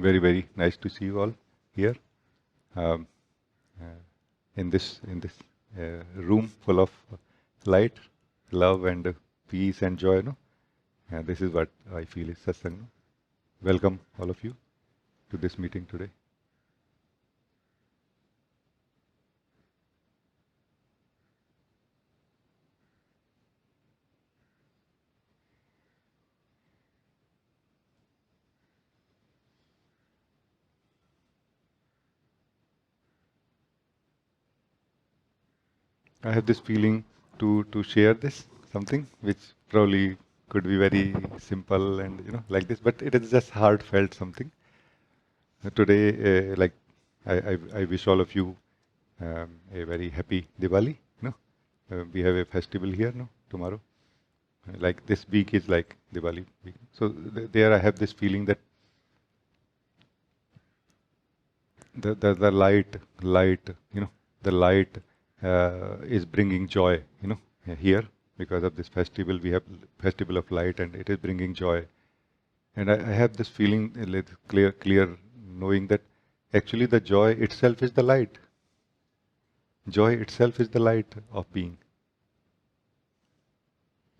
Very, very nice to see you all here um, uh, in this room full of light, love, and peace and joy. No, this is what I feel is Satsang. No? Welcome all of you to this meeting today. I have this feeling to share this something which probably could be very simple and like this, but it is just heartfelt something. Today, like I wish all of you a very happy Diwali. No, we have a festival here. No, tomorrow. Like this week is like Diwali week. So there I have this feeling that the light, the light is bringing joy, here because of this festival. We have festival of light, and it is bringing joy. And I have this feeling, clear knowing that actually the joy itself is the light. Joy itself is the light of being.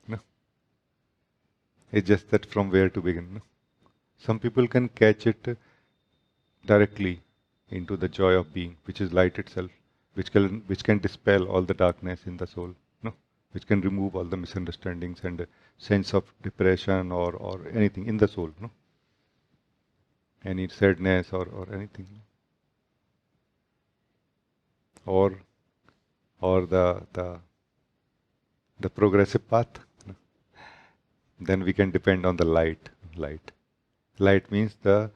No? It's just that from where to begin. No? Some people can catch it directly into the joy of being, which is light itself, which can dispel all the darkness in the soul, no, which can remove all the misunderstandings and sense of depression or anything in the soul, no, any sadness or anything, or the progressive path. No? Then we can depend on the light. Light means the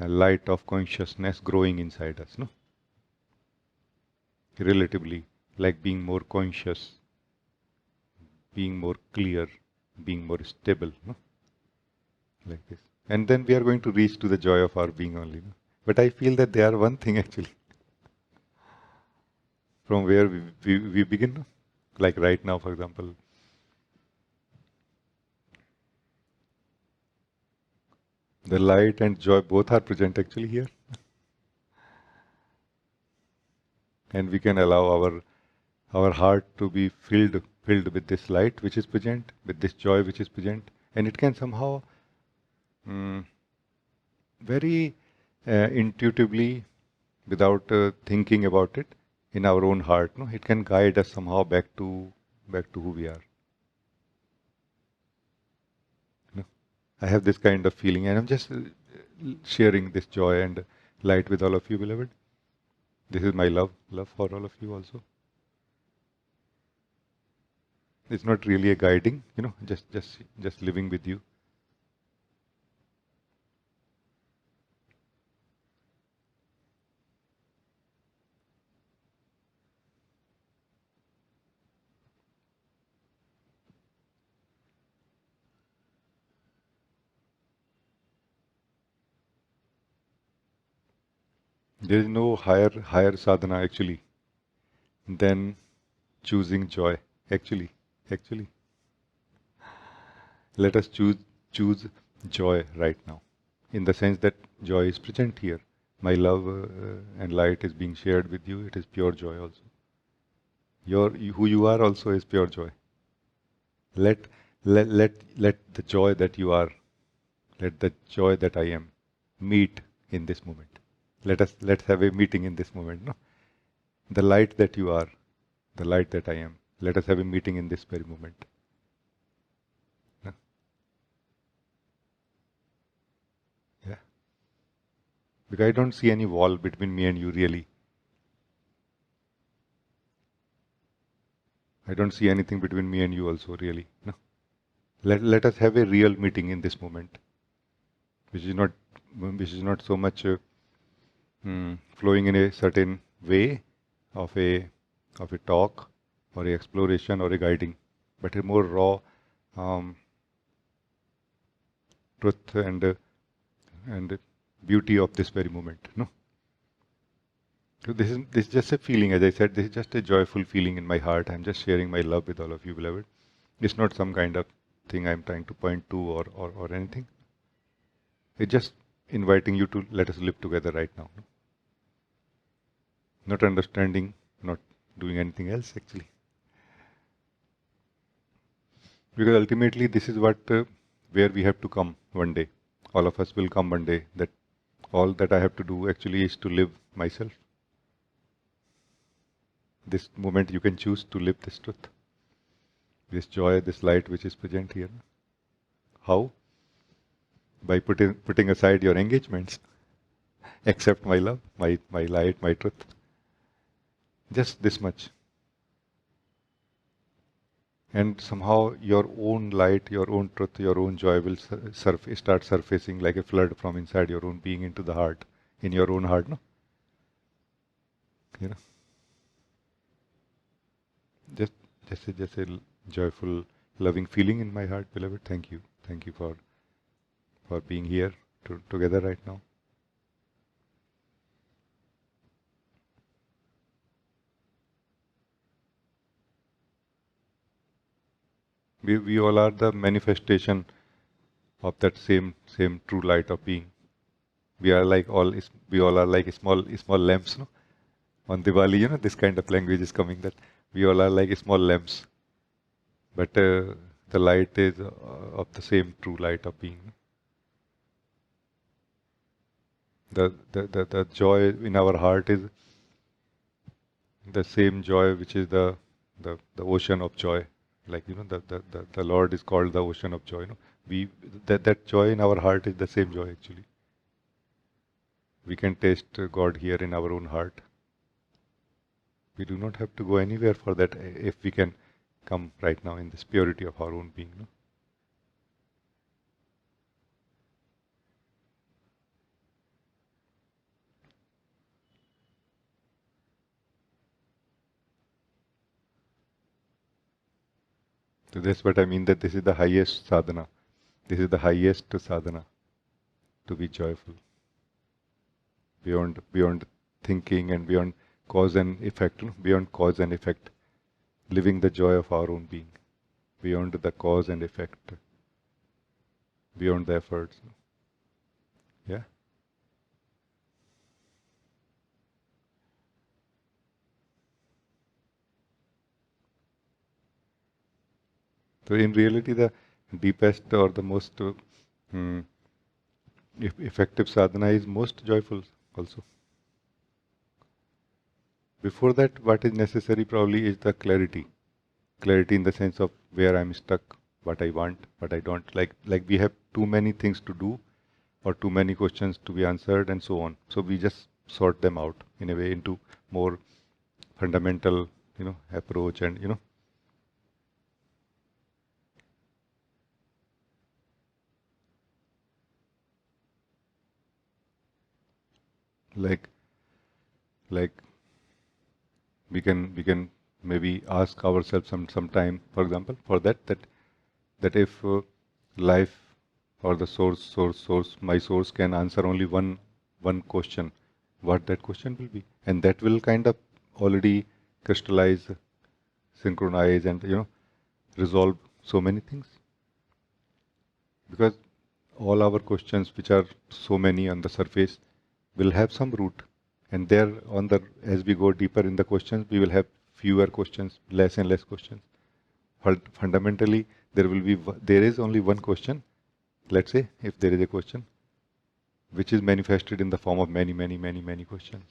light of consciousness growing inside us, no? Relatively, like being more conscious, being more clear, being more stable, no? Like this. And then we are going to reach to the joy of our being only. No? But I feel that they are one thing actually. From where we begin, no? Like right now, for example, the light and joy both are present actually here. And we can allow our heart to be filled with this light which is present, with this joy which is present, and it can somehow very intuitively, without thinking about it, in our own heart, no, it can guide us somehow back to who we are. No? I have this kind of feeling, and I'm just sharing this joy and light with all of you, beloved. This is my love for all of you also. It's not really a guiding, just living with you. There is no higher sadhana actually than choosing joy. Actually, let us choose joy right now, in the sense that joy is present here. My love and light is being shared with you. It is pure joy also. Who you are also is pure joy. Let the joy that you are, let the joy that I am, meet in this moment. Let's have a meeting in this moment. No, the light that you are, the light that I am. Let us have a meeting in this very moment. No? Yeah. Because I don't see any wall between me and you really. I don't see anything between me and you also really. No. Let us have a real meeting in this moment, which is not so much flowing in a certain way of a talk or a exploration or a guiding, but a more raw truth and beauty of this very moment. No. So this is just a feeling, as I said. This is just a joyful feeling in my heart. I'm just sharing my love with all of you, beloved. It's not some kind of thing I'm trying to point to or anything. It's just inviting you to let us live together right now. Not understanding, not doing anything else actually. Because ultimately this is what where we have to come one day. All of us will come one day, that all that I have to do actually is to live myself. This moment you can choose to live this truth, this joy, this light which is present here. How? By putting aside your engagements. Accept my love, my light, my truth. Just this much. And somehow your own light, your own truth, your own joy will start surfacing like a flood from inside your own being into the heart, in your own heart, no? You know, just a joyful, loving feeling in my heart, beloved. Thank you for being here together right now. We all are the manifestation of that same true light of being. We all are like small lamps, no? On Diwali, this kind of language is coming, that we all are like small lamps, but the light is of the same true light of being. The joy in our heart is the same joy which is the ocean of joy. Like the Lord is called the ocean of joy. No? That joy in our heart is the same joy actually. We can taste God here in our own heart. We do not have to go anywhere for that if we can come right now in this purity of our own being. No? So that's what I mean, that this is the highest sadhana. This is the highest sadhana, to be joyful. Beyond thinking and beyond cause and effect, beyond cause and effect, living the joy of our own being, beyond the cause and effect, beyond the efforts. Yeah? So in reality, the deepest or the most effective sadhana is most joyful also. Before that, what is necessary probably is the clarity. Clarity in the sense of where I'm stuck, what I want, what I don't. Like we have too many things to do or too many questions to be answered and so on. So we just sort them out in a way into more fundamental, approach and, like we can maybe ask ourselves some time, for example, for that if life or the source, my source can answer only one question, what that question will be, and that will kind of already crystallize, synchronize, and resolve so many things, because all our questions, which are so many on the surface, will have some root, and there on the as we go deeper in the questions, we will have fewer questions, less and less questions. Fundamentally, there is only one question. Let's say if there is a question which is manifested in the form of many questions.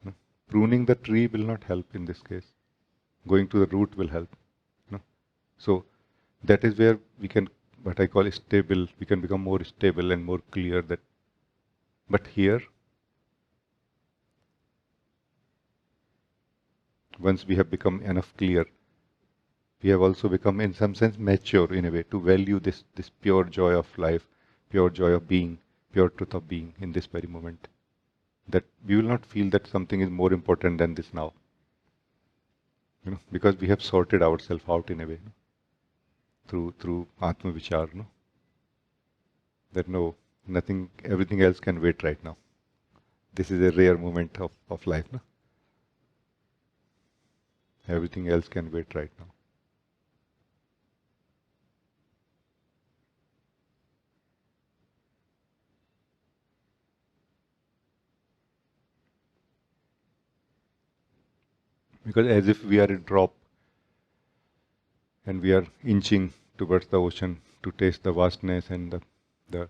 No? Pruning the tree will not help in this case. Going to the root will help. No? So that is where we can, what I call stable, we can become more stable and more clear that, but here, once we have become enough clear, we have also become in some sense mature in a way to value this pure joy of life, pure joy of being, pure truth of being in this very moment. That we will not feel that something is more important than this now. Because we have sorted ourselves out in a way, through Atma Vichar, that no, nothing, everything else can wait right now. This is a rare moment of life, no? Everything else can wait right now. Because as if we are a drop and we are inching towards the ocean to taste the vastness and the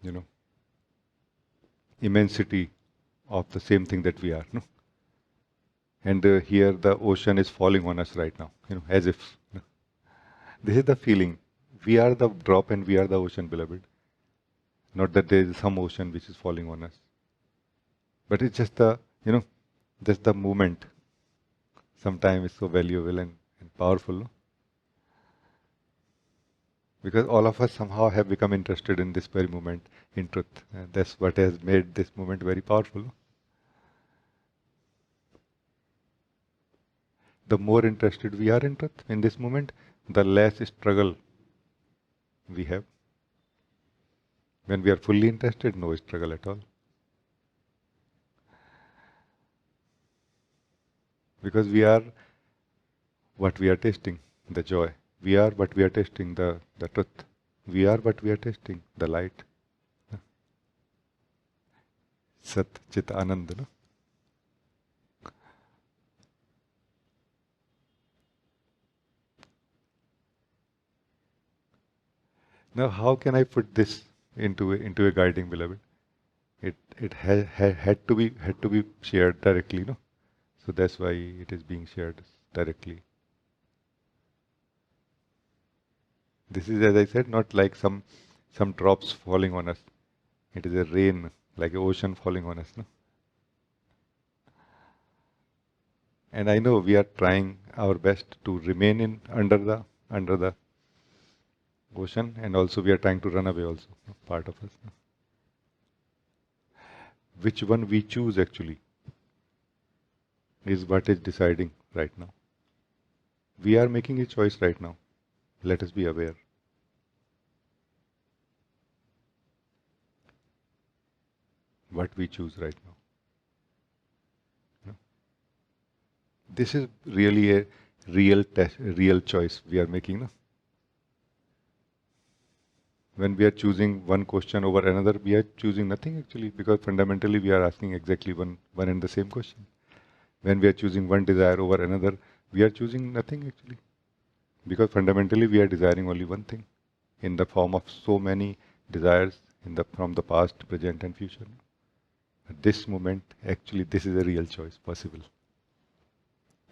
you know immensity of the same thing that we are. No? And here the ocean is falling on us right now, as if. This is the feeling. We are the drop and we are the ocean, beloved. Not that there is some ocean which is falling on us. But it's just just the moment. Sometimes it's so valuable and powerful. No? Because all of us somehow have become interested in this very moment, in truth. And that's what has made this moment very powerful. No? The more interested we are in truth in this moment, the less struggle we have. When we are fully interested, no struggle at all. Because we are what we are tasting, the joy. We are what we are tasting, the truth. We are what we are tasting, the light. Sat Chit Anand. No? Now, how can I put this into a guiding, beloved? It had to be shared directly, no? So that's why it is being shared directly. This is, as I said, not like some drops falling on us. It is a rain, like an ocean falling on us, no? And I know we are trying our best to remain in under the ocean, and also we are trying to run away also, no? Part of us. No? Which one we choose actually is what is deciding right now. We are making a choice right now. Let us be aware. What we choose right now. No? This is really a real choice we are making. No? When we are choosing one question over another, we are choosing nothing actually, because fundamentally we are asking exactly one and the same question. When we are choosing one desire over another, we are choosing nothing actually, because fundamentally we are desiring only one thing in the form of so many desires from the past, present and future. At this moment, actually, this is a real choice possible.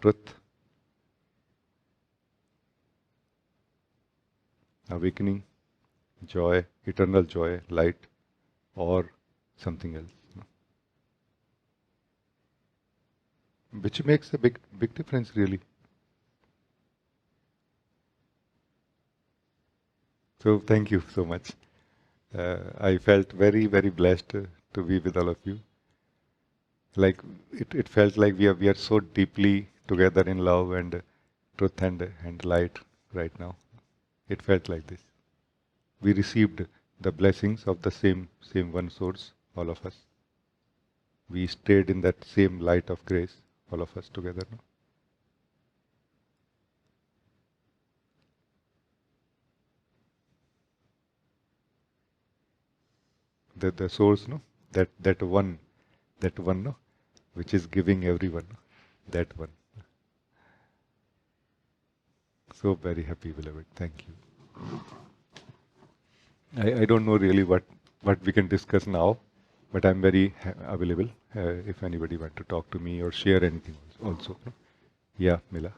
Truth, awakening, joy, eternal joy, light, or something else. Which makes a big difference really. So thank you so much. I felt very blessed to be with all of you. Like it felt like we are so deeply together in love and truth and light right now. It felt like this. We received the blessings of the same one source, all of us. We stayed in that same light of grace, all of us together. No? The source, no, that one, no, which is giving everyone, no? That one. So very happy, beloved. Thank you. I don't know really what we can discuss now, but I'm very available if anybody want to talk to me or share anything also. No? Yeah, Mila.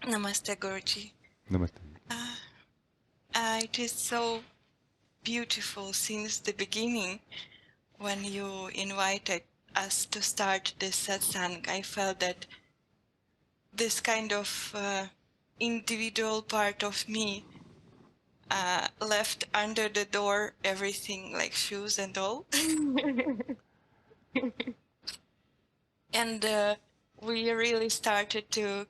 Namaste, Guruji. Namaste. It is so beautiful since the beginning when you invited us to start this satsang. I felt that this kind of individual part of me left under the door everything like shoes and all. And we really started to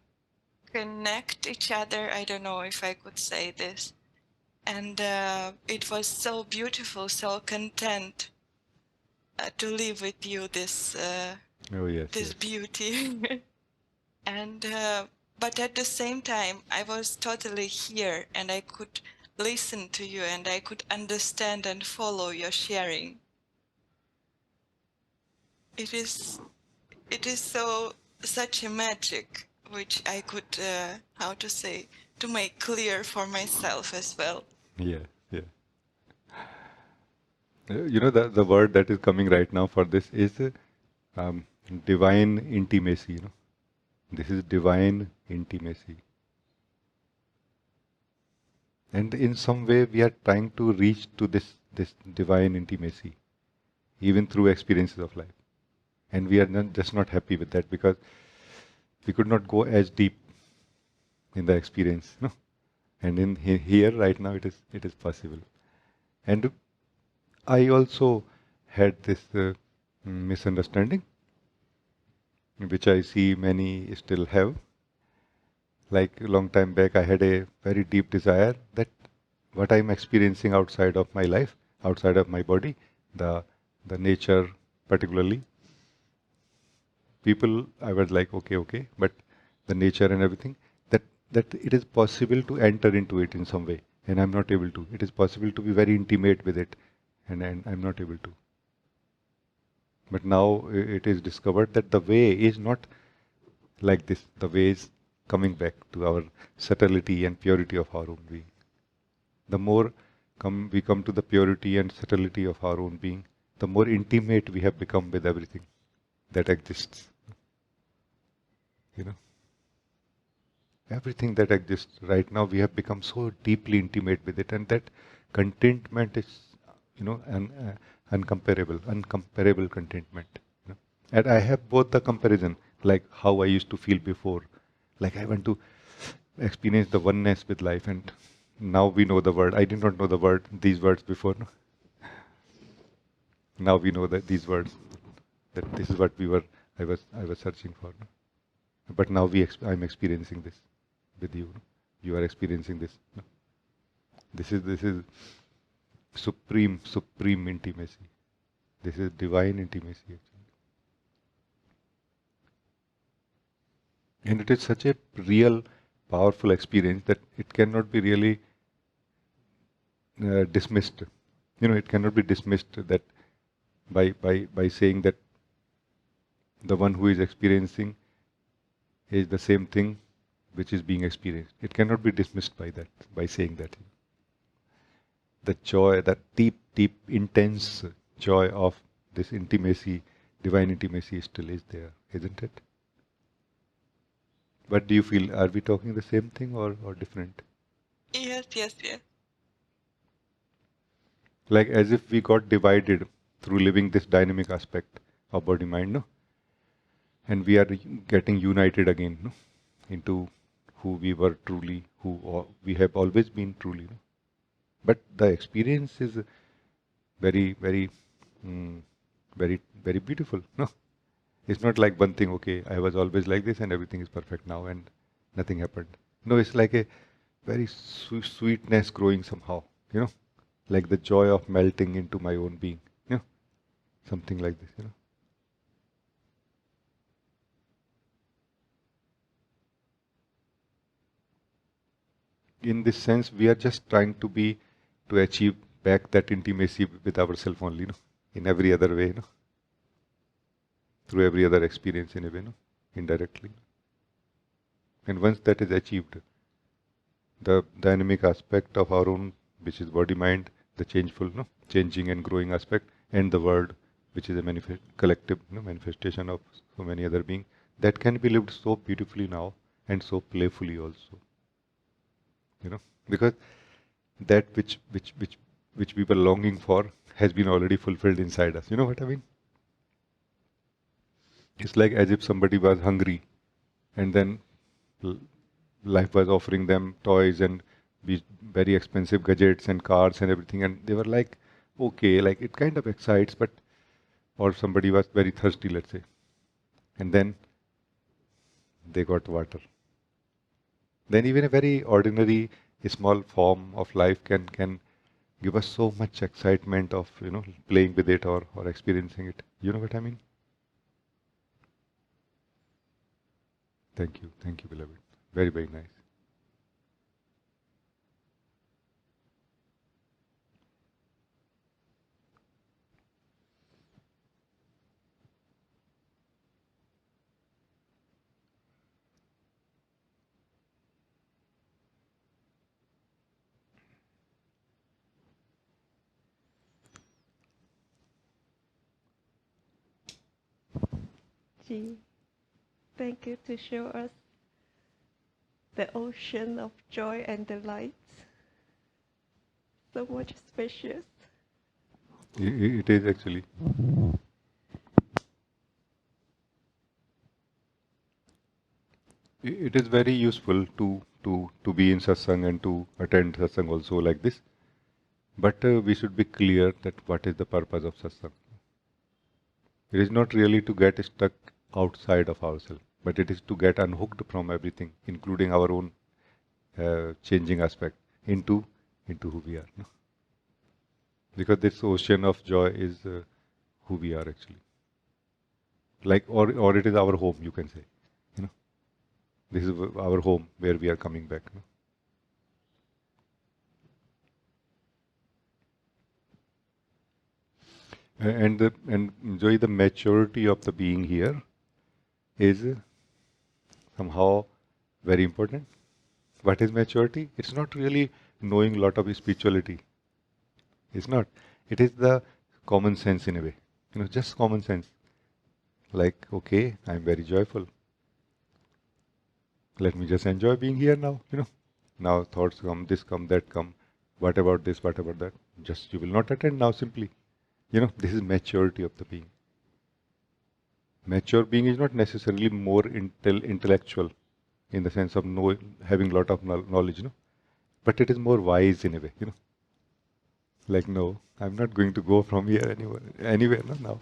connect each other. I don't know if I could say this. And it was so beautiful, so content to live with you this Oh yes, this yes. beauty. And but at the same time, I was totally here, and I could listen to you, and I could understand and follow your sharing. It is so such a magic which I could how to say, to make clear for myself as well. Yeah, yeah. The word that is coming right now for this is um, divine intimacy. This is divine intimacy. And in some way, we are trying to reach to this divine intimacy, even through experiences of life. And we are just not happy with that because we could not go as deep in the experience. And in here, right now, it is possible. And I also had this misunderstanding, which I see many still have. Like a long time back, I had a very deep desire that what I'm experiencing outside of my life, outside of my body, the the nature particularly, people, I was like, okay, but the nature and everything, that it is possible to enter into it in some way, and I'm not able to. It is possible to be very intimate with it, and I'm not able to. But now it is discovered that the way is not like this. The way is coming back to our subtlety and purity of our own being. The more we come to the purity and subtlety of our own being, the more intimate we have become with everything that exists. You know, everything that exists right now, we have become so deeply intimate with it, and that contentment is, uncomparable contentment. And I have both the comparison, like how I used to feel before, like I want to experience the oneness with life, and now we know the word. I did not know the word, these words before. No? Now we know that these words, that this is what I was searching for. No? But now I'm experiencing this with you. No? You are experiencing this. No? This is supreme intimacy. This is divine intimacy actually. And it is such a real, powerful experience that it cannot be really dismissed. It cannot be dismissed that by saying that the one who is experiencing is the same thing which is being experienced. It cannot be dismissed by that, by saying that. The joy, that deep, intense joy of this intimacy, divine intimacy still is there, isn't it? What do you feel? Are we talking the same thing or different? Yes, yes, yes. Like as if we got divided through living this dynamic aspect of body mind, no? And we are getting united again, no? Into who we were truly, we have always been truly. No? But the experience is very, very, mm, very beautiful. No, it's not like one thing. Okay, I was always like this, and everything is perfect now, and nothing happened. No, it's like a very sweetness growing somehow. Like the joy of melting into my own being. Something like this. In this sense, we are just trying to achieve back that intimacy with ourselves only. In every other way. Through every other experience in a way. Indirectly. And once that is achieved, the dynamic aspect of our own, which is body mind, the changeful, changing and growing aspect, and the world, which is a collective manifestation of so many other beings, that can be lived so beautifully now and so playfully also. Because that which we were longing for has been already fulfilled inside us. You know what I mean? It's like as if somebody was hungry, and then life was offering them toys and very expensive gadgets and cars and everything, and they were like, okay, like it kind of excites, but or somebody was very thirsty, let's say, and then they got water. Then even a very ordinary, small form of life can give us so much excitement of playing with it or experiencing it. You know what I mean? Thank you, beloved. Very, very nice. Rajee. Thank you to show us the ocean of joy and delight. So much spacious. It is actually. It is very useful to be in satsang and to attend satsang also like this. But we should be clear that what is the purpose of satsang. It is not really to get stuck outside of ourselves, but it is to get unhooked from everything, including our own changing aspect, into who we are. No? Because this ocean of joy is who we are actually. Like, or it is our home, you can say. You know, this is our home where we are coming back. No? And enjoy the maturity of the being here is somehow very important. What is maturity? It's not really knowing a lot of spirituality. It's not. It is the common sense in a way. Just common sense. Like, okay, I'm very joyful. Let me just enjoy being here now. Now thoughts come, this come, that come. What about this? What about that? Just you will not attend now simply. This is maturity of the being. Mature being is not necessarily more intellectual in the sense of having a lot of knowledge, but it is more wise in a way. Like, no, I'm not going to go from here anywhere no, now.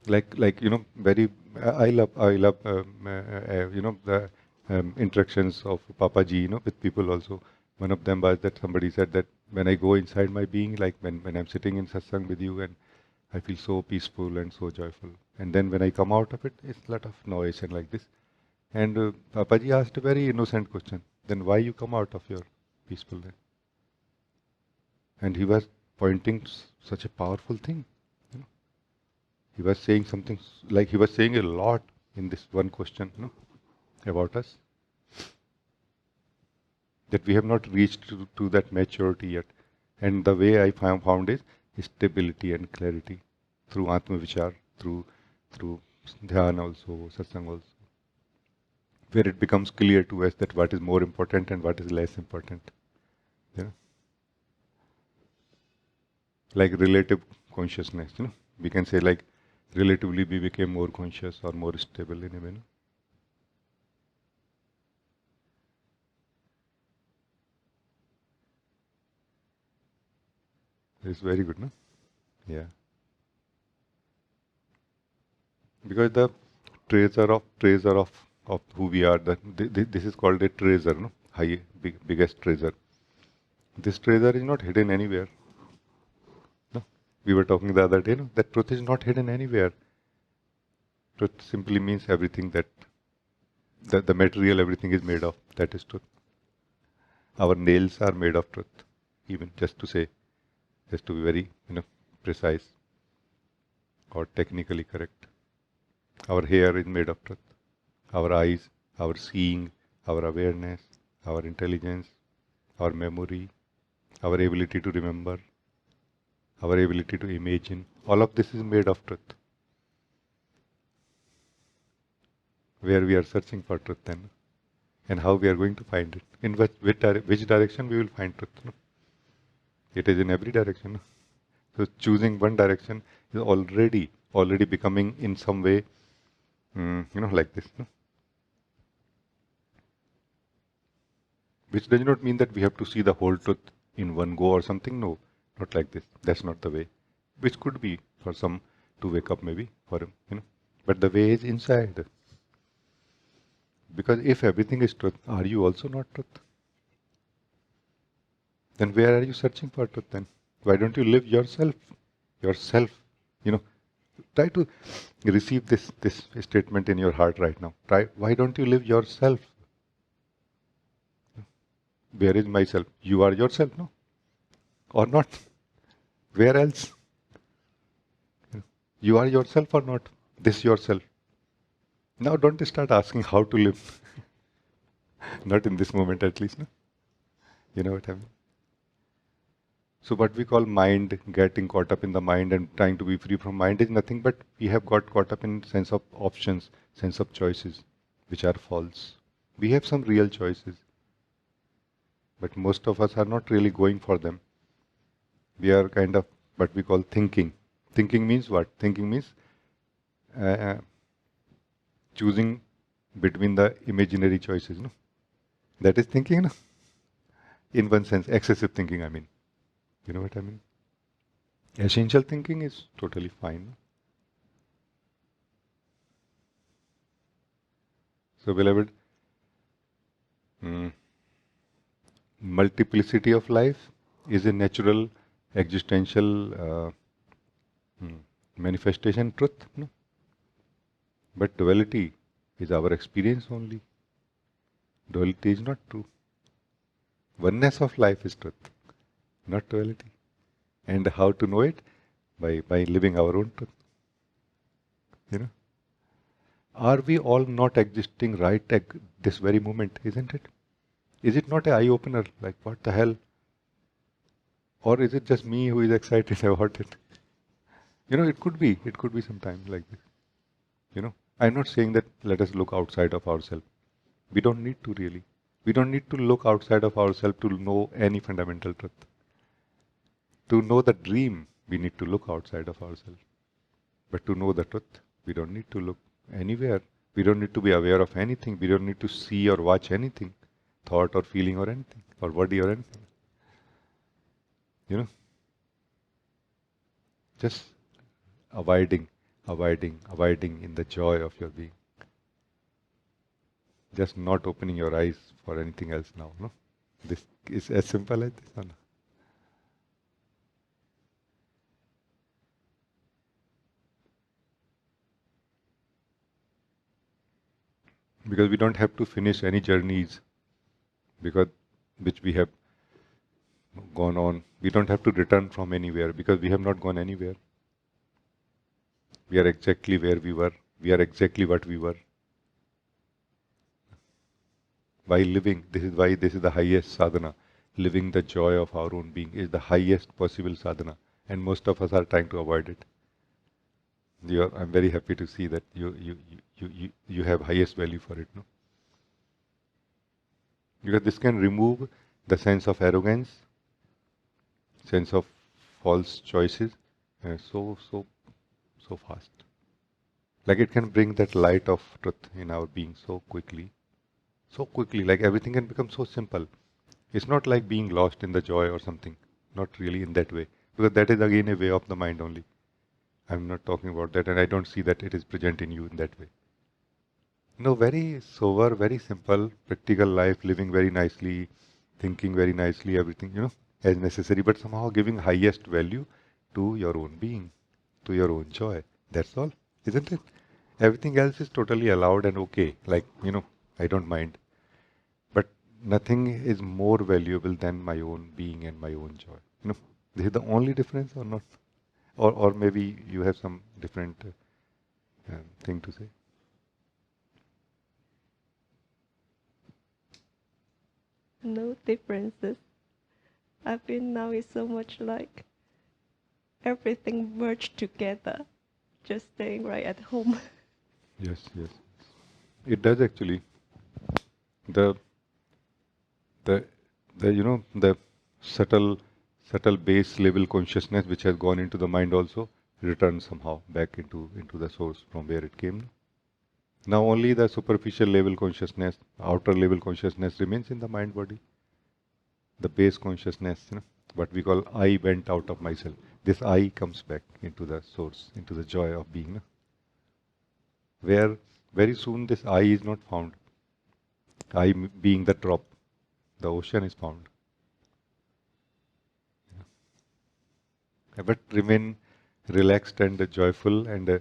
Like very. I love the interactions of Papa Ji, with people also. One of them was that somebody said that when I go inside my being, like when I'm sitting in satsang with you, and I feel so peaceful and so joyful. And then when I come out of it, it's a lot of noise and like this. And Papa Ji asked a very innocent question. Then why you come out of your peaceful then? And he was pointing to such a powerful thing. He was saying something like he was saying a lot in this one question, about us. That we have not reached to that maturity yet. And the way I found is stability and clarity through Atma Vichar, through Dhyana also, Satsang also, where it becomes clear to us that what is more important and what is less important. Like relative consciousness, we can say like relatively we became more conscious or more stable in a way. It's very good, no? Yeah. Because the treasure of who we are, this is called a treasure, no? Biggest treasure. This treasure is not hidden anywhere. No? We were talking the other day, no? That truth is not hidden anywhere. Truth simply means everything that the material, everything is made of. That is truth. Our nails are made of truth, even just to say, just to be very, precise or technically correct. Our hair is made of truth. Our eyes, our seeing, our awareness, our intelligence, our memory, our ability to remember, our ability to imagine, all of this is made of truth. Where we are searching for truth then, and how we are going to find it. In which direction we will find truth. No? It is in every direction. No? So choosing one direction is already becoming in some way, like this. No? Which does not mean that we have to see the whole truth in one go or something. No, not like this. That's not the way. Which could be for some to wake up maybe for him, But the way is inside. Because if everything is truth, are you also not truth? Then where are you searching for truth then? Why don't you live yourself? Yourself. Try to receive this statement in your heart right now. Why don't you live yourself? Where is myself? You are yourself, no? Or not? Where else? You are yourself or not? This yourself. Now don't start asking how to live. Not in this moment at least, no? You know what I mean? So what we call mind, getting caught up in the mind and trying to be free from mind is nothing but we have got caught up in sense of options, sense of choices, which are false. We have some real choices, but most of us are not really going for them. We are kind of what we call thinking. Thinking means what? Thinking means uh, choosing between the imaginary choices. No? That is thinking, no? In one sense, excessive thinking, I mean. You know what I mean? Essential thinking is totally fine. No? So, beloved, multiplicity of life is a natural existential manifestation truth. No? But duality is our experience only. Duality is not true. Oneness of life is truth, not duality. And how to know it? By living our own truth. You know? Are we all not existing right at this very moment, isn't it? Is it not an eye-opener? Like, what the hell? Or is it just me who is excited about it? You know, it could be. It could be sometime like this. You know, I'm not saying that let us look outside of ourselves. We don't need to really. We don't need to look outside of ourselves to know any fundamental truth. To know the dream, we need to look outside of ourselves. But to know the truth, we don't need to look anywhere. We don't need to be aware of anything. We don't need to see or watch anything, thought or feeling or anything, or body or anything. You know, just abiding, abiding in the joy of your being. Just not opening your eyes for anything else now. No, this is as simple as this. No? Because we don't have to finish any journeys because which we have gone on. We don't have to return from anywhere because we have not gone anywhere. We are exactly where we were. We are exactly what we were. By living, this is why this is the highest sadhana. Living the joy of our own being is the highest possible sadhana. And most of us are trying to avoid it. I'm very happy to see that you have highest value for it. No? Because this can remove the sense of arrogance, sense of false choices so fast. Like it can bring that light of truth in our being so quickly, like everything can become so simple. It's not like being lost in the joy or something, not really in that way, because that is again a way of the mind only. I'm not talking about that, and I don't see that it is present in you in that way. No, very sober, very simple, practical life, living very nicely, thinking very nicely, everything, as necessary, but somehow giving highest value to your own being, to your own joy. That's all, isn't it? Everything else is totally allowed and okay. Like, I don't mind. But nothing is more valuable than my own being and my own joy. This is the only difference or not? Or maybe you have some different thing to say. No differences. I feel now it's so much like everything merged together, just staying right at home. Yes, yes. It does actually. The the the subtle base level consciousness which has gone into the mind also returns somehow back into the source from where it came. Now only the superficial level consciousness, outer level consciousness remains in the mind body. The base consciousness, what we call I went out of myself. This I comes back into the source, into the joy of being. Where very soon this I is not found. I being the drop, the ocean is found. But remain relaxed and joyful and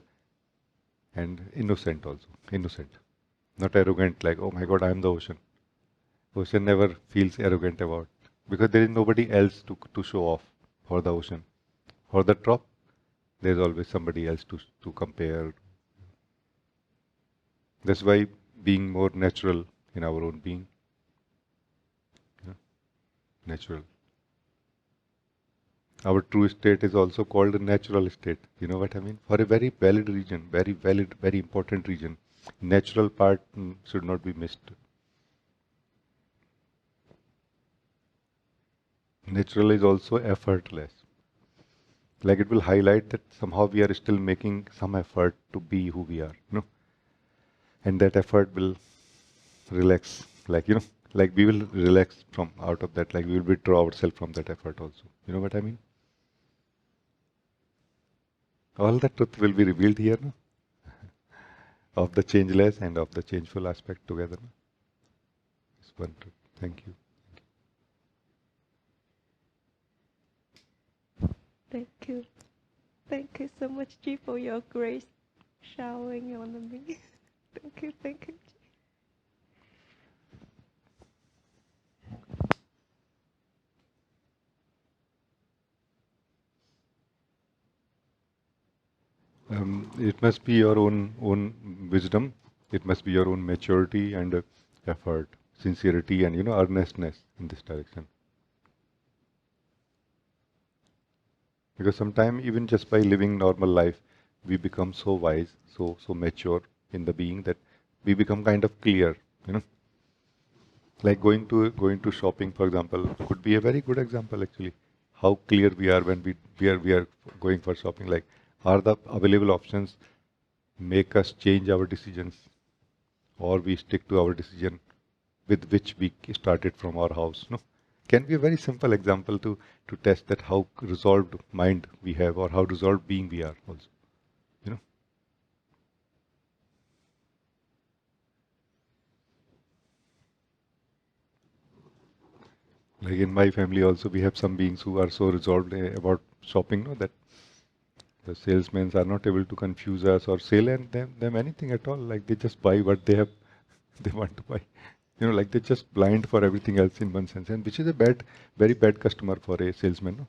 innocent also. Innocent. Not arrogant like, oh my God, I am the ocean. Ocean never feels arrogant about because there is nobody else to show off for the ocean. For the drop, there is always somebody else to compare. That's why being more natural in our own being. Natural. Our true state is also called a natural state. You know what I mean? For a very valid reason, very valid, very important reason. Natural part should not be missed. Natural is also effortless. Like it will highlight that somehow we are still making some effort to be who we are. You know? And that effort will relax. Like, you know, like we will relax from out of that. Like we will withdraw ourselves from that effort also. You know what I mean? All the truth will be revealed here, no? Of the changeless and of the changeful aspect together. No? It's one truth. Thank you. Thank you. Thank you so much, Ji, for your grace showering on me. Thank you, thank you. It must be your own wisdom. It must be your own maturity and effort, sincerity, and earnestness in this direction. Because sometimes even just by living normal life, we become so wise, so mature in the being that we become kind of clear. You know, like going to shopping, for example, could be a very good example actually. How clear we are when we are going for shopping. Like, are the available options make us change our decisions, or we stick to our decision with which we started from our house? No, can be a very simple example to test that how resolved mind we have or how resolved being we are also. You know, like in my family also we have some beings who are so resolved about shopping, no, that the salesmen are not able to confuse us or sell and them anything at all. Like they just buy what they have, they want to buy. You know, like they're just blind for everything else in one sense, and which is a bad, very bad customer for a salesman, no?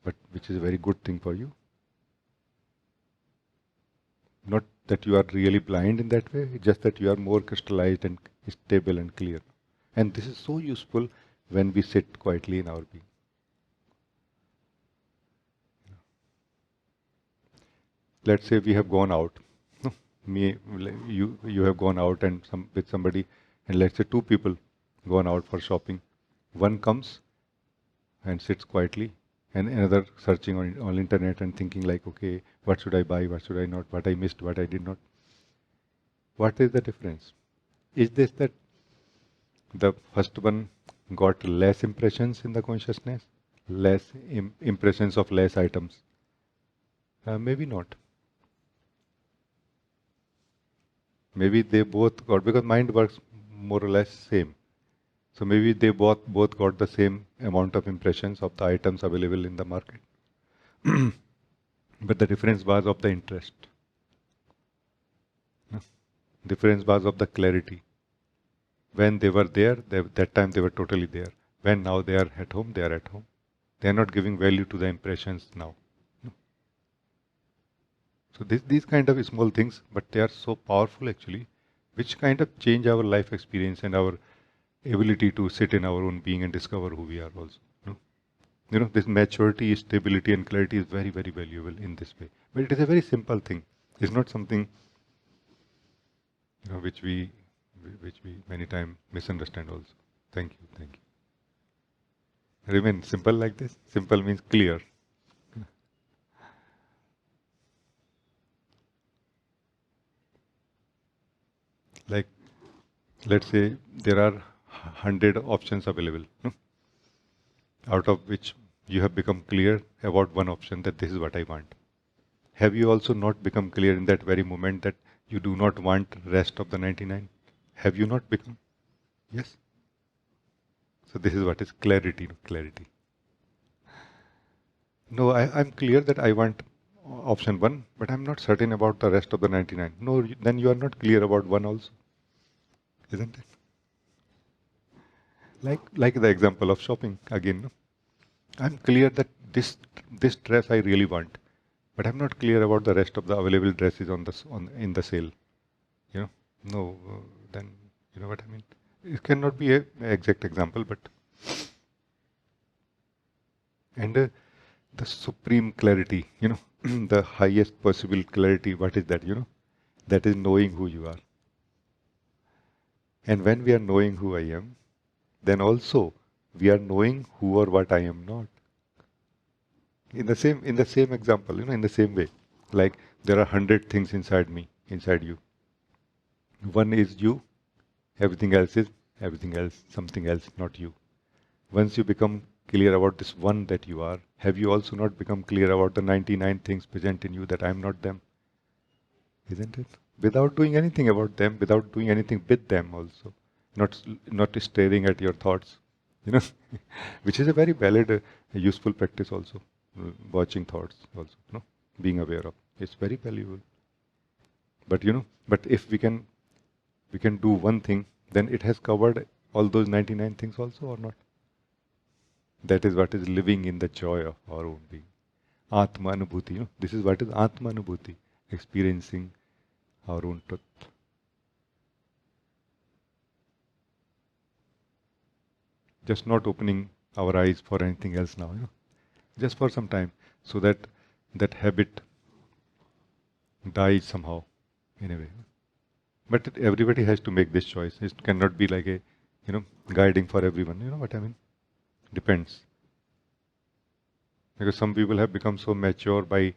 But which is a very good thing for you. Not that you are really blind in that way, just that you are more crystallized and stable and clear. And this is so useful when we sit quietly in our being. Let's say we have gone out, no? You have gone out and with somebody, and let's say two people gone out for shopping. One comes and sits quietly, and another searching on internet and thinking like, okay, what should I buy, what should I not, what I missed, what I did not. What is the difference? Is this that the first one got less impressions in the consciousness, less impressions of less items? Maybe not. Maybe they both got, because mind works more or less same. So maybe they both got the same amount of impressions of the items available in the market. But the difference was of the interest. No? Difference was of the clarity. When they were there, that time they were totally there. When now they are at home, they are at home. They are not giving value to the impressions now. No? So these kind of small things, but they are so powerful actually, which kind of change our life experience and our ability to sit in our own being and discover who we are also. No? You know, this maturity, stability, and clarity is very, very valuable in this way. But it is a very simple thing. It's not something which we many times misunderstand also. Thank you, thank you. Remain simple like this. Simple means clear. Like, let's say there are 100 options available, no? Out of which you have become clear about one option, that this is what I want. Have you also not become clear in that very moment that you do not want rest of the 99? Have you not become? Yes. So this is what is clarity. Clarity. No, I'm clear that I want option 1, but I'm not certain about the rest of the 99. No, then you are not clear about 1 also. Isn't it? Like the example of shopping again. No? I'm clear that this dress I really want, but I'm not clear about the rest of the available dresses in the sale. You know, no, then you know what I mean. It cannot be a exact example, but And the supreme clarity, the highest possible clarity, what is that, That is knowing who you are. And when we are knowing who I am, then also we are knowing who or what I am not. In the same example, in the same way. Like there are 100 things inside me, inside you. One is you, everything else is everything else, something else, not you. Once you become clear about this one that you are, have you also not become clear about the 99 things present in you that I am not them? Isn't it? Without doing anything about them, without doing anything with them also. Not staring at your thoughts, you know, which is a very valid, useful practice also. Watching thoughts also, being aware of. It's very valuable. But if we can do one thing, then it has covered all those 99 things also or not? That is what is living in the joy of our own being. Atma Anubhuti, this is what is Atma Anubhuti, experiencing our own truth. Just not opening our eyes for anything else now, just for some time, so that that habit dies somehow, in a way. But everybody has to make this choice. It cannot be like a, guiding for everyone. You know what I mean? Depends. Because some people have become so mature by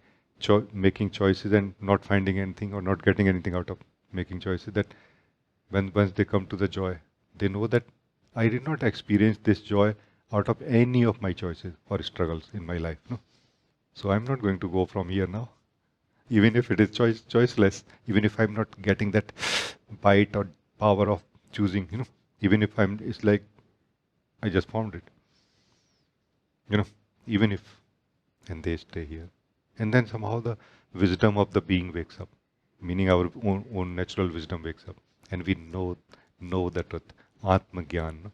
making choices and not finding anything or not getting anything out of making choices, that once they come to the joy, they know that I did not experience this joy out of any of my choices or struggles in my life. No? So I'm not going to go from here now. Even if it is choiceless, even if I'm not getting that bite or power of choosing, even if it's like I just found it. Even if, and they stay here. And then somehow the wisdom of the being wakes up, meaning our own natural wisdom wakes up. And we know the truth, Atma Gyan. No?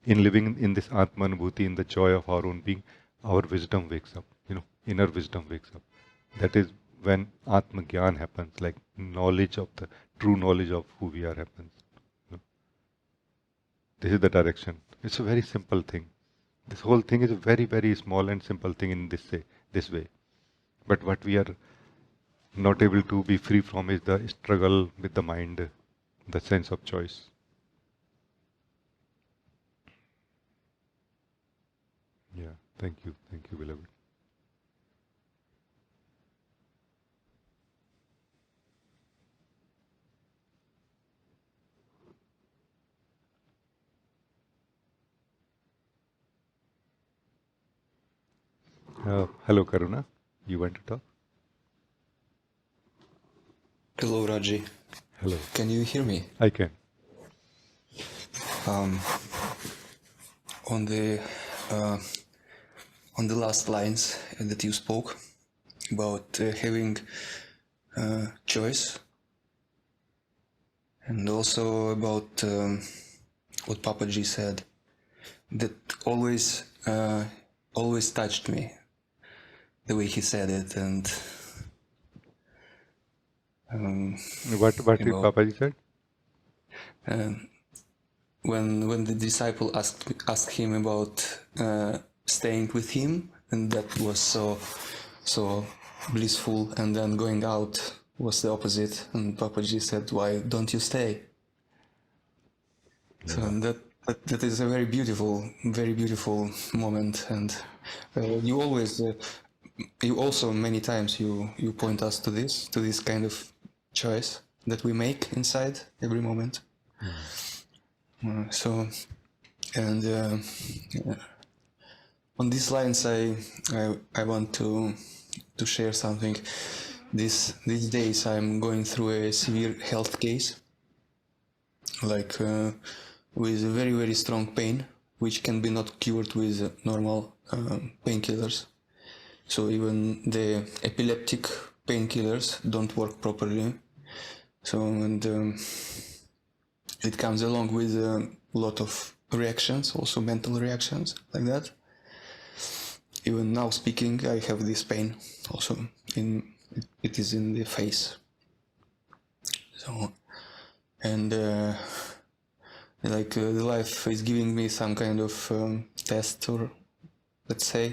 In living in this Atma Anubhuti, in the joy of our own being, our wisdom wakes up, inner wisdom wakes up. That is when Atma Gyan happens, like true knowledge of who we are happens. This is the direction. It's a very simple thing. This whole thing is a very, very small and simple thing in this way. But what we are not able to be free from is the struggle with the mind, the sense of choice. Yeah, thank you, beloved. Hello, Karuna. You want to talk? Hello, Rajee. Hello. Can you hear me? I can. On the last lines that you spoke about having choice, and also about what Papaji said, that always touched me, the way he said it, and What did Papaji said? when the disciple asked him about staying with him, and that was so blissful, and then going out was the opposite, and Papaji said, "Why don't you stay?" Yeah. So that is a very beautiful moment, and you also many times you point us to this kind of choice that we make inside every moment. So, and on these lines, I want to share something. These days, I'm going through a severe health case, like with very, very strong pain, which can be not cured with normal painkillers. So even the epileptic painkillers don't work properly. So, and it comes along with a lot of reactions, also mental reactions like that. Even now speaking, I have this pain also. It is in the face. So, and the life is giving me some kind of test or let's say,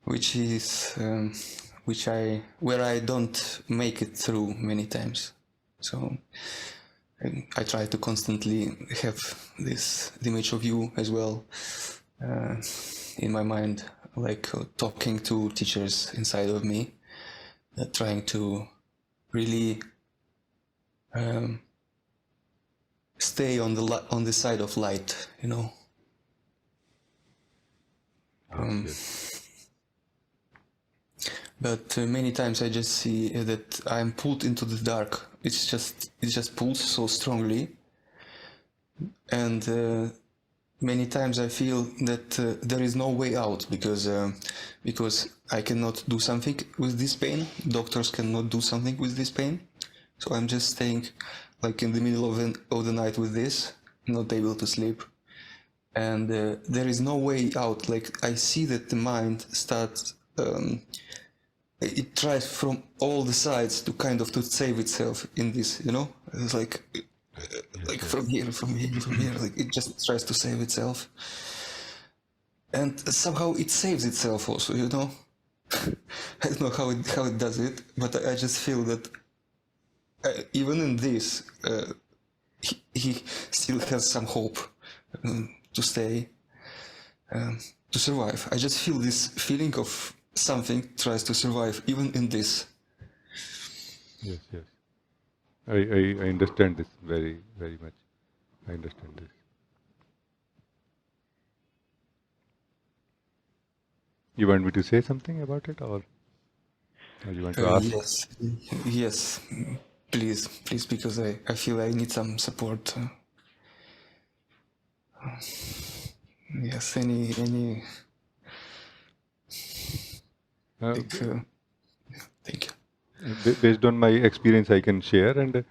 which is where I don't make it through many times. So I try to constantly have this image of you as well in my mind, like talking to teachers inside of me, trying to really stay on the side of light, you know. Yes. But many times I just see that I'm pulled into the dark. It just pulls so strongly, and many times I feel that there is no way out because I cannot do something with this pain. Doctors cannot do something with this pain, so I'm just staying like in the middle of the night with this, not able to sleep, and there is no way out. Like I see that the mind starts. It tries from all the sides to kind of to save itself in this, you know. It's like from here, like it just tries to save itself, and somehow it saves itself also, you know. I don't know how it does it, but I just feel that even in this, he still has some hope to stay, to survive. I just feel this feeling of something tries to survive even in this. Yes. I understand this very, very much. I understand this. You want me to say something about it, or you want to ask? Yes, please, because I feel I need some support. Yes, any. Like, thank you. Based on my experience, I can share, and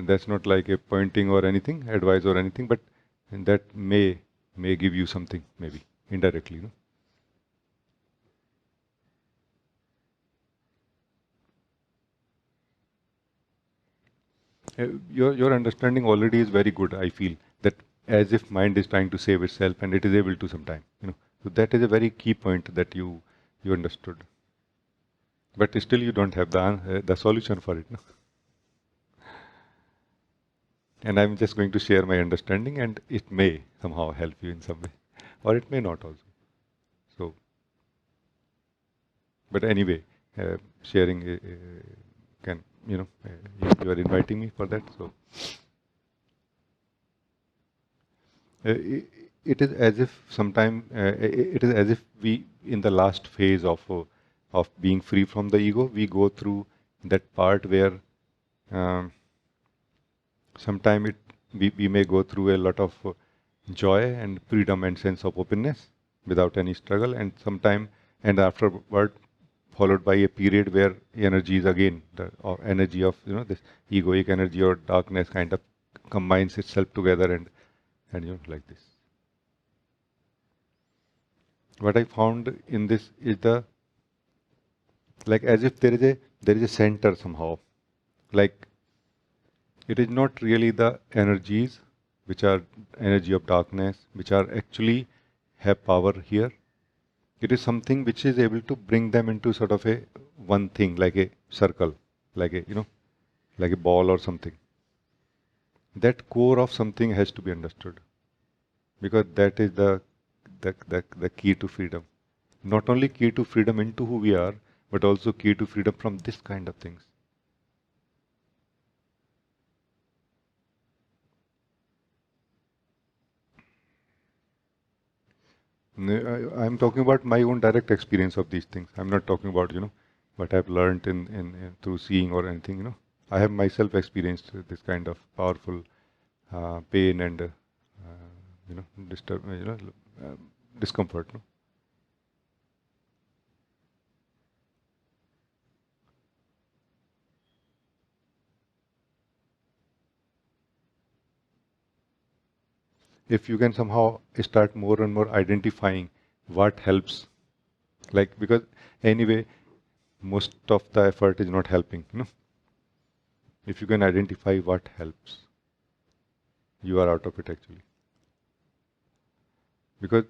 that's not like a pointing or anything, advice or anything, but that may give you something, maybe indirectly, you know. Your understanding already is very good. I feel that as if mind is trying to save itself, and it is able to sometime, you know. So that is a very key point that you understood. But still, you don't have the solution for it, no? And I'm just going to share my understanding, and it may somehow help you in some way, or it may not also. So, but anyway, sharing can, you know, you are inviting me for that, so i- it is as if sometime it is as if we, in the last phase of being free from the ego, we go through that part where um, sometime we may go through a lot of joy and freedom and sense of openness without any struggle, and sometime, and afterward followed by a period where energy is again the or energy of, you know, this egoic energy or darkness kind of combines itself together, and you know, like this. What I found in this is the, like, as if there is a center somehow, like it is not really the energies which are energy of darkness which are actually have power here. It is something which is able to bring them into sort of a one thing, like a circle, like a, you know, like a ball or something. That core of something has to be understood, because that is the key to freedom. Not only key to freedom into who we are, but also key to freedom from this kind of things. I'm talking about my own direct experience of these things. I'm not talking about, you know, what I've learned in through seeing or anything, you know. I have myself experienced this kind of powerful pain and you know, discomfort. No? If you can somehow start more and more identifying what helps, like, because anyway, most of the effort is not helping. You know, if you can identify what helps, you are out of it actually. Because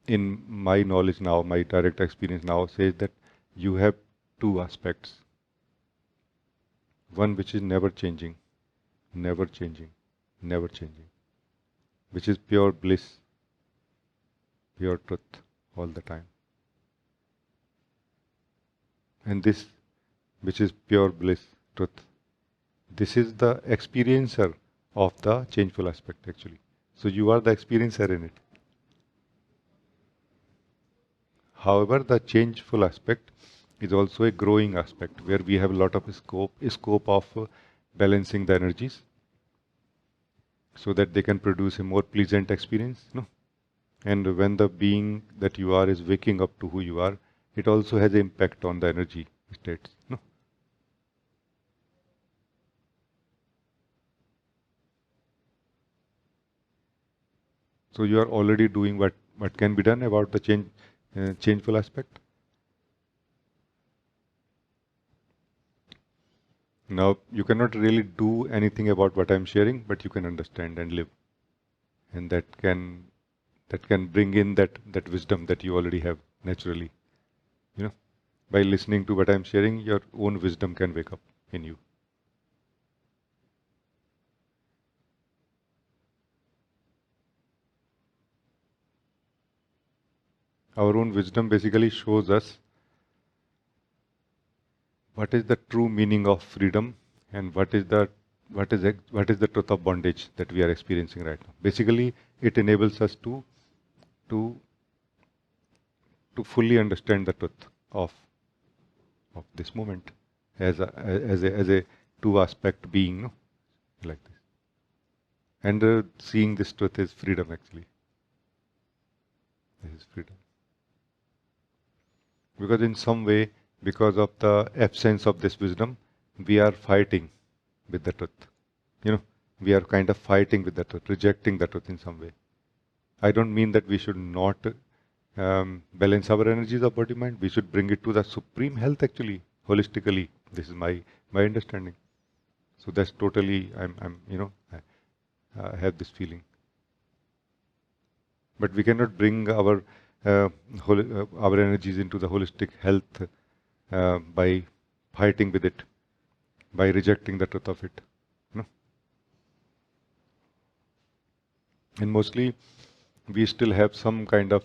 in my knowledge now, my direct experience now says that you have two aspects. One which is never changing, never changing, never changing, which is pure bliss, pure truth all the time. And this, which is pure bliss, truth, this is the experiencer of the changeful aspect actually. So you are the experiencer in it. However, the changeful aspect is also a growing aspect where we have a lot of scope of balancing the energies so that they can produce a more pleasant experience. No? And when the being that you are is waking up to who you are, it also has an impact on the energy states. No? So you are already doing what can be done about the changeful aspect. Now, you cannot really do anything about what I'm sharing, but you can understand and live. And that can bring in that wisdom that you already have naturally. You know, by listening to what I'm sharing, your own wisdom can wake up in you. Our own wisdom basically shows us what is the true meaning of freedom and what is the truth of bondage that we are experiencing right now. Basically, it enables us to fully understand the truth of this moment as a two aspect being, no? Like this. And seeing this truth is freedom actually. This is freedom. Because in some way, because of the absence of this wisdom, we are fighting with the truth. You know, we are kind of fighting with the truth, rejecting the truth in some way. I don't mean that we should not balance our energies of body mind. We should bring it to the supreme health actually, holistically. This is my understanding. So that's totally, I have this feeling. But we cannot bring our energies into the holistic health by fighting with it, by rejecting the truth of it. No? And mostly, we still have some kind of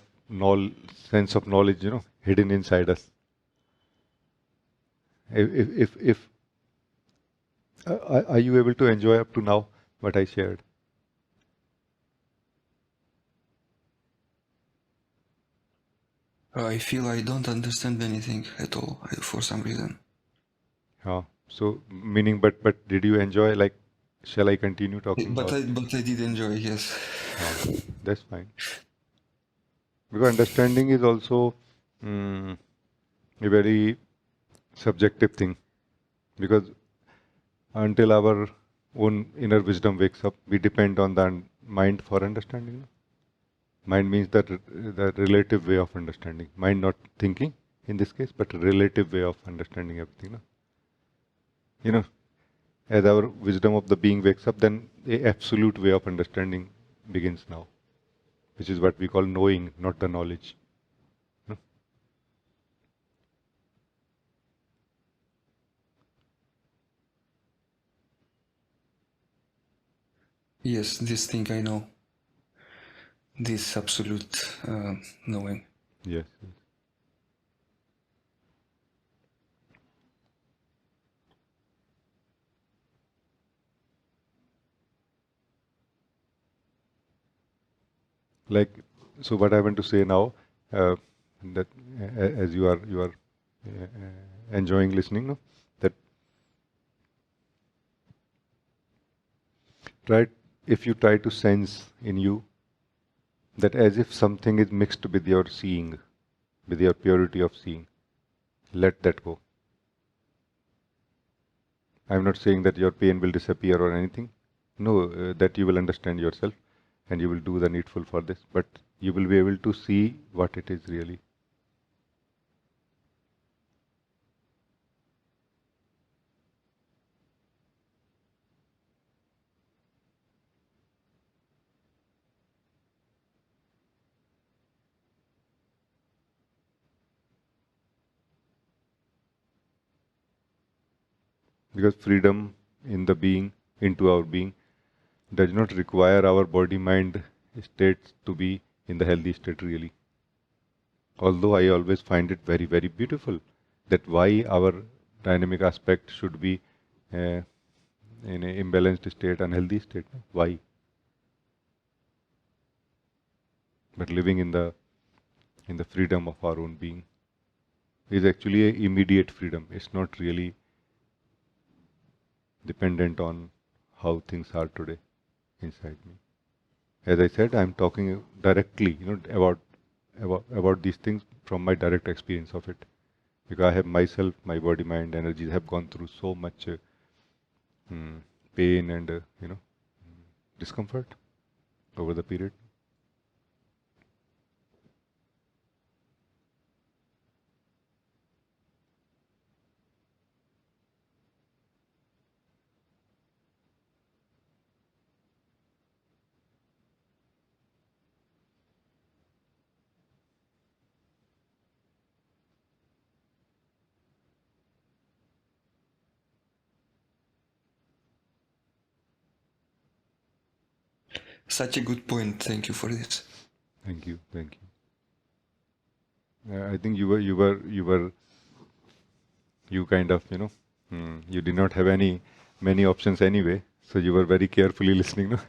sense of knowledge, hidden inside us. If are you able to enjoy up to now what I shared? I feel I don't understand anything at all for some reason. So meaning, but did you enjoy? Like, shall I continue talking? But I did enjoy, yes. That's fine. Because understanding is also a very subjective thing. Because until our own inner wisdom wakes up, we depend on the mind for understanding. Mind means the relative way of understanding. Mind not thinking in this case, but relative way of understanding everything. No? As our wisdom of the being wakes up, then the absolute way of understanding begins now, which is what we call knowing, not the knowledge. No? Yes, this thing I know. This absolute knowing. Yes. Like, so what I want to say now, that as you are enjoying listening, no? That if you try to sense in you that as if something is mixed with your seeing, with your purity of seeing, let that go. I'm not saying that your pain will disappear or anything. No, that you will understand yourself and you will do the needful for this, but you will be able to see what it is really. Because freedom in the being, into our being, does not require our body-mind states to be in the healthy state really. Although I always find it very, very beautiful that why our dynamic aspect should be uh, in an imbalanced state, unhealthy state. Why? But living in the freedom of our own being is actually an immediate freedom. It's not really dependent on how things are today inside me. As I said, I'm talking directly, about these things from my direct experience of it. Because I have myself, my body, mind, energies have gone through so much pain and discomfort over the period. Such a good point. Thank you for this. Thank you, thank you. I think you kind of you did not have many options anyway, so you were very carefully listening. No?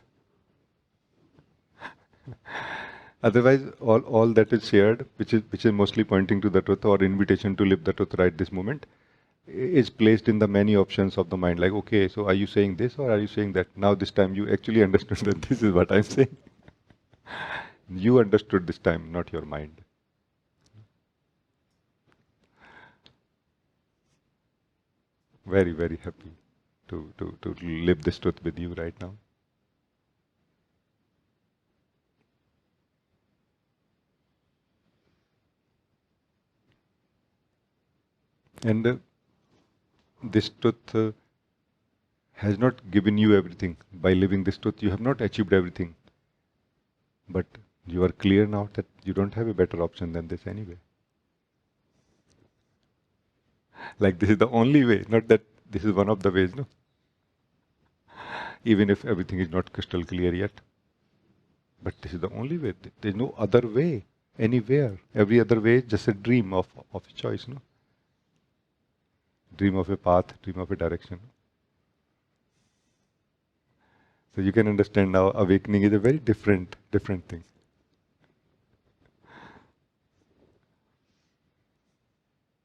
Otherwise, all that is shared, which is mostly pointing to the truth or invitation to live the truth right this moment, is placed in the many options of the mind. Like, okay, so are you saying this or are you saying that? Now this time you actually understood that this is what I'm saying. You understood this time, not your mind. Very, very happy to live this truth with you right now. And this truth has not given you everything. By living this truth, you have not achieved everything. But you are clear now that you don't have a better option than this anyway. Like this is the only way, not that this is one of the ways, no? Even if everything is not crystal clear yet. But this is the only way. There is no other way, anywhere. Every other way is just a dream of a choice, no? Dream of a path, dream of a direction. So you can understand now awakening is a very different thing.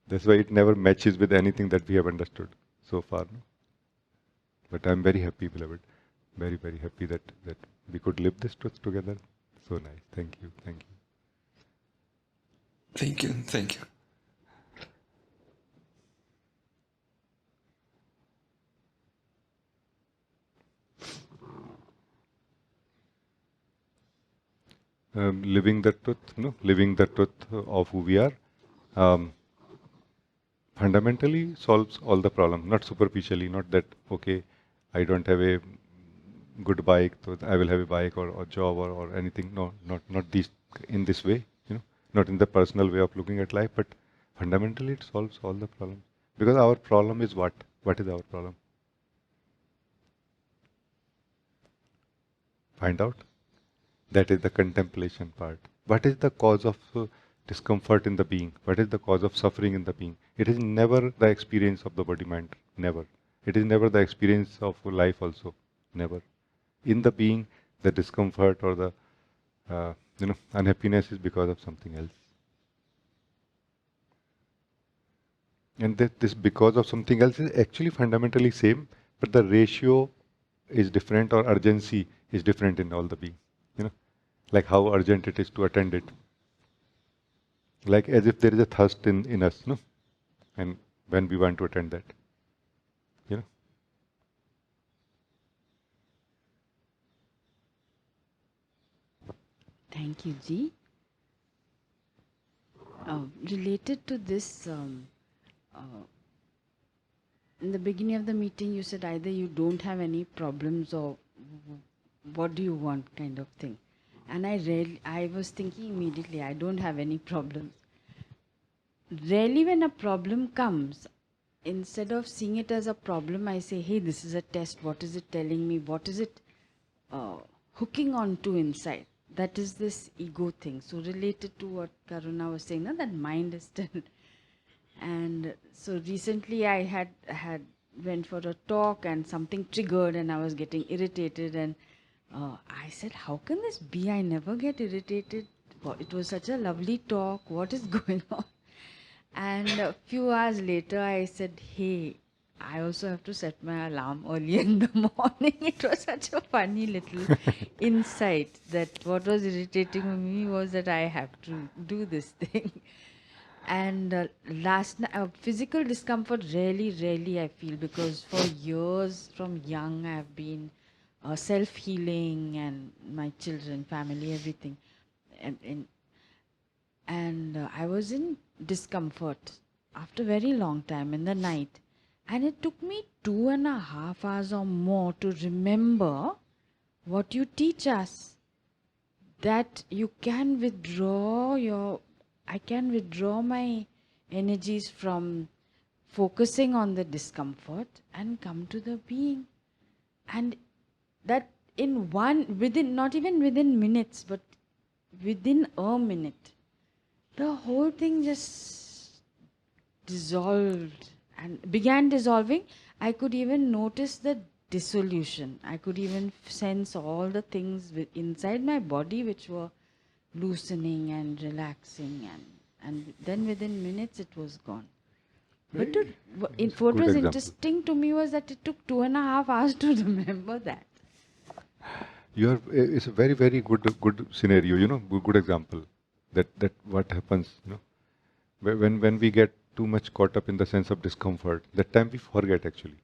That's why it never matches with anything that we have understood so far. No? But I'm very happy, beloved. Very, very happy that we could live this truth together. So nice. Thank you. Thank you. Thank you. Thank you. Living the truth, living the truth of who we are, fundamentally solves all the problem. Not superficially, not that okay, I don't have a good bike, so I will have a bike or job or anything. No, not these in this way. Not in the personal way of looking at life, but fundamentally it solves all the problems. Because our problem is what? What is our problem? Find out. That is the contemplation part. What is the cause of discomfort in the being? What is the cause of suffering in the being? It is never the experience of the body mind. Never. It is never the experience of life also. Never. In the being, the discomfort or the unhappiness is because of something else. And this because of something else is actually fundamentally same, but the ratio is different or urgency is different in all the being. Like how urgent it is to attend it. Like as if there is a thirst in us, no? And when we want to attend that. Thank you, Ji. Related to this, in the beginning of the meeting, you said either you don't have any problems or what do you want kind of thing. And I was thinking immediately, I don't have any problems. Rarely when a problem comes, instead of seeing it as a problem, I say, hey, this is a test. What is it telling me? What is it hooking on to inside? That is this ego thing. So related to what Karuna was saying, that mind is still. And so recently I had went for a talk and something triggered and I was getting irritated, and I said, how can this be? I never get irritated. It was such a lovely talk. What is going on? And a few hours later, I said, hey, I also have to set my alarm early in the morning. It was such a funny little insight that what was irritating me was that I have to do this thing. And physical discomfort really I feel, because for years from young I've been self-healing and my children, family, everything. And I was in discomfort after a very long time in the night. And it took me 2.5 hours or more to remember what you teach us. That you can I can withdraw my energies from focusing on the discomfort and come to the being. And that not even within minutes, but within a minute, the whole thing just dissolved and began dissolving. I could even notice the dissolution. I could even sense all the things inside my body which were loosening and relaxing, and then within minutes it was gone. But It's a what good was example. interesting to me was that it took 2.5 hours to remember that. It's a very good scenario, good example. That what happens, when we get too much caught up in the sense of discomfort, that time we forget actually.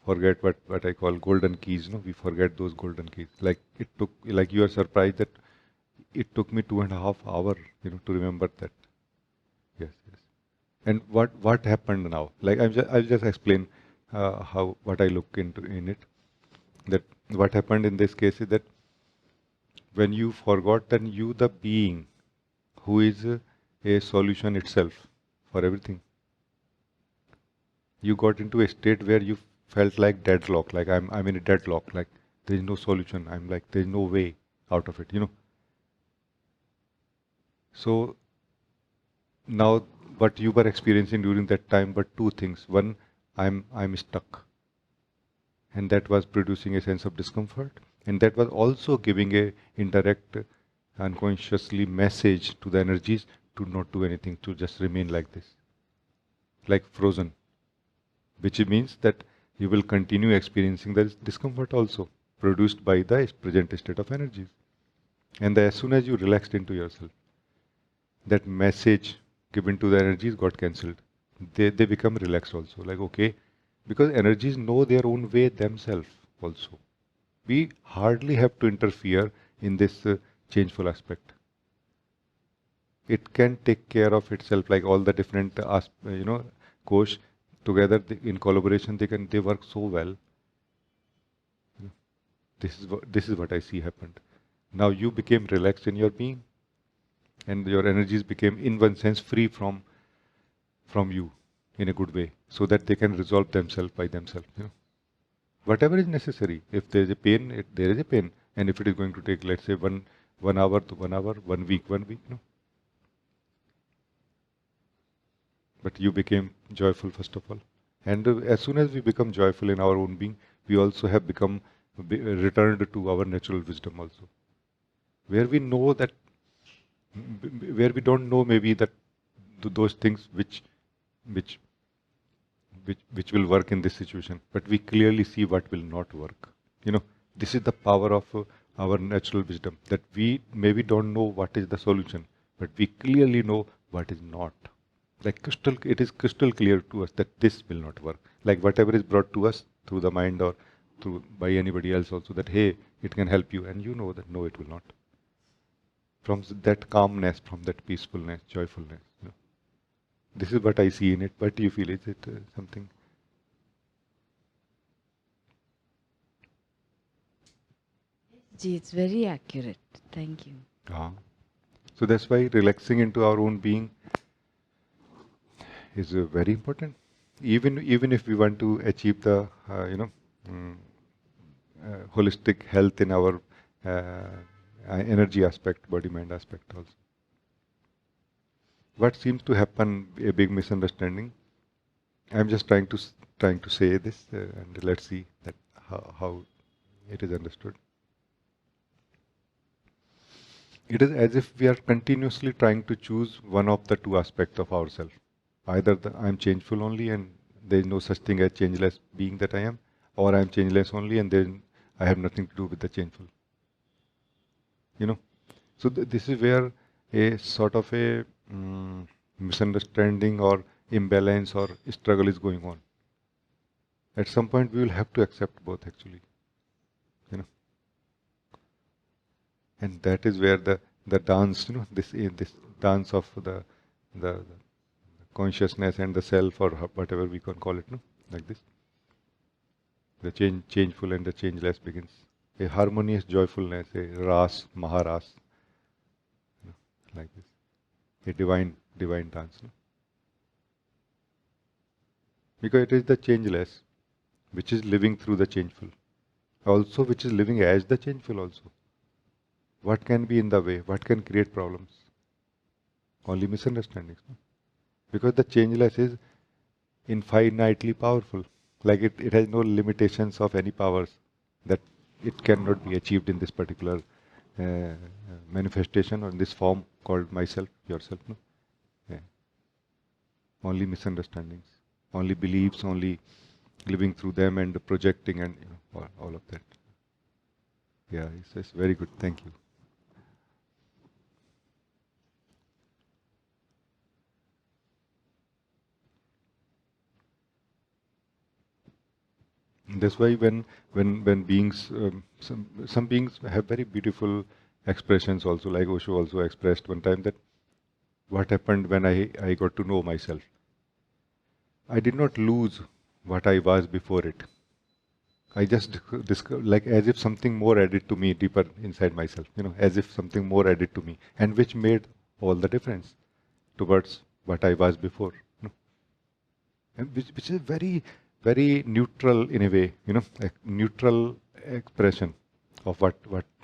Forget what I call golden keys, we forget those golden keys. Like you are surprised that it took me 2.5 hours, to remember that. Yes. And what happened now? Like I'll just explain what I look into in it. That what happened in this case is that when you forgot, then you, the being, who is a solution itself for everything, you got into a state where you felt like deadlock, like I'm in a deadlock, like there is no solution. I'm like there is no way out of it, So now what you were experiencing during that time were two things. One, I'm stuck, and that was producing a sense of discomfort, and that was also giving a indirect, unconsciously message to the energies to not do anything, to just remain like this, like frozen, which means that you will continue experiencing the discomfort also produced by the present state of energies. And as soon as you relaxed into yourself, that message given to the energies got cancelled. They become relaxed also, like okay, because energies know their own way themselves also. We hardly have to interfere in this changeful aspect. It can take care of itself, like all the different kosh together in collaboration, they work so well. This is what I see happened. Now you became relaxed in your being, and your energies became, in one sense, free from you in a good way, so that they can resolve themselves by themselves. Whatever is necessary. If there is a pain, there is a pain, and if it is going to take, let's say, one hour to 1 hour, 1 week, 1 week, But you became joyful first of all, and as soon as we become joyful in our own being, we also have become returned to our natural wisdom also, where we know that, where we don't know maybe that those things which will work in this situation, but we clearly see what will not work. This is the power of our natural wisdom, that we maybe don't know what is the solution, but we clearly know what is not. Like it is crystal clear to us that this will not work. Like whatever is brought to us through the mind or by anybody else also, that hey, it can help you, and you know that no, it will not. From that calmness, from that peacefulness, joyfulness. This is what I see in it. What do you feel? Is it something? Gee, it's very accurate. Thank you. So that's why relaxing into our own being is very important. even if we want to achieve the mm, holistic health in our energy aspect, body mind aspect also. What seems to happen, a big misunderstanding. I'm just trying to say this, and let's see that how it is understood. It is as if we are continuously trying to choose one of the two aspects of ourselves. Either I am changeful only and there is no such thing as changeless being that I am, or I am changeless only and then I have nothing to do with the changeful. You know, so this is where a sort of a misunderstanding or imbalance or struggle is going on. At some point, we will have to accept both, actually. You know, and that is where the dance, this dance of the consciousness and the self, or whatever we can call it, no, like this. The changeful and the changeless begins. A harmonious joyfulness, a ras, maharas, like this. A divine dance. No? Because it is the changeless which is living through the changeful. Also which is living as the changeful also. What can be in the way? What can create problems? Only misunderstandings. No? Because the changeless is infinitely powerful. Like it has no limitations of any powers that it cannot be achieved in this particular manifestation or in this form called myself, yourself. No? Yeah. Only misunderstandings, only beliefs, only living through them and projecting and all of that. Yeah, it's very good. Thank you. That's why when beings, some beings have very beautiful expressions also, like Osho also expressed one time that what happened when I got to know myself. I did not lose what I was before it. I just discovered, like as if something more added to me deeper inside myself, as if something more added to me, and which made all the difference towards what I was before. And which is very, very neutral in a way, a neutral expression of what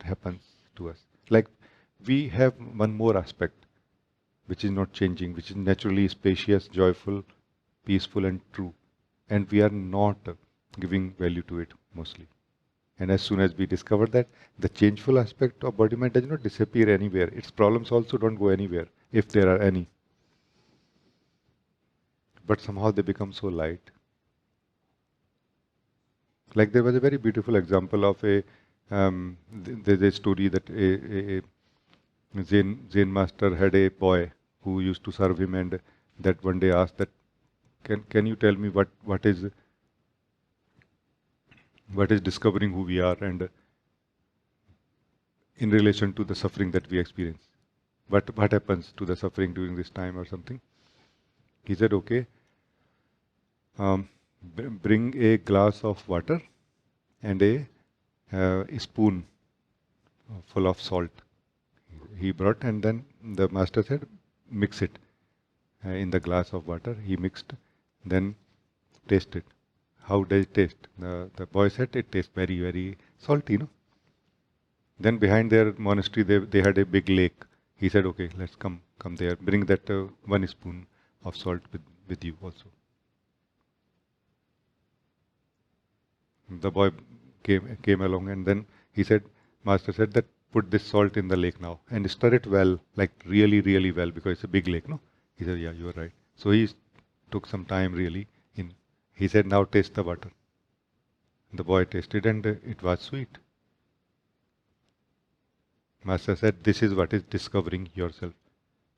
happens to us. Like we have one more aspect which is not changing, which is naturally spacious, joyful, peaceful and true. And we are not giving value to it mostly. And as soon as we discover that, the changeful aspect of body mind does not disappear anywhere. Its problems also don't go anywhere, if there are any. But somehow they become so light. Like there was a very beautiful example of there's a story that a Zen master had a boy who used to serve him, and that one day asked that, can you tell me what is discovering who we are and in relation to the suffering that we experience? What happens to the suffering during this time or something? He said, okay, bring a glass of water and a spoon full of salt. He brought, and then the master said, mix it in the glass of water. He mixed, then taste it. How does it taste? The boy said, it tastes very, very salty, no? Then behind their monastery, they had a big lake. He said, okay, let's come there. Bring that 1 spoon of salt with you also. The boy came along, and then he said, master said that put this salt in the lake now and stir it well, like really, really well, because it's a big lake, no? He said, yeah, you are right. So he took some time really. He said, now taste the water. The boy tasted, and it was sweet. Master said, this is what is discovering yourself.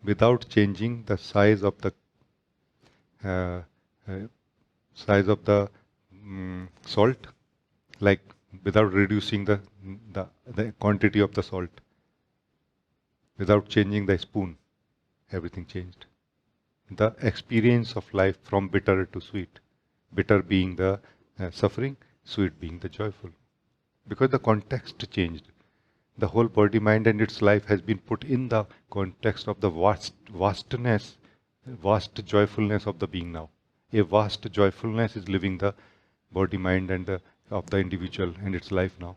Without changing the size of the salt, like without reducing the quantity of the salt, without changing the spoon, everything changed. The experience of life from bitter to sweet. Bitter being the suffering, sweet being the joyful. Because the context changed. The whole body, mind and its life has been put in the context of the vastness, vast joyfulness of the being now. A vast joyfulness is living the body, mind, and of the individual and its life now,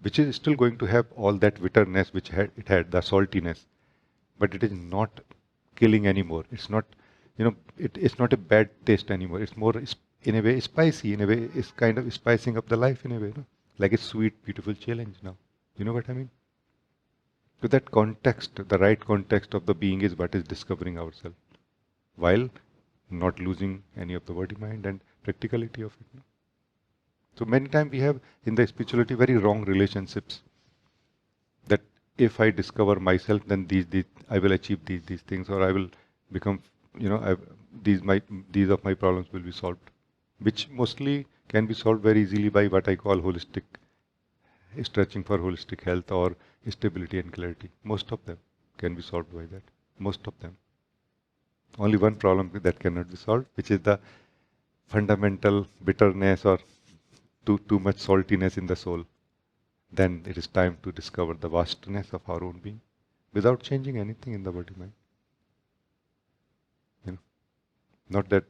which is still going to have all that bitterness which it had, the saltiness, but it is not killing anymore. It's not, it's not a bad taste anymore. It's more, in a way, spicy. In a way, it's kind of spicing up the life in a way, like a sweet, beautiful challenge now. You know what I mean? So that context, the right context of the being is what is discovering ourselves, while not losing any of the body, mind, and practicality of it. So many times we have in the spirituality very wrong relationships. That if I discover myself, then these I will achieve these things, or I will become, these of my problems will be solved, which mostly can be solved very easily by what I call holistic, stretching for holistic health or stability and clarity. Most of them can be solved by that. Most of them. Only one problem that cannot be solved, which is the fundamental bitterness or too much saltiness in the soul. Then it is time to discover the vastness of our own being without changing anything in the body mind. Not that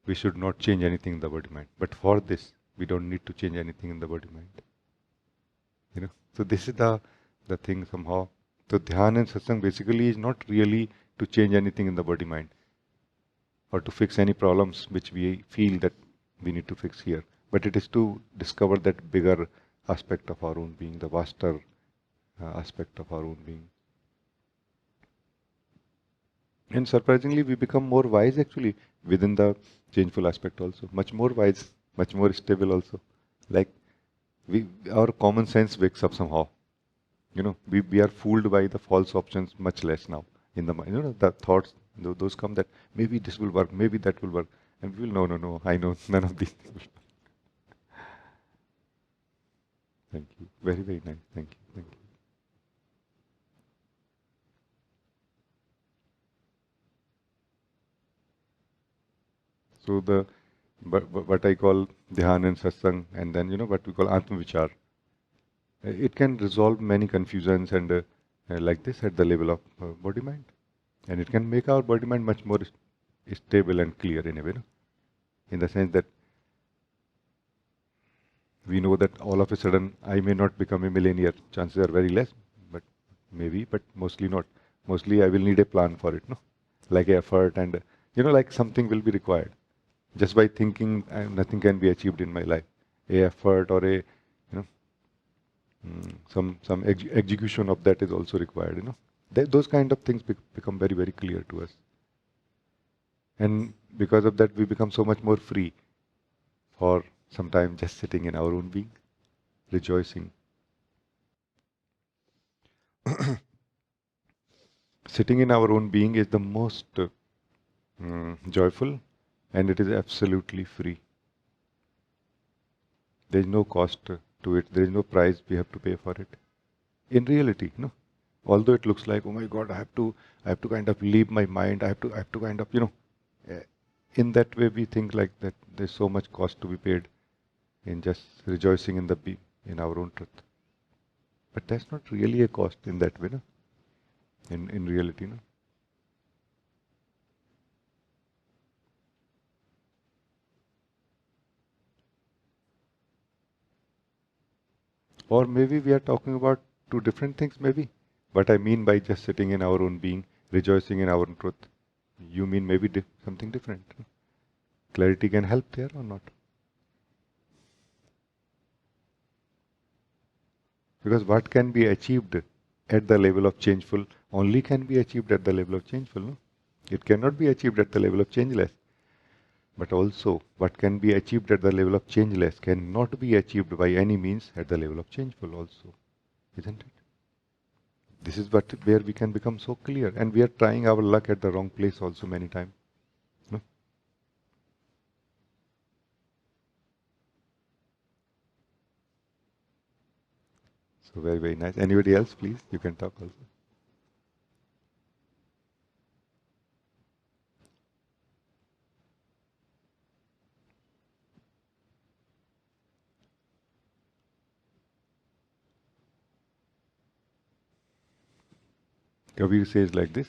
we should not change anything in the body mind, but for this we don't need to change anything in the body mind. So this is the thing somehow. So dhyan and satsang basically is not really to change anything in the body mind or to fix any problems which we feel that we need to fix here, but it is to discover that bigger aspect of our own being, the vaster aspect of our own being. And surprisingly, we become more wise actually within the changeful aspect also. Much more wise, much more stable also. Like our common sense wakes up somehow. We are fooled by the false options much less now in the mind. The thoughts, those come that maybe this will work, maybe that will work. And we will, no, I know none of these things will work. Thank you. Very, very nice. Thank you. Thank you. So what I call dhyan and satsang, and then what we call atma vichar, it can resolve many confusions and like this at the level of body mind, and it can make our body mind much more stable and clear in a way, in the sense that we know that all of a sudden I may not become a millionaire. Chances are very less, but maybe, but mostly not. Mostly I will need a plan for it, like effort and like something will be required. Just by thinking, nothing can be achieved in my life. A effort or a some execution of that is also required. Those kind of things become very, very clear to us, and because of that we become so much more free for some time just sitting in our own being, rejoicing. Sitting in our own being is the most joyful, and it is absolutely free. There is no cost to it. There is no price we have to pay for it. In reality, although it looks like, oh my God, I have to kind of leave my mind. I have to kind of, in that way we think like that. There's so much cost to be paid in just rejoicing in our own truth. But that's not really a cost in that way, in reality, Or maybe we are talking about two different things, maybe. What I mean by just sitting in our own being, rejoicing in our own truth, you mean maybe something different. Clarity can help there or not? Because what can be achieved at the level of changeful only can be achieved at the level of changeful. It cannot be achieved at the level of changeless. But also, what can be achieved at the level of changeless cannot be achieved by any means at the level of changeful also. Isn't it? This is where we can become so clear. And we are trying our luck at the wrong place also many times. No? So very, very nice. Anybody else, please? You can talk also. Kabir says like this: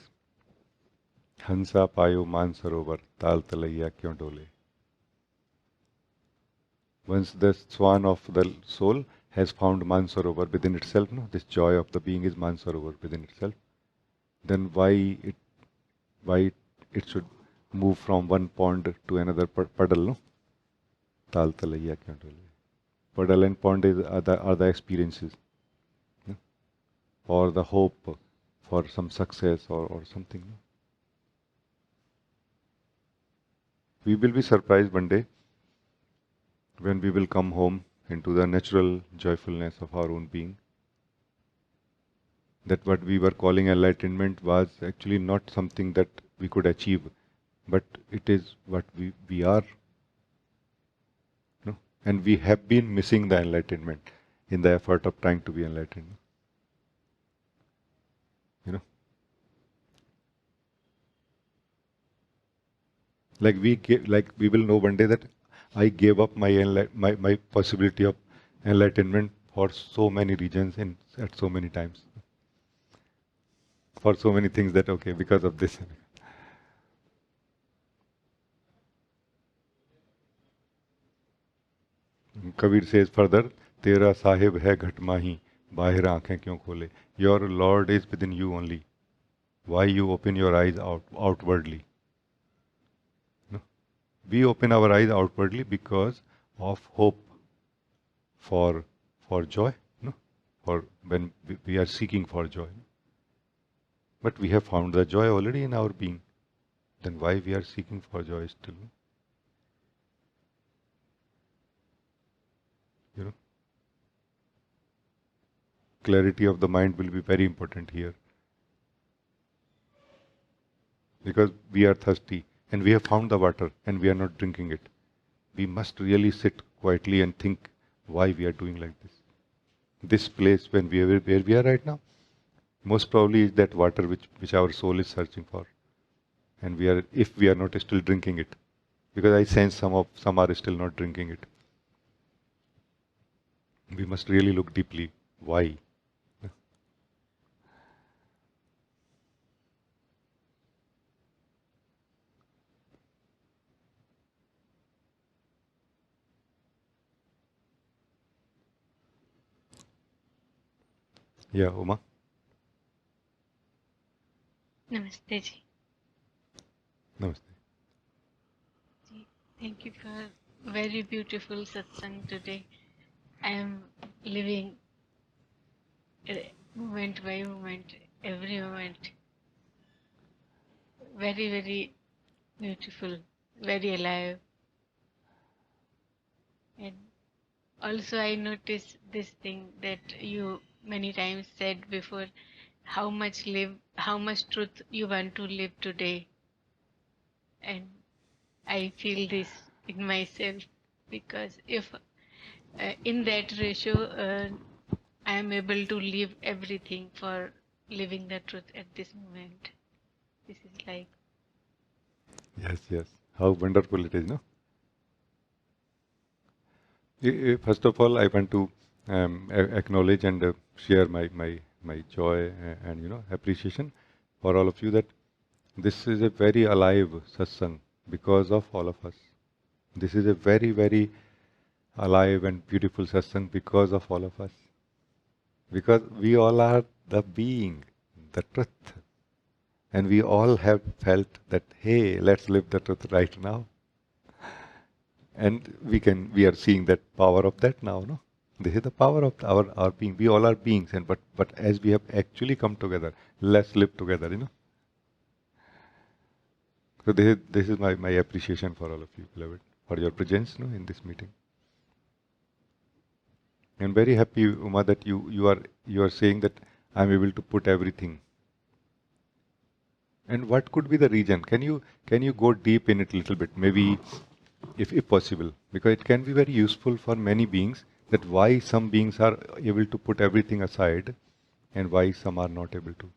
हंसा पायो मान सरोवर ताल तलैया क्यों डोले. Once the swan of the soul has found Mansarovar within itself, no, this joy of the being is Mansarovar within itself, then why it should move from one pond to another puddle, no? Tal talaiya kya dole. Puddle and pond are the experiences, no? Or the hope for some success or something. No? We will be surprised one day when we will come home into the natural joyfulness of our own being, that what we were calling enlightenment was actually not something that we could achieve, but it is what we are. No? And we have been missing the enlightenment in the effort of trying to be enlightened. You know? Like we will know one day that I gave up my possibility of enlightenment for so many reasons and at so many times. For so many things that, okay, because of this. Kabir says further, Tera sahib hai ghat mahi, bahir aankhein kyun khole? Your Lord is within you only. Why you open your eyes outwardly? No? We open our eyes outwardly because of hope for joy, no? For when we are seeking for joy. But we have found the joy already in our being. Then why we are seeking for joy still? You know? Clarity of the mind will be very important here. Because we are thirsty and we have found the water and we are not drinking it. We must really sit quietly and think why we are doing like this. This place where we are right now, most probably is that water which our soul is searching for. And if we are not still drinking it, because I sense some are still not drinking it. We must really look deeply. Why? Yeah, Uma. Namaste ji. Namaste. Ji, thank you for very beautiful satsang today. I am living moment by moment, every moment. Very, very beautiful, very alive. And also I noticed this thing that you many times said before, how much truth you want to live today. And I feel this in myself, because if in that ratio I am able to leave everything for living the truth at this moment. This is like... Yes. How wonderful it is, no? First of all, I want to acknowledge and share my joy and appreciation for all of you that this is a very alive satsang because of all of us. This is a very, very alive and beautiful satsang because of all of us. Because we all are the being, the truth. And we all have felt that, hey, let's live the truth right now. And we are seeing that power of that now, no? This is the power of our being. We all are beings, but as we have actually come together, let's live together, So this is my appreciation for all of you, beloved, for your presence, in this meeting. I'm very happy, Uma, that you are saying that I'm able to put everything. And what could be the reason? Can you go deep in it a little bit, maybe, if possible, because it can be very useful for many beings, that why some beings are able to put everything aside and why some are not able to.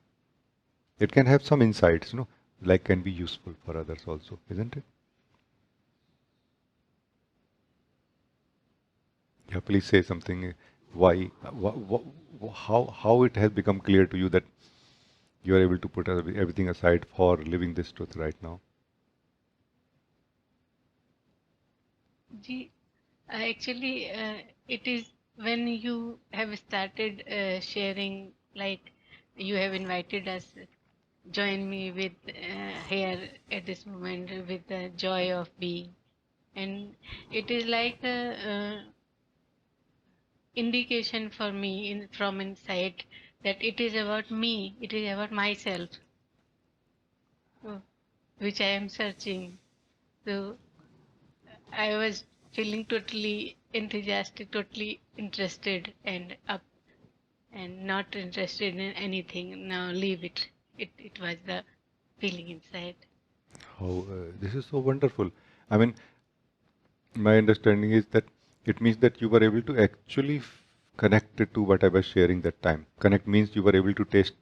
It can have some insights, like can be useful for others also, isn't it? Yeah, please say something. Why, how it has become clear to you that you are able to put everything aside for living this truth right now? Ji, actually, it is when you have started sharing, like you have invited us, join me with here at this moment with the joy of being, and it is like a indication for me from inside that it is about me, it is about myself, uh, which I am searching. So I was feeling totally enthusiastic, totally interested and up, and not interested in anything. Now leave it. It was the feeling inside. How this is so wonderful. I mean, my understanding is that it means that you were able to actually connect it to what I was sharing that time. Connect means you were able to taste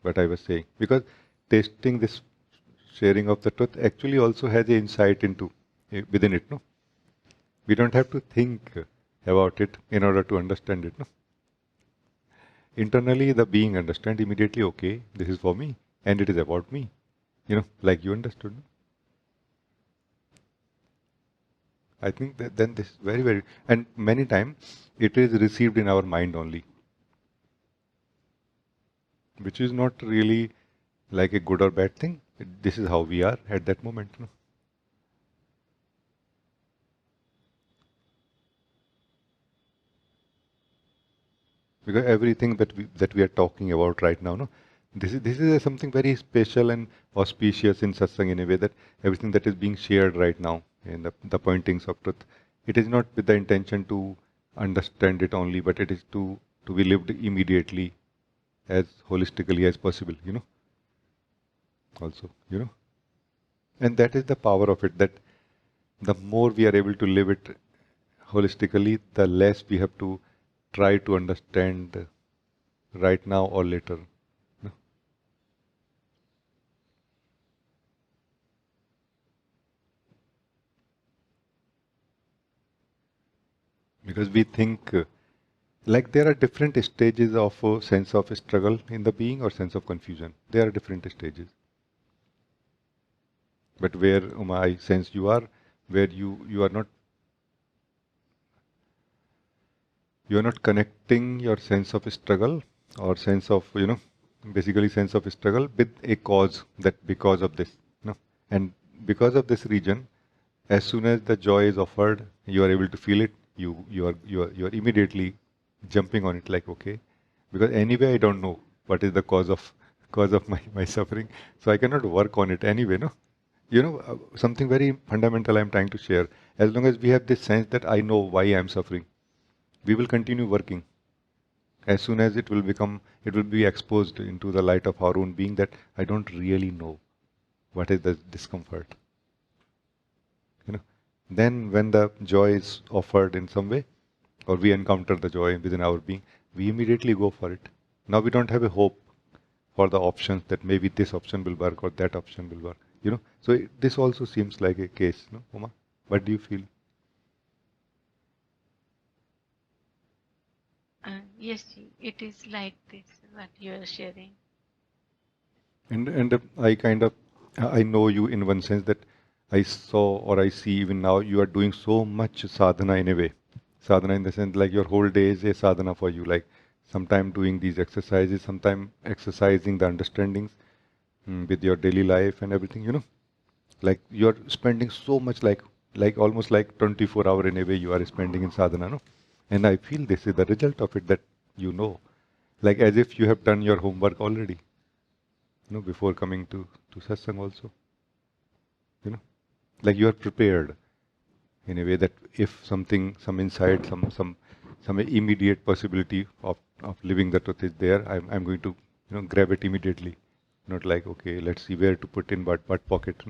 what I was saying, because tasting this sharing of the truth actually also has a insight into within it. No, we don't have to think about it in order to understand it. No, internally the being understand immediately. Okay, this is for me, and it is about me. Like you understood. No? I think that then this is very, very, and many times it is received in our mind only, which is not really like a good or bad thing. This is how we are at that moment. No? Because everything that we are talking about right now, no, this is something very special and auspicious in satsang in a way that everything that is being shared right now in the pointings of truth, it is not with the intention to understand it only, but it is to be lived immediately as holistically as possible. Also, and that is the power of it. That the more we are able to live it holistically, the less we have to try to understand right now or later. No? Because we think like there are different stages of a sense of struggle in the being or sense of confusion. There are different stages. But where, Uma, I sense you are, where you are not connecting your sense of struggle or sense of basically sense of struggle with a cause, that because of this, and because of this region, as soon as the joy is offered, you are able to feel it. You are immediately jumping on it, like, okay, because anyway I don't know what is the cause of my suffering, so I cannot work on it anyway. No, something very fundamental I'm trying to share. As long as we have this sense that I know why I'm suffering, we will continue working. As soon as it will be exposed into the light of our own being that I don't really know what is the discomfort. You know, then when the joy is offered in some way, or we encounter the joy within our being, we immediately go for it. Now we don't have a hope for the options that maybe this option will work or that option will work. So this also seems like a case, no, Uma? What do you feel? Yes, ji, it is like this, what you are sharing. And I know you in one sense that I saw or I see even now you are doing so much sadhana in a way. Sadhana in the sense like your whole day is a sadhana for you. Like sometime doing these exercises, sometime exercising the understandings with your daily life and everything. Like you're spending so much like almost like 24 hour in a way you are spending in sadhana. No, and I feel this is the result of it that like as if you have done your homework already. Before coming to satsang also, like you are prepared in a way that if some insight, some immediate possibility of living the truth is there, I'm going to grab it immediately, not like, okay, let's see where to put in what pocket.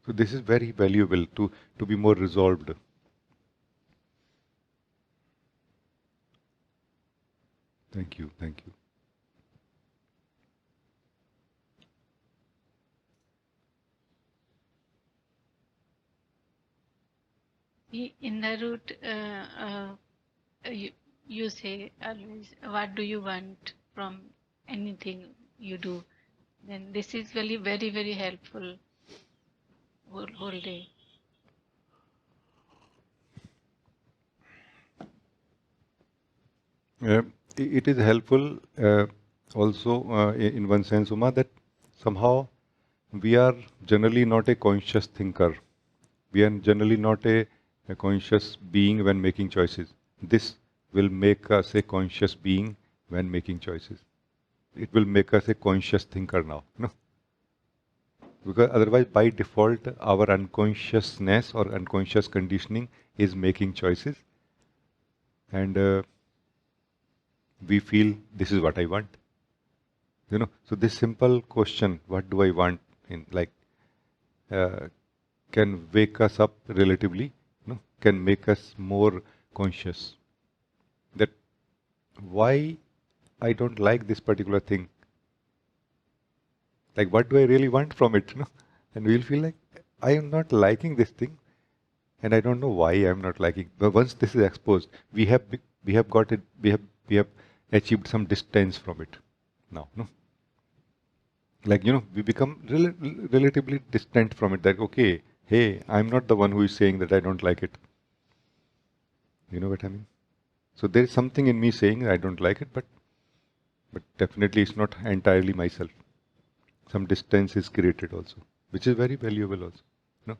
So this is very valuable to be more resolved. Thank you. In the root, you say always, what do you want from anything you do? Then this is really very, very helpful whole day. Uh, it is helpful also in one sense, Uma, that somehow we are generally not a conscious thinker. We are generally not a conscious being when making choices. This will make us a conscious being when making choices. It will make us a conscious thinker now. No? Because otherwise, by default, our unconsciousness or unconscious conditioning is making choices. And we feel this is what I want. So this simple question, what do I want, in like can wake us up relatively, can make us more conscious that why I don't like this particular thing. Like, what do I really want from it? And we'll feel like I am not liking this thing, and I don't know why I'm not liking. But once this is exposed, we have got it. We have achieved some distance from it now. No, like we become relatively distant from it. That okay, hey, I'm not the one who is saying that I don't like it. You know what I mean? So there is something in me saying I don't like it, but definitely it's not entirely myself. Some distance is created also, which is very valuable also. No?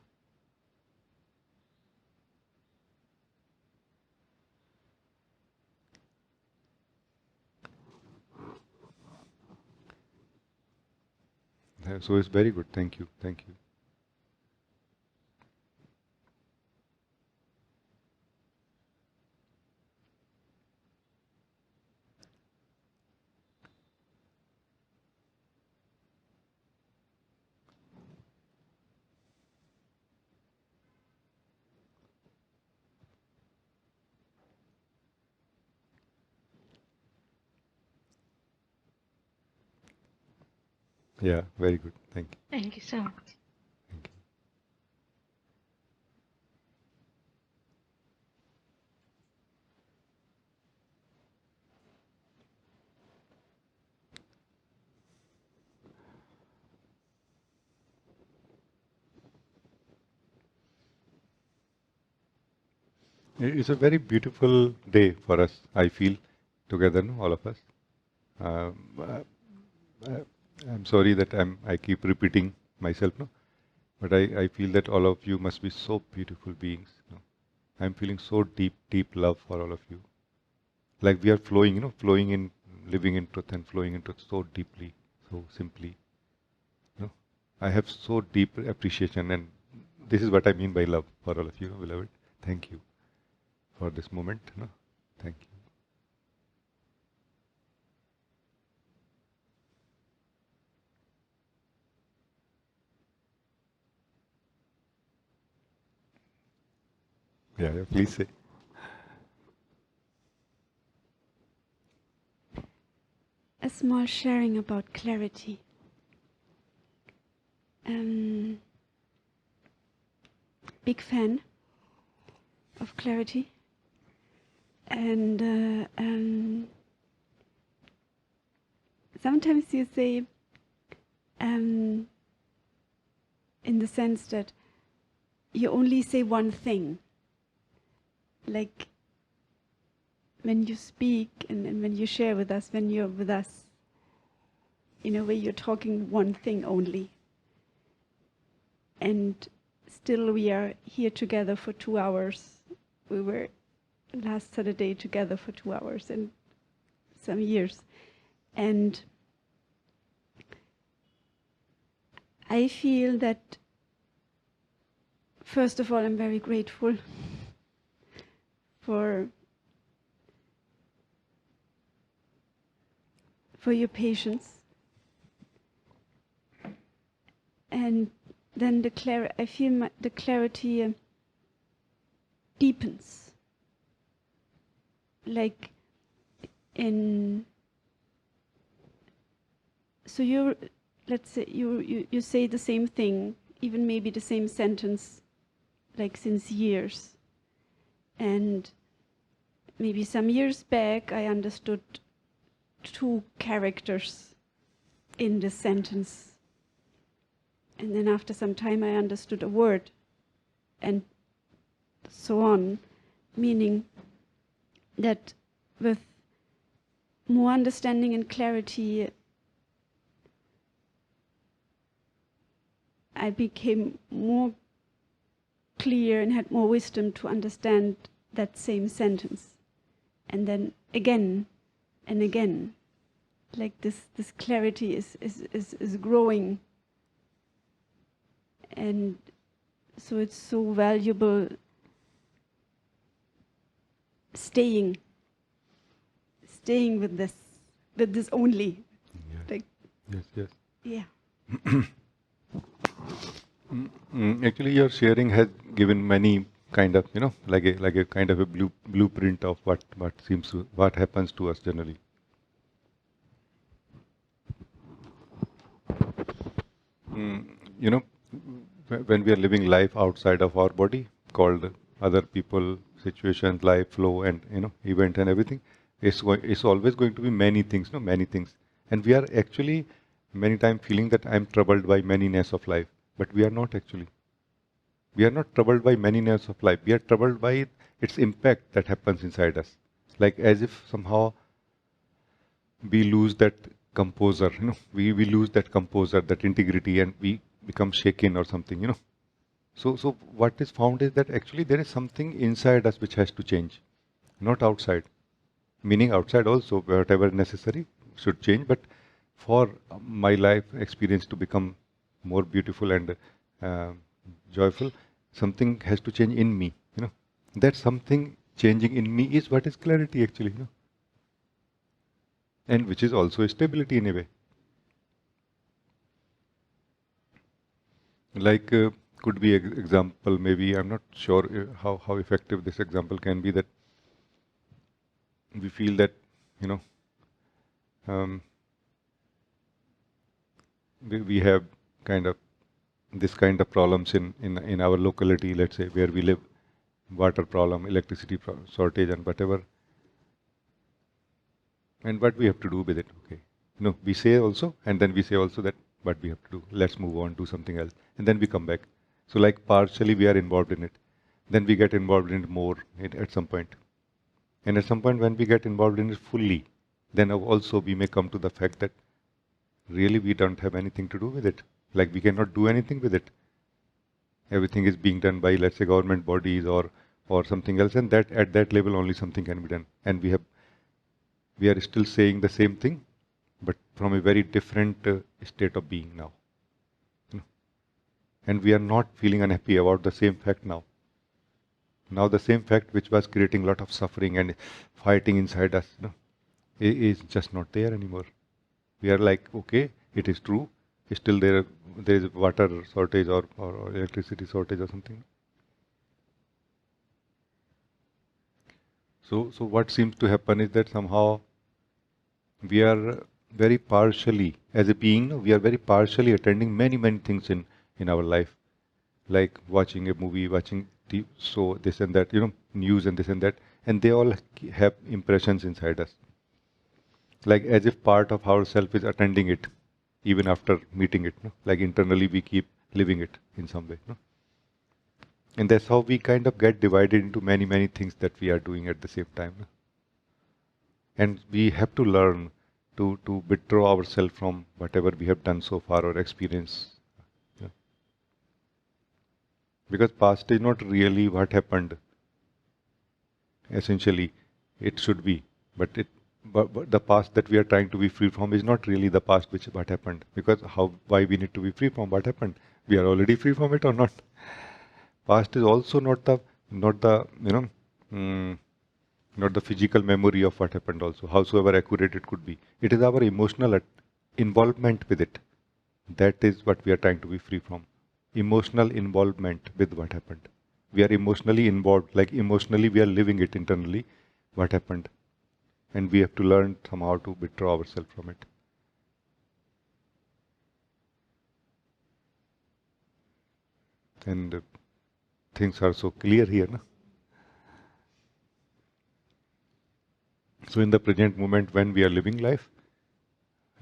So it's very good. Thank you. Thank you. Yeah, very good. Thank you. Thank you so much. Thank you. It's a very beautiful day for us, I feel, together, no, all of us. Um, uh, I'm sorry that I keep repeating myself, no, but I feel that all of you must be so beautiful beings. No? I'm feeling so deep love for all of you. Like we are flowing, flowing in, living in truth and flowing in truth so deeply, so simply. No? I have so deep appreciation, and this is what I mean by love for all of you, beloved. Thank you for this moment. No? Thank you. Yeah, please say. A small sharing about clarity. Big fan of clarity, and sometimes you say, in the sense that you only say one thing, like when you speak and when you share with us, when you're with us, in a way you're talking one thing only. And still we are here together for 2 hours. We were last Saturday together for 2 hours and some years. And I feel that, first of all, I'm very grateful for your patience. And then I feel the clarity deepens. Like so let's say you say the same thing, even maybe the same sentence, like since years. And maybe some years back I understood two characters in this sentence. And then after some time I understood a word, and so on, meaning that with more understanding and clarity I became more clear and had more wisdom to understand that same sentence. And then again and again, like this clarity is growing. And so it's so valuable staying with this only. Yes. Like, Yes. yeah. Actually, your sharing has given many kind of, like a kind of a blueprint of what happens to us generally. You know, when we are living life outside of our body, called other people, situations, life flow, and event and everything, it's always going to be many things, many things, and we are actually many times feeling that I'm troubled by manyness of life, but we are not actually. We are not troubled by manyness of life. We are troubled by its impact that happens inside us, like as if somehow we lose that composure, we lose that composure, that integrity, and we become shaken or something, So what is found is that actually there is something inside us which has to change, not outside. Meaning outside also, whatever necessary should change, but for my life experience to become more beautiful and uh, joyful, something has to change in me, That something changing in me is what is clarity actually, And which is also stability in a way. Like could be example, maybe I'm not sure how effective this example can be, that we feel that you know um, we have kind of this kind of problems in our locality, let's say where we live, water problem, electricity shortage, and whatever, and what we have to do with it. Okay, we say also, and then we say also that what we have to do, let's move on, do something else, and then we come back. So like partially we are involved in it, then we get involved in it more at some point. And at some point when we get involved in it fully, then also we may come to the fact that really we don't have anything to do with it. Like we cannot do anything with it. Everything is being done by, let's say, government bodies or something else, and that at that level only something can be done. And we are still saying the same thing, but from a very different state of being now. And we are not feeling unhappy about the same fact now. Now the same fact which was creating a lot of suffering and fighting inside us, is just not there anymore. We are like, okay, it is true. Still there is water shortage or electricity shortage or something. So what seems to happen is that somehow we are very partially, as a being, we are very partially attending many things in our life, like watching a movie, watching TV, so this and that, news and this and that, and they all have impressions inside us, like as if part of ourself is attending it, even after meeting it. Like internally we keep living it in some way. And that's how we kind of get divided into many things that we are doing at the same time. And we have to learn to withdraw ourselves from whatever we have done so far or experienced. Because past is not really what happened. Essentially, it should be, but but the past that we are trying to be free from is not really the past what happened. Because why we need to be free from what happened? We are already free from it or not? Past is also not the mm, not the physical memory of what happened. Also, howsoever accurate it could be, it is our emotional involvement with it. That is what we are trying to be free from. Emotional involvement with what happened. We are emotionally involved, like emotionally we are living it internally, what happened. And we have to learn somehow to withdraw ourselves from it. And things are so clear here, no? So in the present moment when we are living life,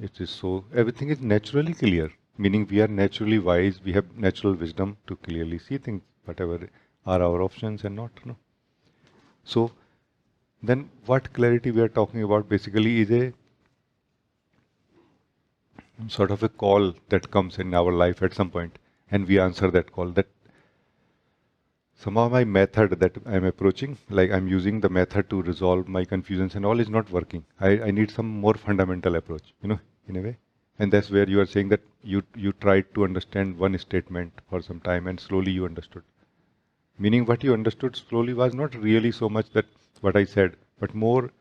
it is so, everything is naturally clear, meaning we are naturally wise, we have natural wisdom to clearly see things, whatever are our options and not. No? So then what clarity we are talking about basically is a sort of a call that comes in our life at some point, and we answer that call. That somehow my method that I'm approaching, like I'm using the method to resolve my confusions and all, is not working. I need some more fundamental approach, in a way. And that's where you are saying that you tried to understand one statement for some time and slowly you understood. Meaning what you understood slowly was not really so much that what I said, but more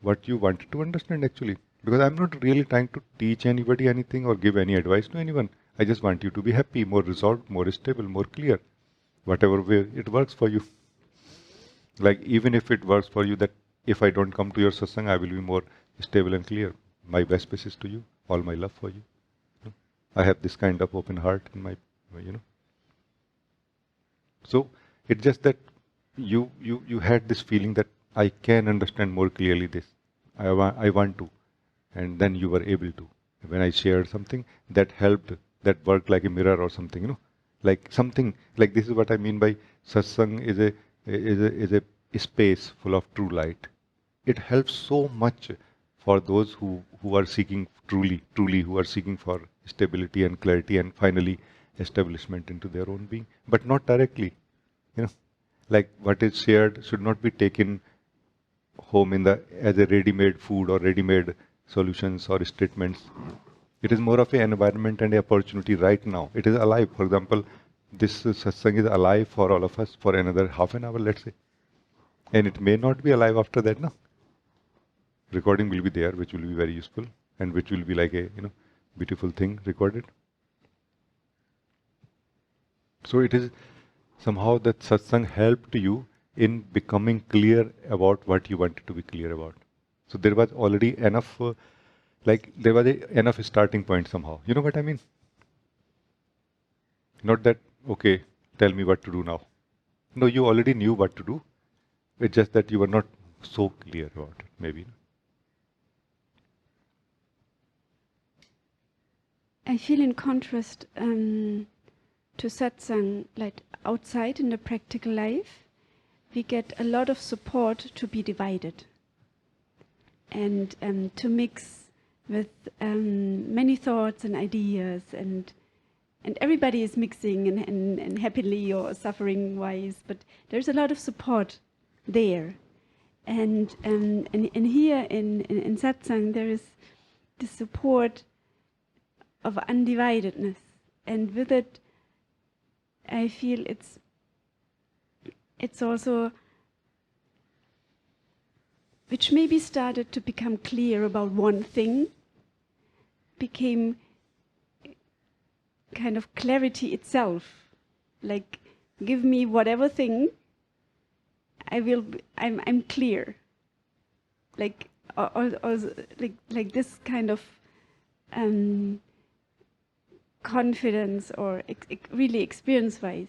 what you wanted to understand actually. Because I'm not really trying to teach anybody anything or give any advice to anyone. I just want you to be happy, more resolved, more stable, more clear. Whatever way it works for you. Like even if it works for you that if I don't come to your satsang, I will be more stable and clear. My best wishes to you, all my love for you. I have this kind of open heart in my. So it's just that you had this feeling that I can understand more clearly this. I want to. And then you were able to. When I shared something that helped, that worked like a mirror or something, like something like this is what I mean by satsang is a space full of true light. It helps so much for those who are seeking truly who are seeking for stability and clarity and finally establishment into their own being, but not directly. Like what is shared should not be taken home as a ready-made food or ready-made solutions or statements. It is more of an environment and an opportunity right now. It is alive. For example, this satsang is alive for all of us for another half an hour, let's say. And it may not be alive after that, no? Recording will be there, which will be very useful and which will be like a, beautiful thing recorded. So it is somehow that satsang helped you in becoming clear about what you wanted to be clear about. So there was already enough, there was enough starting point somehow. You know what I mean? Not that, okay, tell me what to do now. No, you already knew what to do. It's just that you were not so clear about it, maybe. I feel in contrast to satsang, like outside in the practical life, we get a lot of support to be divided and to mix with many thoughts and ideas, and everybody is mixing and happily or suffering wise, but there's a lot of support there. And here in satsang there is the support of undividedness, and with it I feel it's also, which maybe started to become clear about one thing, became kind of clarity itself. Like, give me whatever thing, I'm clear. Like, also, like this kind of confidence, or really experience-wise,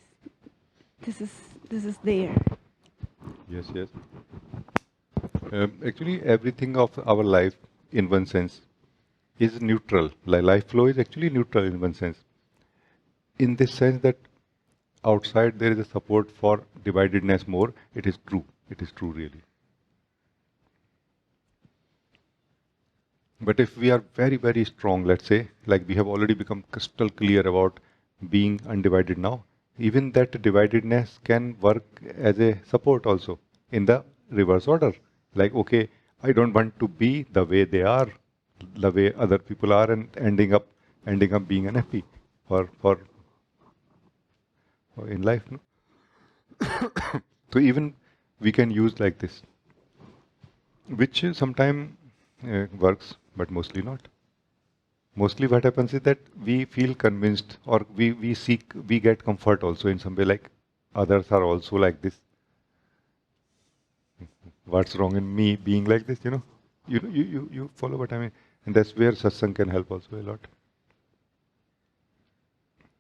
this is there. Yes. Actually, everything of our life, in one sense, is neutral. Life flow is actually neutral in one sense. In this sense that outside there is a support for dividedness more, it is true. It is true, really. But if we are very, very strong, let's say, like we have already become crystal clear about being undivided now, even that dividedness can work as a support also in the reverse order. Like, okay, I don't want to be the way they are, the way other people are, and ending up being unhappy for in life. No? So even we can use like this, which sometimes works, but mostly not. Mostly what happens is that we feel convinced, or we get comfort also in some way, like others are also like this. What's wrong in me being like this, You follow what I mean? And that's where satsang can help also a lot.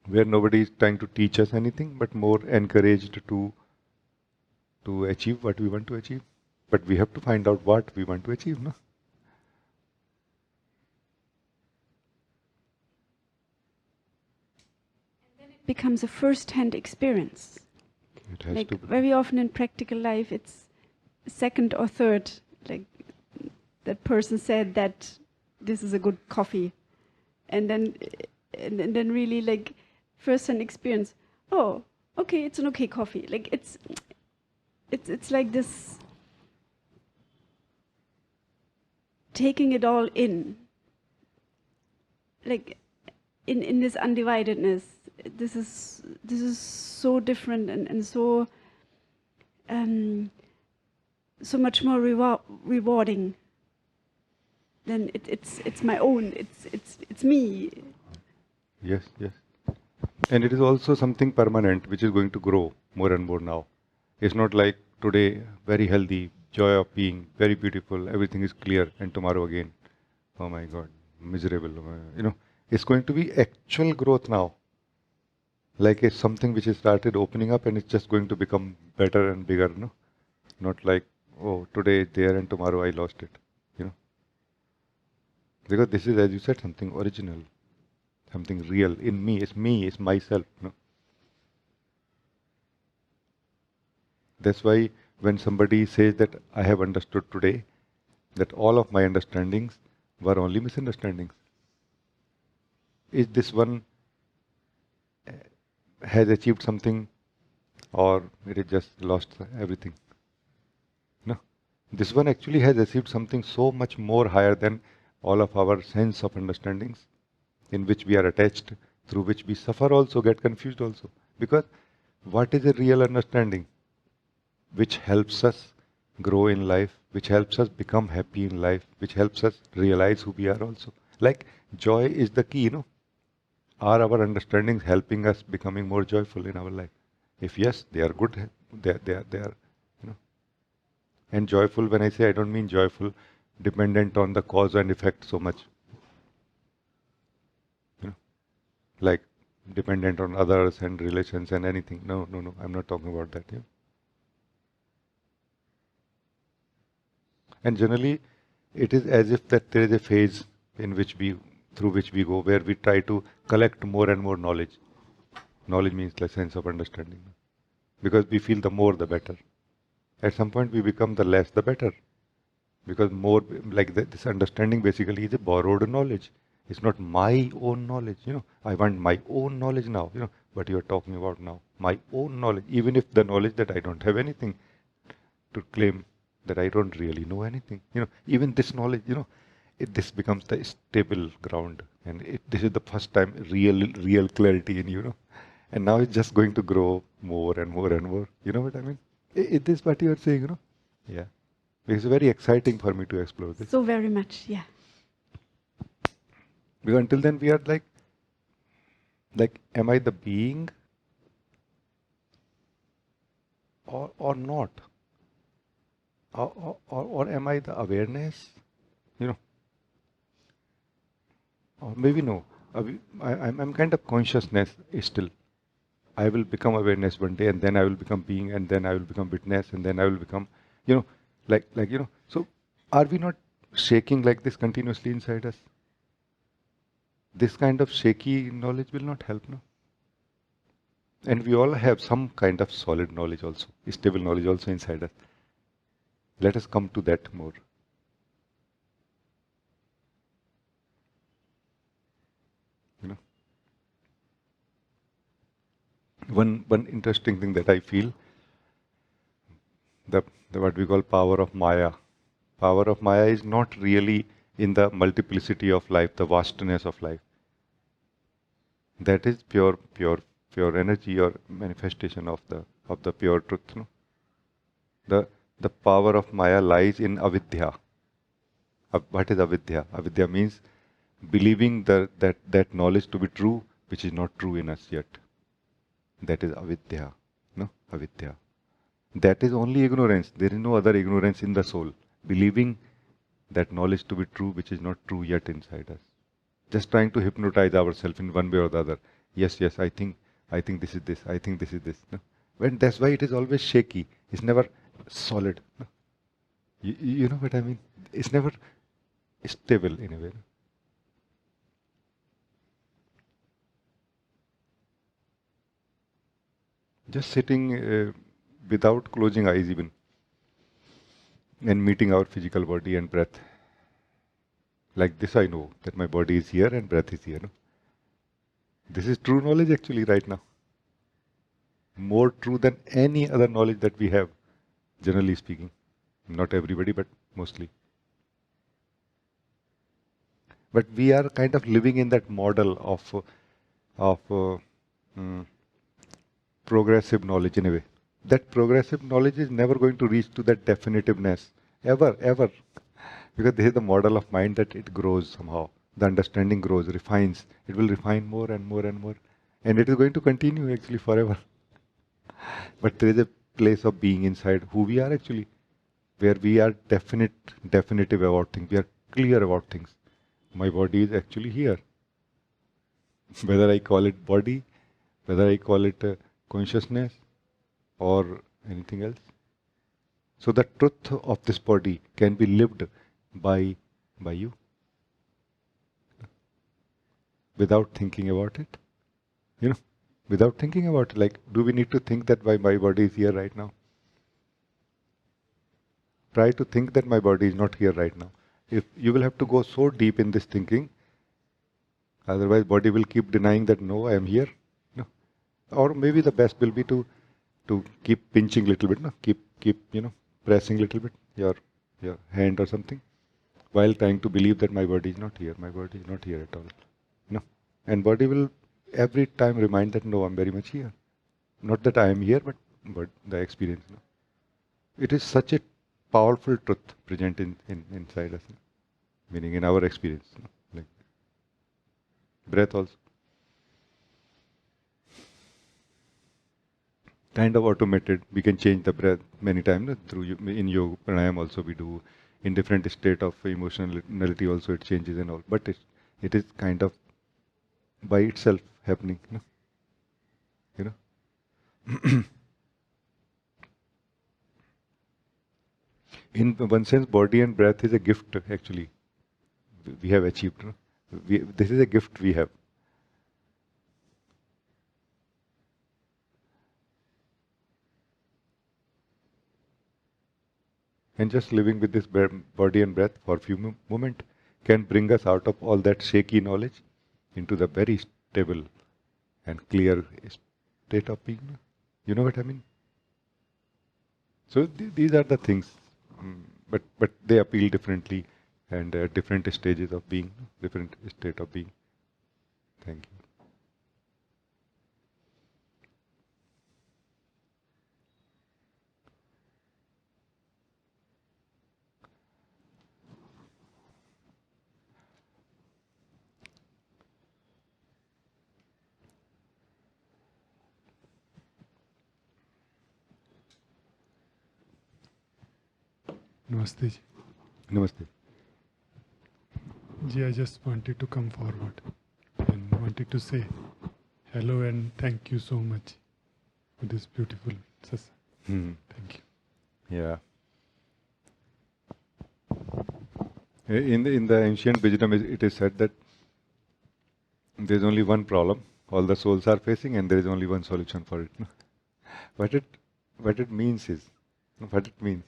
Where nobody is trying to teach us anything, but more encouraged to achieve what we want to achieve. But we have to find out what we want to achieve, no? Becomes a first-hand experience. It has Like to be. very often in practical life, it's second or third. Like that person said that this is a good coffee, and then really like first-hand experience. Oh, okay, it's an okay coffee. Like it's like this taking it all in. Like in this undividedness, this is so different and so so much more rewarding than it's my own. It's me. Yes, yes. And it is also something permanent which is going to grow more and more now. It's not like today, very healthy, joy of being, very beautiful, everything is clear, and tomorrow again, oh my God, miserable. It's going to be actual growth now. Like it's something which has started opening up and it's just going to become better and bigger, no? Not like, oh, today it's there and tomorrow I lost it, Because this is, as you said, something original, something real in me, it's myself, That's why when somebody says that I have understood today, that all of my understandings were only misunderstandings. Is this one has achieved something or it has just lost everything? No. This one actually has achieved something so much more higher than all of our sense of understandings in which we are attached, through which we suffer also, get confused also. Because what is a real understanding? Which helps us grow in life, which helps us become happy in life, which helps us realize who we are also. Like joy is the key, Are our understandings helping us becoming more joyful in our life? If yes, they are good. They are, And joyful, when I say, I don't mean joyful, dependent on the cause and effect so much. Like dependent on others and relations and anything. No, I'm not talking about that. And generally, it is as if that there is a phase through which we go, where we try to collect more and more knowledge. Knowledge means the sense of understanding. Because we feel the more, the better. At some point, we become the less, the better. Because more, like this understanding basically is a borrowed knowledge. It's not my own knowledge, I want my own knowledge now, but you're talking about now. My own knowledge, even if the knowledge that I don't have anything to claim, that I don't really know anything. Even this knowledge, this becomes the stable ground. And this is the first time real clarity in you, And now it's just going to grow more and more and more. You know what I mean? Is this what you're saying, Yeah. It's very exciting for me to explore this. So very much, yeah. Because until then we are like, am I the being or not? Or am I the awareness? Or maybe no. I'm kind of consciousness still. I will become awareness one day, and then I will become being, and then I will become witness, and then I will become, So, are we not shaking like this continuously inside us? This kind of shaky knowledge will not help, no? And we all have some kind of solid knowledge also, stable knowledge also inside us. Let us come to that more. One interesting thing that I feel, the what we call power of Maya. Power of Maya is not really in the multiplicity of life, the vastness of life. That is pure energy or manifestation of the pure truth. The power of Maya lies in avidya. What is avidya? Avidya means believing that knowledge to be true, which is not true in us yet. That is avidya. Avidya. That is only ignorance. There is no other ignorance in the soul. Believing that knowledge to be true, which is not true yet inside us. Just trying to hypnotize ourselves in one way or the other. Yes, I think this is this. I think this is this. When that's why it is always shaky. It's never solid. You know what I mean? It's never stable in a way. Just sitting without closing eyes even, and meeting our physical body and breath. Like this I know that my body is here and breath is here. No? This is true knowledge actually right now. More true than any other knowledge that we have, generally speaking. Not everybody, but mostly. But we are kind of living in that model of progressive knowledge in a way. That progressive knowledge is never going to reach to that definitiveness, ever. Because this is the model of mind that it grows somehow. The understanding grows, refines. It will refine more and more and more. And it is going to continue actually forever. But there is a place of being inside who we are actually, where we are definitive about things. We are clear about things. My body is actually here. Whether I call it body, whether I call it consciousness or anything else. So the truth of this body can be lived by you without thinking about it. You know, without thinking about it. Like, do we need to think that my body is here right now? Try to think that my body is not here right now. If you will have to go so deep in this thinking, otherwise body will keep denying that no, I am here. No. Or maybe the best will be to keep pinching a little bit, no? Keep pressing a little bit your hand or something, while trying to believe that my body is not here. My body is not here at all. No. And body will every time remind that no, I'm very much here. Not that I am here, but the experience. No? It is such a powerful truth present inside us. No? Meaning in our experience. No? Like breath also. Kind of automated. We can change the breath many times no? Through in yoga pranayam also we do. In different state of emotionality also it changes and all. But it is kind of by itself happening. No? You know. In one sense, body and breath is a gift actually. We have achieved. No? This is a gift we have. And just living with this body and breath for a few moments can bring us out of all that shaky knowledge into the very stable and clear state of being. You know what I mean? So these are the things, but they appeal differently and different stages of being, different state of being. Thank you. Namaste ji. Namaste. Ji, I just wanted to come forward and wanted to say hello and thank you so much for this beautiful satsang. Thank you. Yeah. In the ancient wisdom, it is said that there is only one problem all the souls are facing, and there is only one solution for it. What it means is, what it means.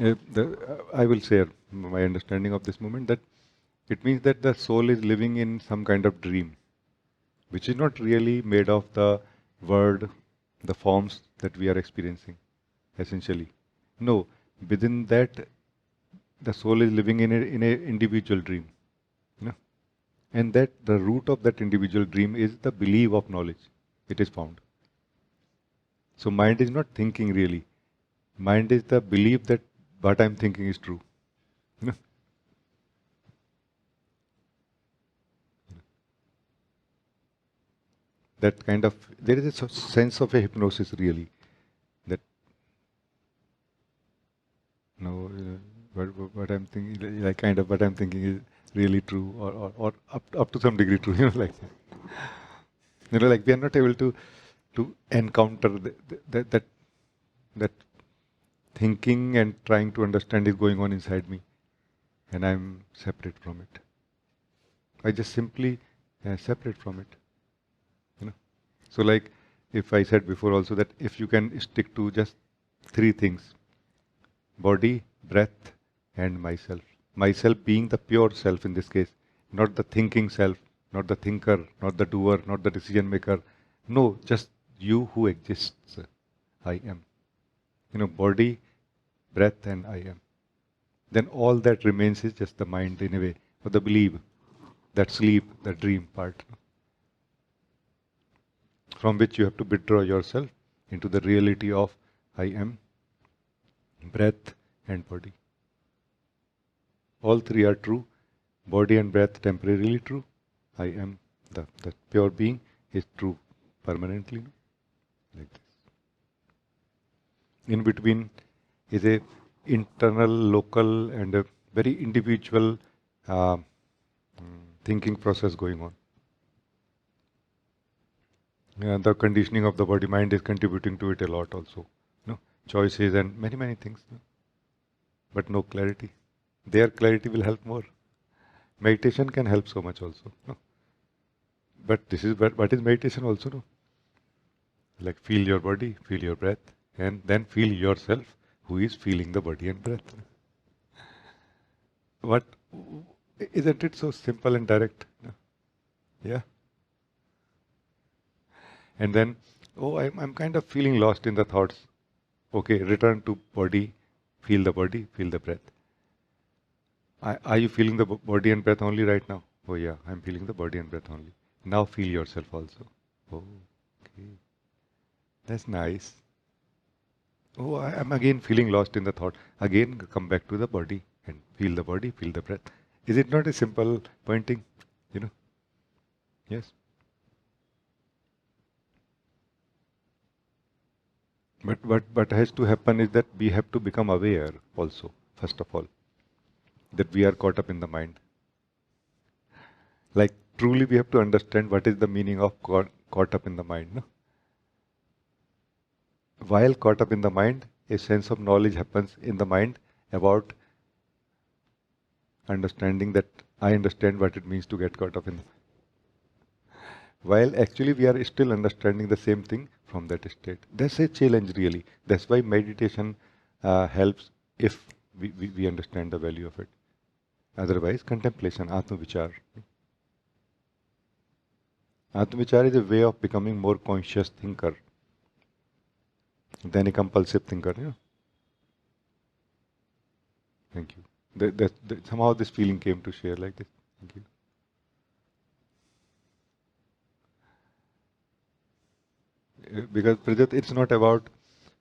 I will share my understanding of this moment, that it means that the soul is living in some kind of dream, which is not really made of the word, the forms that we are experiencing, essentially. No, within that, the soul is living in a individual dream. And that the root of that individual dream is the belief of knowledge. It is found. So mind is not thinking really. Mind is the belief that what I am thinking is true. That kind of, there is a sense of a hypnosis really. That, no, what I'm thinking, like kind of what I'm thinking is really true, or up to some degree true, like that. Like we are not able to to encounter that thinking and trying to understand is going on inside me, and I'm separate from it. I just simply separate from it. You know. So like if I said before also that if you can stick to just three things: body, breath, and myself. Myself being the pure self in this case, not the thinking self, not the thinker, not the doer, not the decision maker. No, just you who exists. I am. Body, breath, and I am. Then all that remains is just the mind in a way, or the belief, that sleep, the dream part, from which you have to withdraw yourself into the reality of I am, breath, and body. All three are true. Body and breath temporarily true. I am, the pure being, is true permanently. Like this. In between is a internal, local, and a very individual thinking process going on. The conditioning of the body mind is contributing to it a lot also. Choices and many things. But no clarity. Their clarity will help more. Meditation can help so much also. But this is what is meditation also. No? Like feel your body, feel your breath, and then feel yourself who is feeling the body and breath. What, isn't it so simple and direct? Yeah. And then, I'm kind of feeling lost in the thoughts. Okay, return to body, feel the breath. Are you feeling the body and breath only right now? Oh yeah, I'm feeling the body and breath only. Now feel yourself also. Oh, okay. That's nice. Oh, I'm again feeling lost in the thought. Again, come back to the body and feel the body, feel the breath. Is it not a simple pointing? Yes. But what has to happen is that we have to become aware also, first of all, that we are caught up in the mind. Like truly we have to understand what is the meaning of caught up in the mind. No? While caught up in the mind, a sense of knowledge happens in the mind about understanding that I understand what it means to get caught up in the mind. While actually we are still understanding the same thing from that state. That's a challenge really. That's why meditation helps if we understand the value of it. Otherwise, contemplation, Atma-vichar. Atma-vichar is a way of becoming more conscious thinker than a compulsive thinker. Thank you. Somehow this feeling came to share like this. Thank you. Because Prajat, it's not about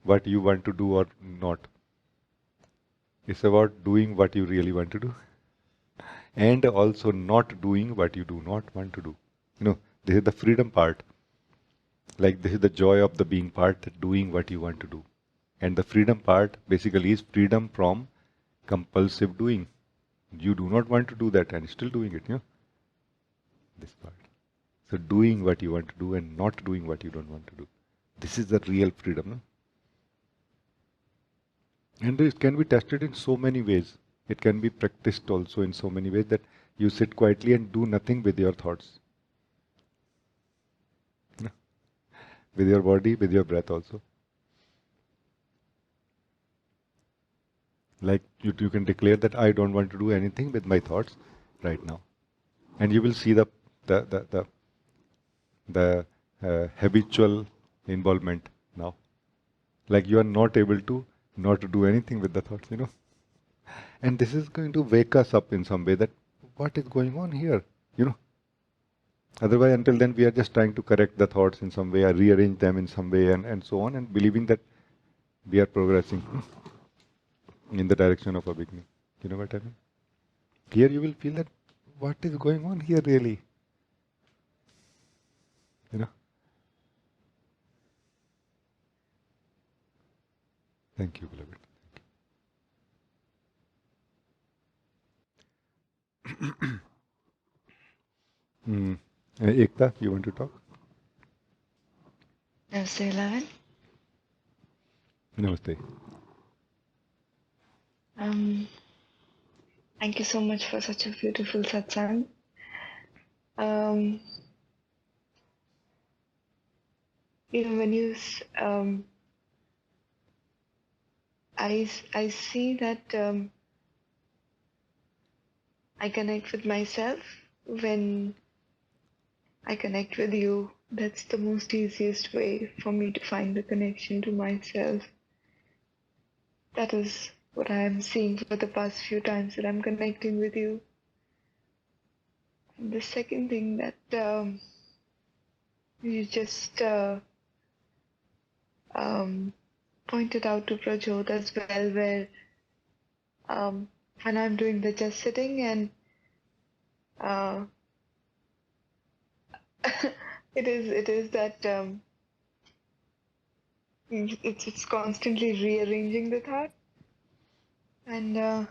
what you want to do or not. It's about doing what you really want to do. And also not doing what you do not want to do. This is the freedom part. Like this is the joy of the being part, doing what you want to do. And the freedom part basically is freedom from compulsive doing. You do not want to do that and still doing it. This part. So doing what you want to do and not doing what you don't want to do. This is the real freedom. No? And it can be tested in so many ways. It can be practiced also in so many ways that you sit quietly and do nothing with your thoughts. With your body, with your breath also. Like you can declare that I don't want to do anything with my thoughts right now. And you will see the habitual involvement now. Like you are not able to not do anything with the thoughts, And this is going to wake us up in some way that what is going on here, Otherwise, until then, we are just trying to correct the thoughts in some way, or rearrange them in some way, and so on, and believing that we are progressing in the direction of awakening. You know what I mean? Here you will feel that what is going on here really? Thank you, beloved. Ekta, you want to talk? Namaste, Eleven. Namaste. Thank you so much for such a beautiful satsang. Um, when you, I see that I connect with myself when I connect with you. That's the most easiest way for me to find the connection to myself. That is what I am seeing for the past few times that I'm connecting with you. And the second thing that you just pointed out to Prajot as well, where when I'm doing the just sitting and it is that it's constantly rearranging the thought, and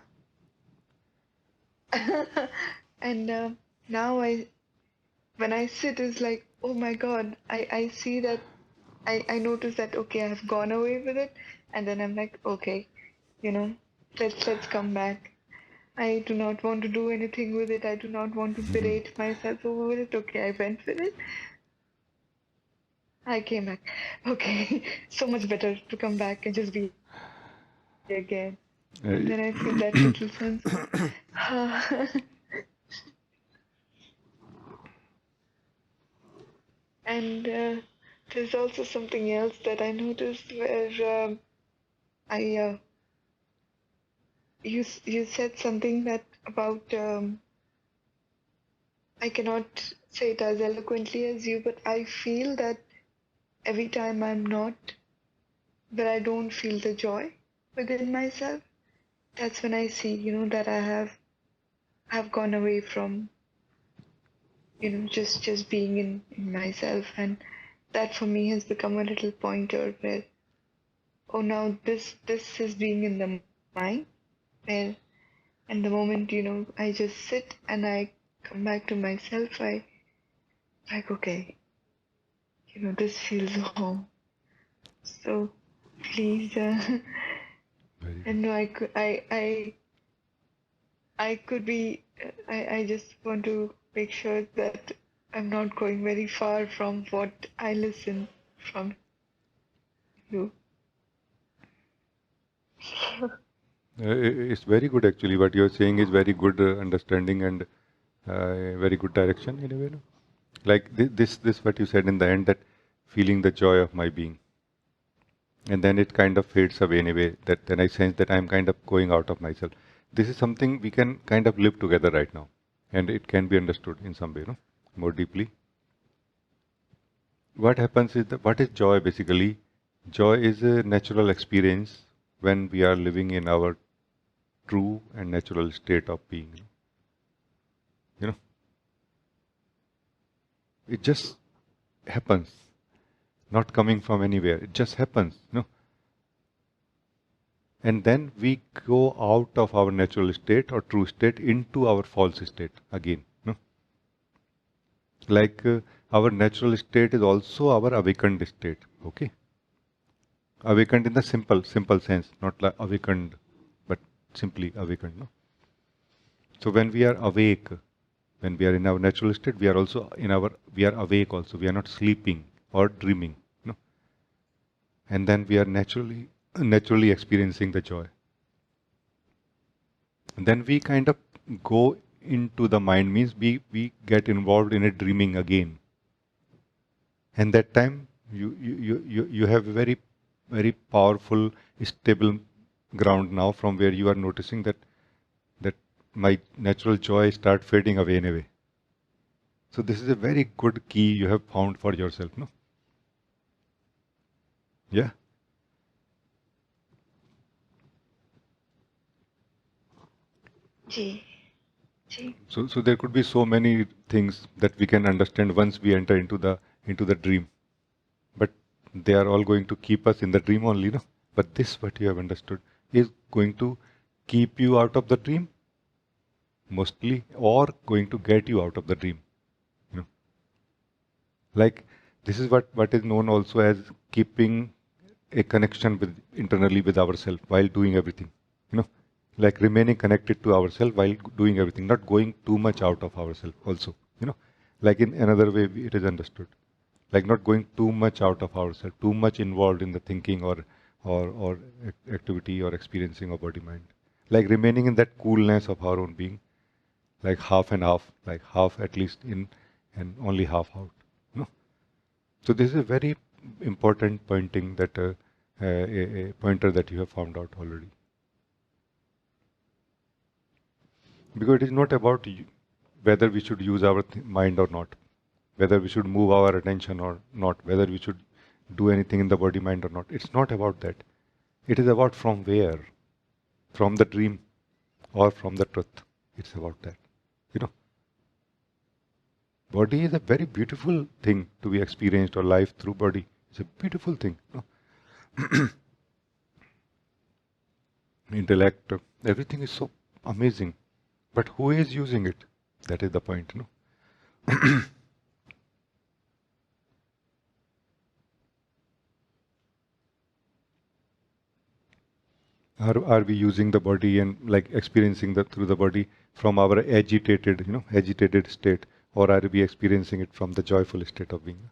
and now when I sit is like, oh my god, I see that I notice that okay, I've gone away with it, and then I'm like, okay, let's come back. I do not want to do anything with it. I do not want to berate myself over it. Okay, I went with it. I came back. Okay, so much better to come back and just be again. And then I feel that little sense. And there's also something else that I noticed where you said something that about I cannot say it as eloquently as you, but I feel that every time I'm not, but I don't feel the joy within myself. That's when I see, that I have gone away from, just being in myself, and that for me has become a little pointer where, oh, now this is being in the mind, where, and the moment I just sit and I come back to myself, I like, okay, this feels home. So please, and no, I could be. I just want to make sure that I'm not going very far from what I listen from you. It's very good actually. What you're saying is very good understanding and very good direction in a way. No? Like this what you said in the end, that feeling the joy of my being, and then it kind of fades away in a way. That then I sense that I'm kind of going out of myself. This is something we can kind of live together right now, and it can be understood in some way, no, more deeply. What happens is that what is joy basically? Joy is a natural experience when we are living in our true and natural state of being. You know, it just happens, not coming from anywhere. It just happens, and then we go out of our natural state or true state into our false state again. Like our natural state is also our awakened state. Okay, awakened in the simple sense, not like awakened, but simply awakened. No? So when we are awake, when we are in our natural state, we are also we are awake also. We are not sleeping or dreaming. No? And then we are naturally experiencing the joy. And then we kind of go into the mind, means we get involved in a dreaming again. And that time you have a very powerful, stable ground now from where you are noticing that my natural joy start fading away anyway. So this is a very good key you have found for yourself, no? Yeah. Ji. Ji. So there could be so many things that we can understand once we enter into the dream. But they are all going to keep us in the dream only, no? But this, what you have understood, is going to keep you out of the dream, mostly, or going to get you out of the dream. Like This is what is known also as keeping a connection with internally with ourselves while doing everything. You know, like remaining connected to ourselves while doing everything, not going too much out of ourselves also. You know, like in another way it is understood. Like not going too much out of ourselves, too much involved in the thinking or activity or experiencing of body mind. Like remaining in that coolness of our own being, like half and half, like half at least in and only half out. You know? So this is a very important pointing that a pointer that you have found out already. Because it is not about whether we should use our mind or not, whether we should move our attention or not, whether we should do anything in the body mind or not. It's not about that. It is about from where, from the dream or from the truth. It's about that. You know, body is a very beautiful thing to be experienced, or life through body. It's a beautiful thing. You know? Intellect, everything is so amazing. But who is using it? That is the point. You know? Are we using the body and like experiencing that through the body from our agitated, agitated state, or are we experiencing it from the joyful state of being?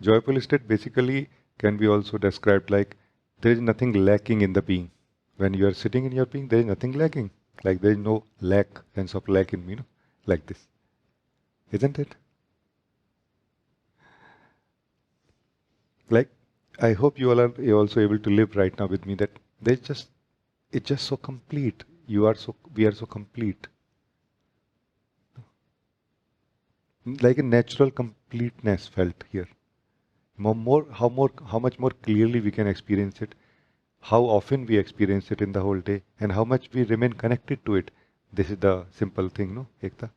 Joyful state basically can be also described like there is nothing lacking in the being. When you are sitting in your being, there is nothing lacking. Like there is no lack, sense of lack in me, like this. Isn't it? Like, I hope you all are also able to live right now with me that it's just so complete. We are so complete. Like a natural completeness felt here. How much more clearly we can experience it, how often we experience it in the whole day, and how much we remain connected to it. This is the simple thing, no, Ekta?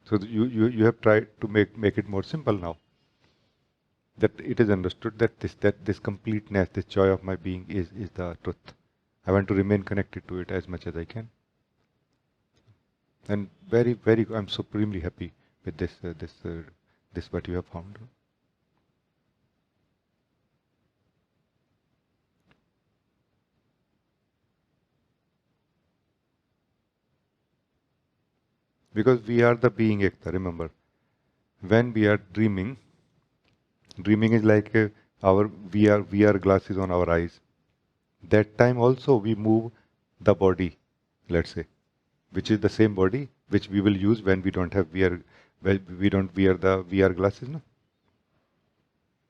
So you have tried to make it more simple now. That it is understood that this completeness, this joy of my being is the truth. I want to remain connected to it as much as I can. And I'm supremely happy with this what you have found. Because we are the being Ekta, remember. When we are dreaming is like our VR glasses on our eyes. That time also we move the body, let's say, which is the same body which we will use when we don't have VR, when we don't wear the VR glasses, no?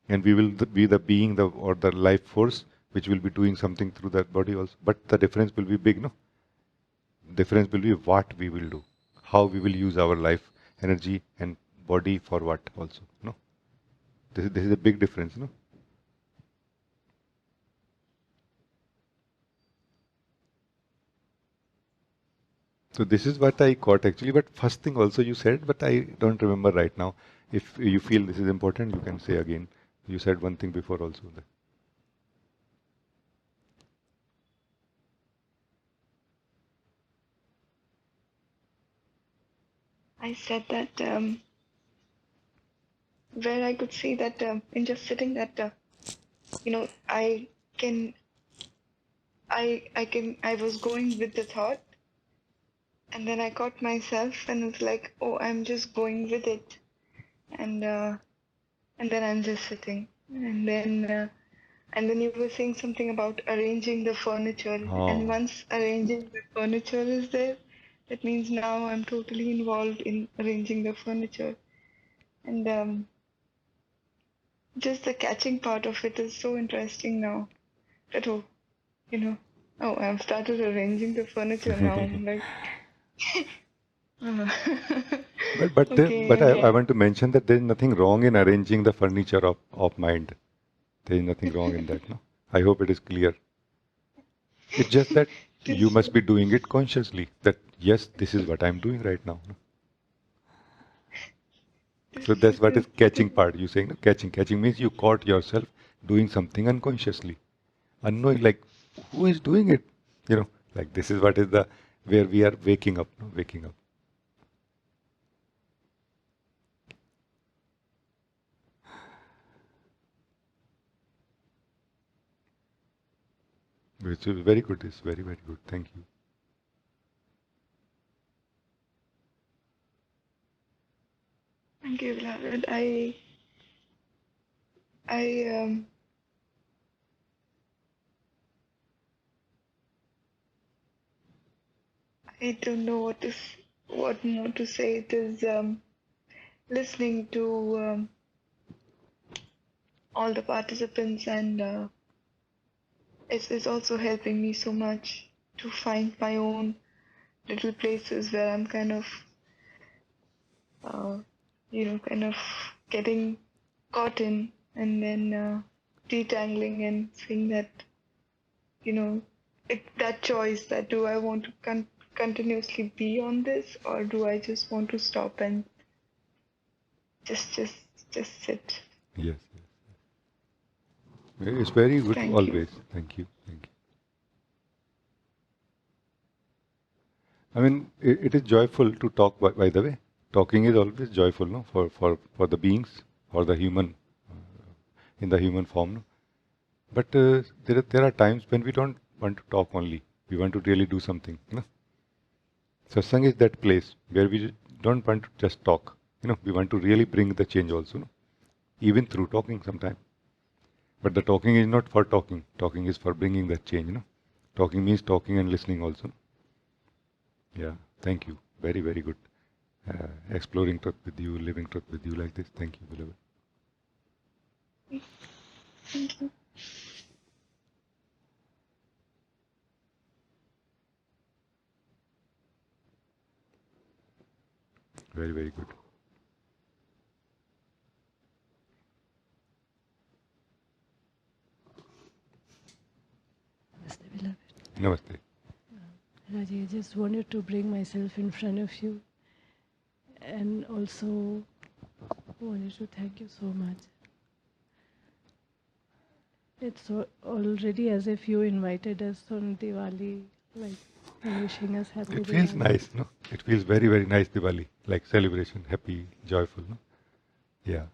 And we will be the being or the life force which will be doing something through that body also. But the difference will be big, no? Difference will be what we will do, how we will use our life, energy and body for what also, no? This is a big difference, no? So this is what I caught actually, but first thing also you said, but I don't remember right now. If you feel this is important, you can say again. You said one thing before also. I said that where I could see that in just sitting that I was going with the thought, and then I caught myself and it's like, oh, I'm just going with it, and then I'm just sitting, and then you were saying something about arranging the furniture, and once arranging the furniture is there, that means now I'm totally involved in arranging the furniture, and just the catching part of it is so interesting now. That I've started arranging the furniture now. I'm like, But I okay. want to mention that there is nothing wrong in arranging the furniture of mind. There is nothing wrong in that, no? I hope it is clear. It's just that you This, must be doing it consciously. That yes, this is what I'm doing right now. No? So that's what is catching part. You saying no? Catching means you caught yourself doing something unconsciously, unknowing. Like who is doing it? Like this is what is the where we are waking up, no? Waking up. Which is very good. It's very, very good. Thank you. Thank you, beloved. I don't know what more to say. It is listening to all the participants, and it's also helping me so much to find my own little places where I'm kind of kind of getting caught in, and then detangling and seeing that, that choice, that do I want to continuously be on this, or do I just want to stop and just sit. Yes. It's very good Thank you. always. Thank you. Thank you. I mean, it is joyful to talk, by the way. Talking is always joyful, no? For the beings, or the human, in the human form, no? But there are times when we don't want to talk only. We want to really do something, no? Satsang is that place where we don't want to just talk. We want to really bring the change also, no? Even through talking sometimes. But the talking is not for talking. Talking is for bringing that change, no? Talking means talking and listening also, no? Yeah, thank you. Very, very good. Exploring truth with you, living truth with you like this. Thank you, beloved. Thank you. Very, very good. Namaste, beloved. Namaste. Rajee, I just wanted to bring myself in front of you and also wanted to thank you so much. It's already as if you invited us on Diwali, like wishing us happy It feels Diwali. nice, no? It feels very, very nice Diwali, like celebration, happy, joyful, no? Yeah.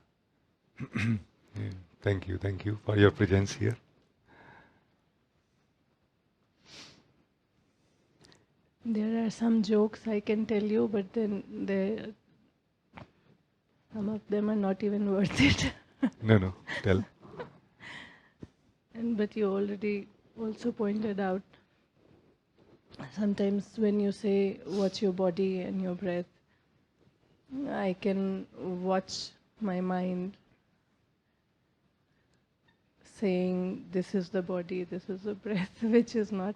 Yeah. Thank you for your presence here. There are some jokes I can tell you, but then some of them are not even worth it. No, tell. But you already also pointed out, sometimes when you say watch your body and your breath, I can watch my mind saying this is the body, this is the breath, which is not,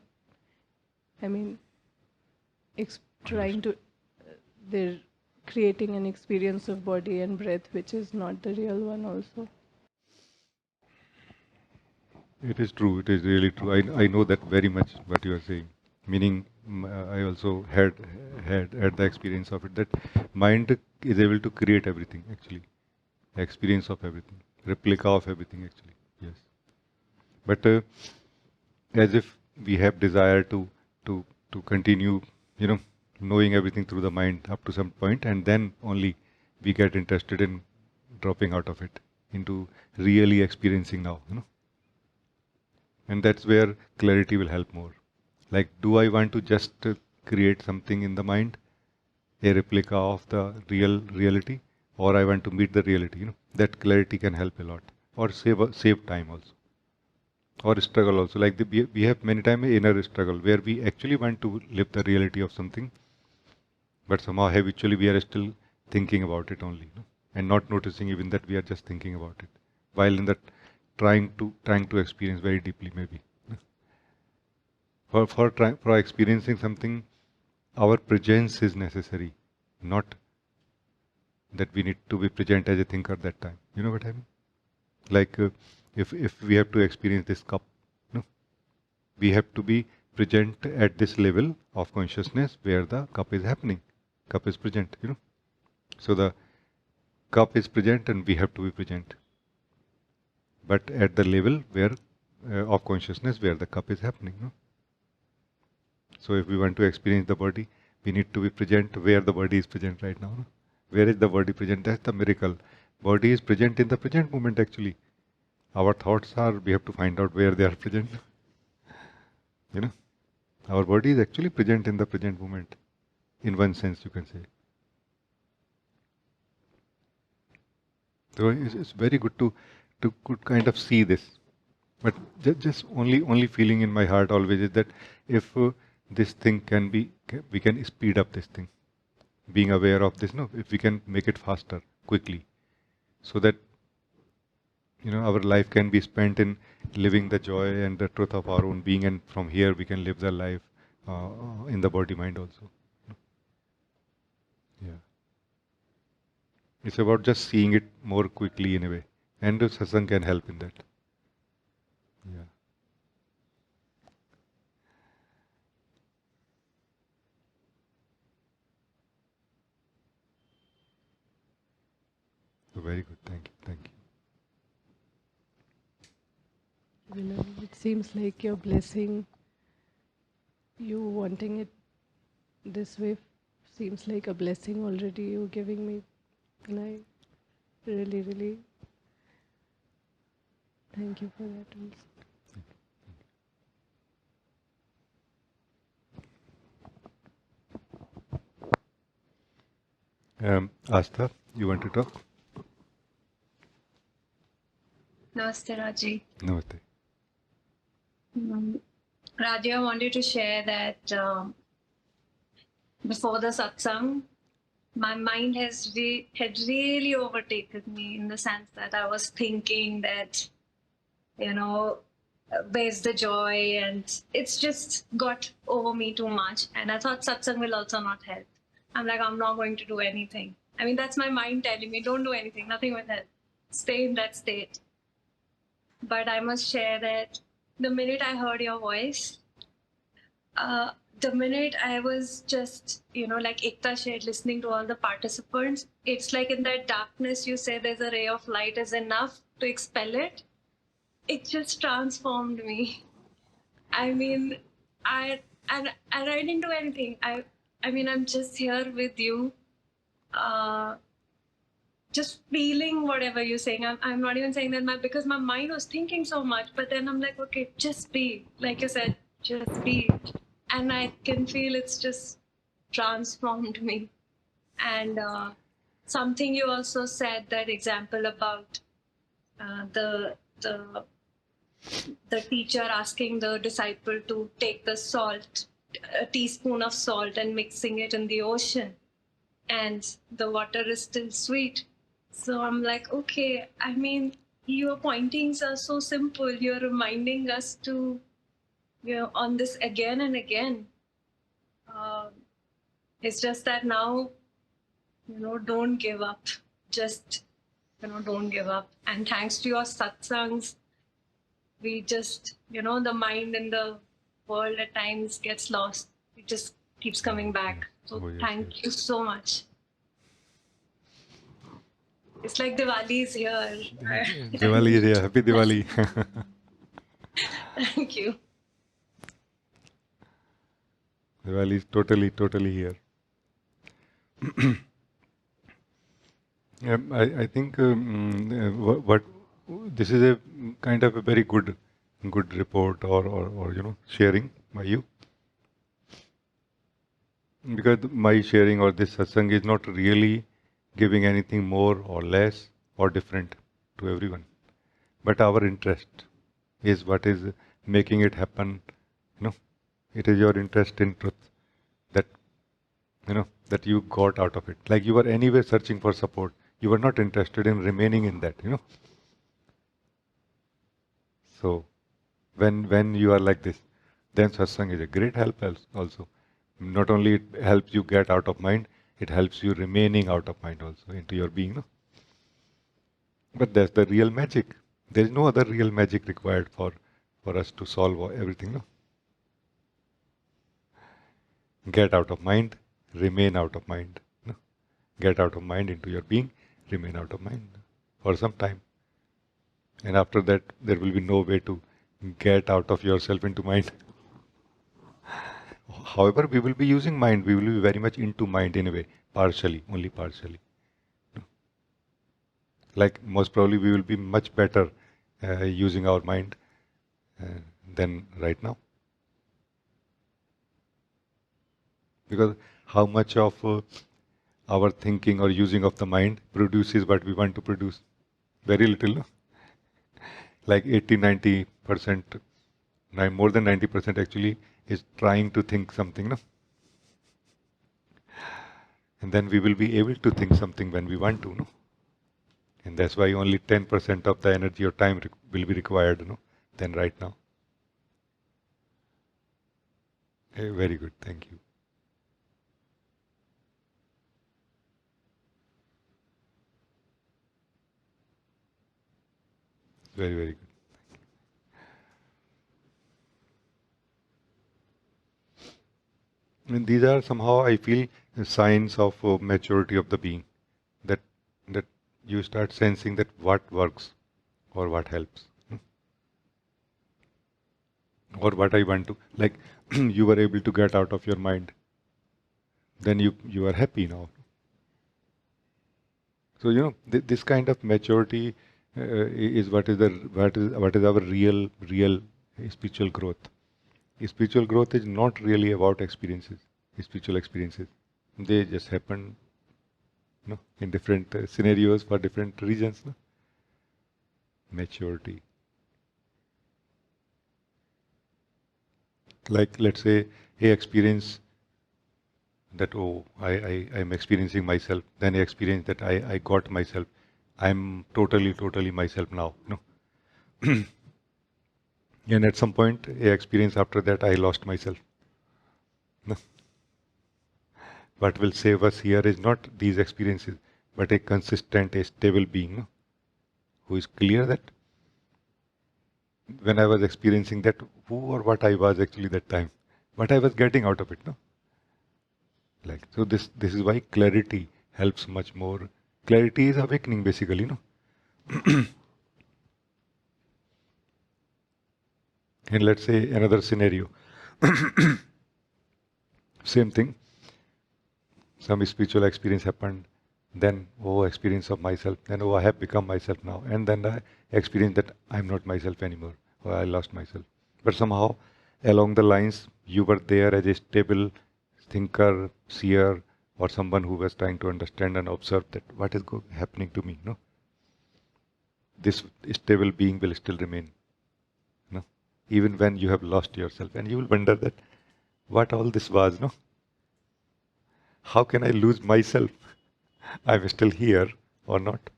trying to, they're creating an experience of body and breath which is not the real one also. It is true. It is really true. I know that very much what you are saying. Meaning, I also had the experience of it, that mind is able to create everything actually, experience of everything, replica of everything actually. Yes. But as if we have desire to continue, knowing everything through the mind up to some point, and then only we get interested in dropping out of it into really experiencing now, And that's where clarity will help more. Like, do I want to just create something in the mind, a replica of the reality, or I want to meet the reality? That clarity can help a lot, or save time also, or struggle also. Like we have many times inner struggle where we actually want to live the reality of something, but somehow habitually we are still thinking about it only, and not noticing even that we are just thinking about it, while in that trying to experience very deeply maybe. For experiencing something, our presence is necessary, not that we need to be present as a thinker that time. You know what I mean? Like if we have to experience this cup, we have to be present at this level of consciousness where the cup is happening. Cup is present, So the cup is present and we have to be present. But at the level where of consciousness where the cup is happening, So if we want to experience the body, we need to be present where the body is present right now. Where is the body present? That's the miracle. Body is present in the present moment actually. Our thoughts are, we have to find out where they are present. You know, our body is actually present in the present moment. In one sense, you can say. So it's very good to could kind of see this. But just only feeling in my heart always is that if this thing we can speed up this thing. Being aware of this, no, if we can make it faster, quickly, so that our life can be spent in living the joy and the truth of our own being, and from here we can live the life in the body mind also. Yeah. It's about just seeing it more quickly in a way, and the satsang can help in that. Yeah. So very good. Thank you. It seems like you're blessing, you wanting it this way seems like a blessing already you're giving me. And I really, really thank you for that also. Astha, you want to talk? Namaste, Rajee. Namaste. Rajee, I wanted to share that before the satsang, my mind had really overtaken me, in the sense that I was thinking that, where's the joy, and it's just got over me too much. And I thought satsang will also not help. I'm like, I'm not going to do anything. I mean, that's my mind telling me, don't do anything, nothing will help. Stay in that state. But I must share that the minute I heard your voice, the minute I was just, like Ekta shared, listening to all the participants, it's like in that darkness, you say there's a ray of light is enough to expel it. It just transformed me. I mean, I didn't do anything. I mean, I'm just here with you, just feeling whatever you're saying. I'm not even saying that because my mind was thinking so much, but then I'm like, okay, just be, like you said, just be. And I can feel it's just transformed me. And something you also said, that example about the teacher asking the disciple to take the salt, a teaspoon of salt, and mixing it in the ocean, and the water is still sweet. So I'm like, okay, I mean, your pointings are so simple. You're reminding us to, on this again and again. It's just that now, don't give up. Just, don't give up. And thanks to your satsangs, we just, the mind in the world at times gets lost. It just keeps coming back. So thank you so much. It's like Diwali is here. Diwali is here. Happy Diwali. Thank you. Diwali is totally here. I think what this is a kind of a very good report or sharing by you, because my sharing or this satsang is not really giving anything more or less or different to everyone, but our interest is what is making it happen. It is your interest in truth that that you got out of it. Like you were anyway searching for support. You were not interested in remaining in that, So when you are like this, then satsang is a great help also. Not only it helps you get out of mind, it helps you remaining out of mind also into your being. But that's the real magic. There is no other real magic required for us to solve everything. Get out of mind, remain out of mind. Get out of mind into your being, remain out of mind for some time. And after that, there will be no way to get out of yourself into mind. However, we will be using mind. We will be very much into mind in a way, partially, only partially. Like most probably we will be much better using our mind than right now. Because how much of our thinking or using of the mind produces what we want to produce? Very little, no? Like 80-90%, more than 90% actually is trying to think something, no? And then we will be able to think something when we want to, no? And that's why only 10% of the energy or time will be required, no? Than right now. Very good, thank you. Very, very good. And these are somehow, I feel, signs of maturity of the being. That you start sensing that what works or what helps. Or what I want to, like you were able to get out of your mind. Then you are happy now. So this kind of maturity is what is our real spiritual growth. Spiritual growth is not really about experiences, spiritual experiences. They just happen, in different scenarios for different reasons. No? Maturity. Like let's say he experience that, oh, I'm experiencing myself. Then I experience that I got myself. I'm totally myself now. No? And at some point, I experience after that I lost myself. No? What will save us here is not these experiences, but a consistent, a stable being, no? Who is clear that when I was experiencing that, who or what I was actually that time, what I was getting out of it. No? Like, so this is why clarity helps much more. Clarity is awakening basically, no? And let's say another scenario. Same thing. Some spiritual experience happened. Then, oh, experience of myself. Then, oh, I have become myself now. And then I experience that I'm not myself anymore. Or I lost myself. But somehow, along the lines, you were there as a stable thinker, seer, or someone who was trying to understand and observe that what is happening to me. No, this stable being will still remain. No, even when you have lost yourself, and you will wonder that what all this was. No, how can I lose myself? I'm still here or not.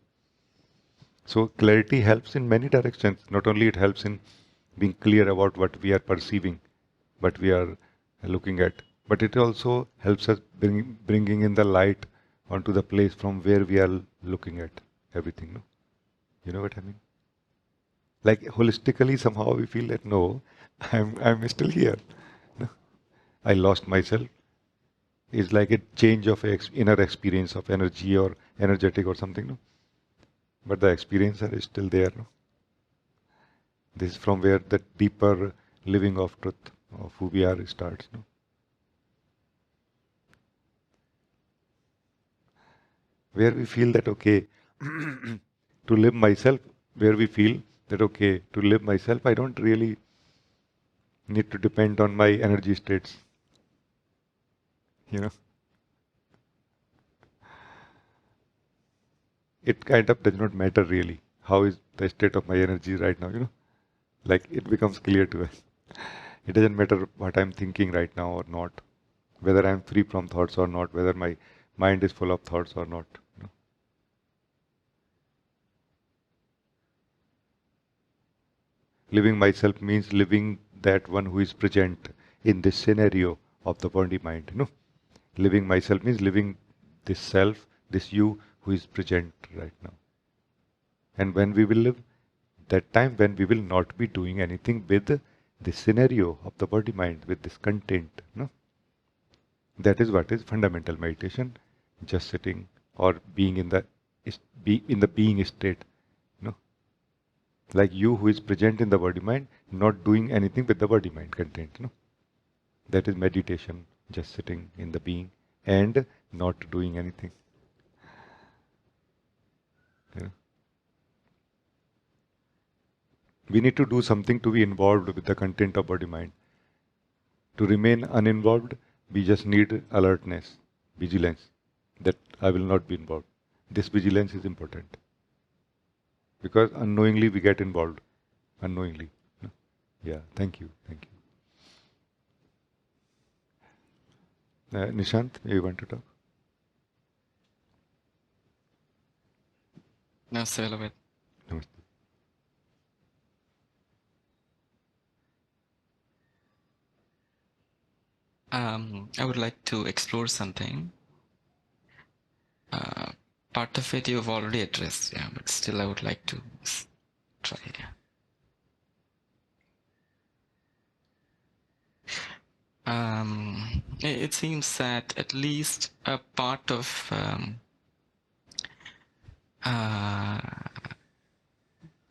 So clarity helps in many directions. Not only it helps in being clear about what we are perceiving, what we are looking at, but it also helps us bringing in the light onto the place from where we are looking at everything. No? You know what I mean? Like holistically, somehow we feel that no, I'm still here. No? I lost myself. It's like a change of inner experience of energy or energetic or something. No? But the experiencer is still there. No? This is from where the deeper living of truth of who we are starts. No? Where we feel that, okay, to live myself, where we feel that, okay, to live myself, I don't really need to depend on my energy states. It kind of does not matter really. How is the state of my energy right now, Like it becomes clear to us. It doesn't matter what I'm thinking right now or not, whether I'm free from thoughts or not, whether my mind is full of thoughts or not. Living myself means living that one who is present in this scenario of the body mind. Living myself means living this self, this you who is present right now. And when we will live, that time when we will not be doing anything with this scenario of the body mind, with this content. That is what is fundamental meditation, just sitting or being in the being state. Like you who is present in the body mind, not doing anything with the body mind content. That is meditation, just sitting in the being and not doing anything. We need to do something to be involved with the content of body mind. To remain uninvolved, We just need alertness, vigilance, that I will not be involved. This vigilance is important. Because unknowingly we get involved. Unknowingly. No? Yeah, thank you. Thank you. Nishant, you want to talk? Namaste, beloved. Namaste. I would like to explore something. Part of it you've already addressed, yeah, but still I would like to try. It seems that at least a part of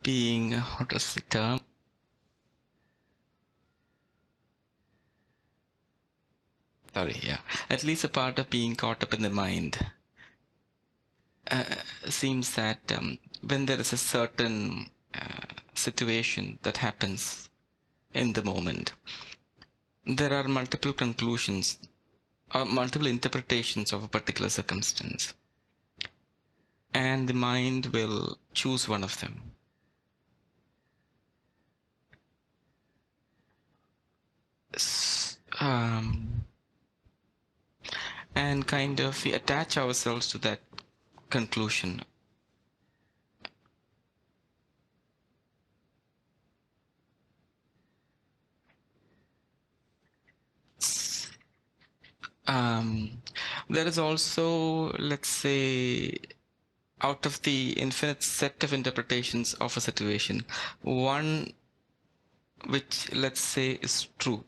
being, what is the term? Sorry, yeah. At least a part of being caught up in the mind seems that when there is a certain situation that happens in the moment, there are multiple conclusions or multiple interpretations of a particular circumstance, and the mind will choose one of them. And kind of we attach ourselves to that conclusion. There is also, let's say, out of the infinite set of interpretations of a situation, one which, let's say, is true.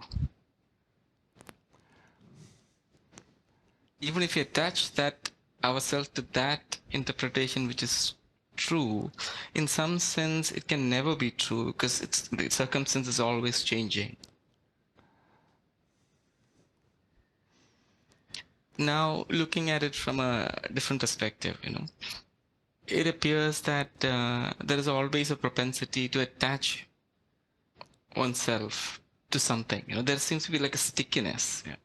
Even if we attach that ourselves to that interpretation which is true, in some sense it can never be true because the circumstance is always changing. Now, looking at it from a different perspective, it appears that there is always a propensity to attach oneself to something. There seems to be like a stickiness. Yeah.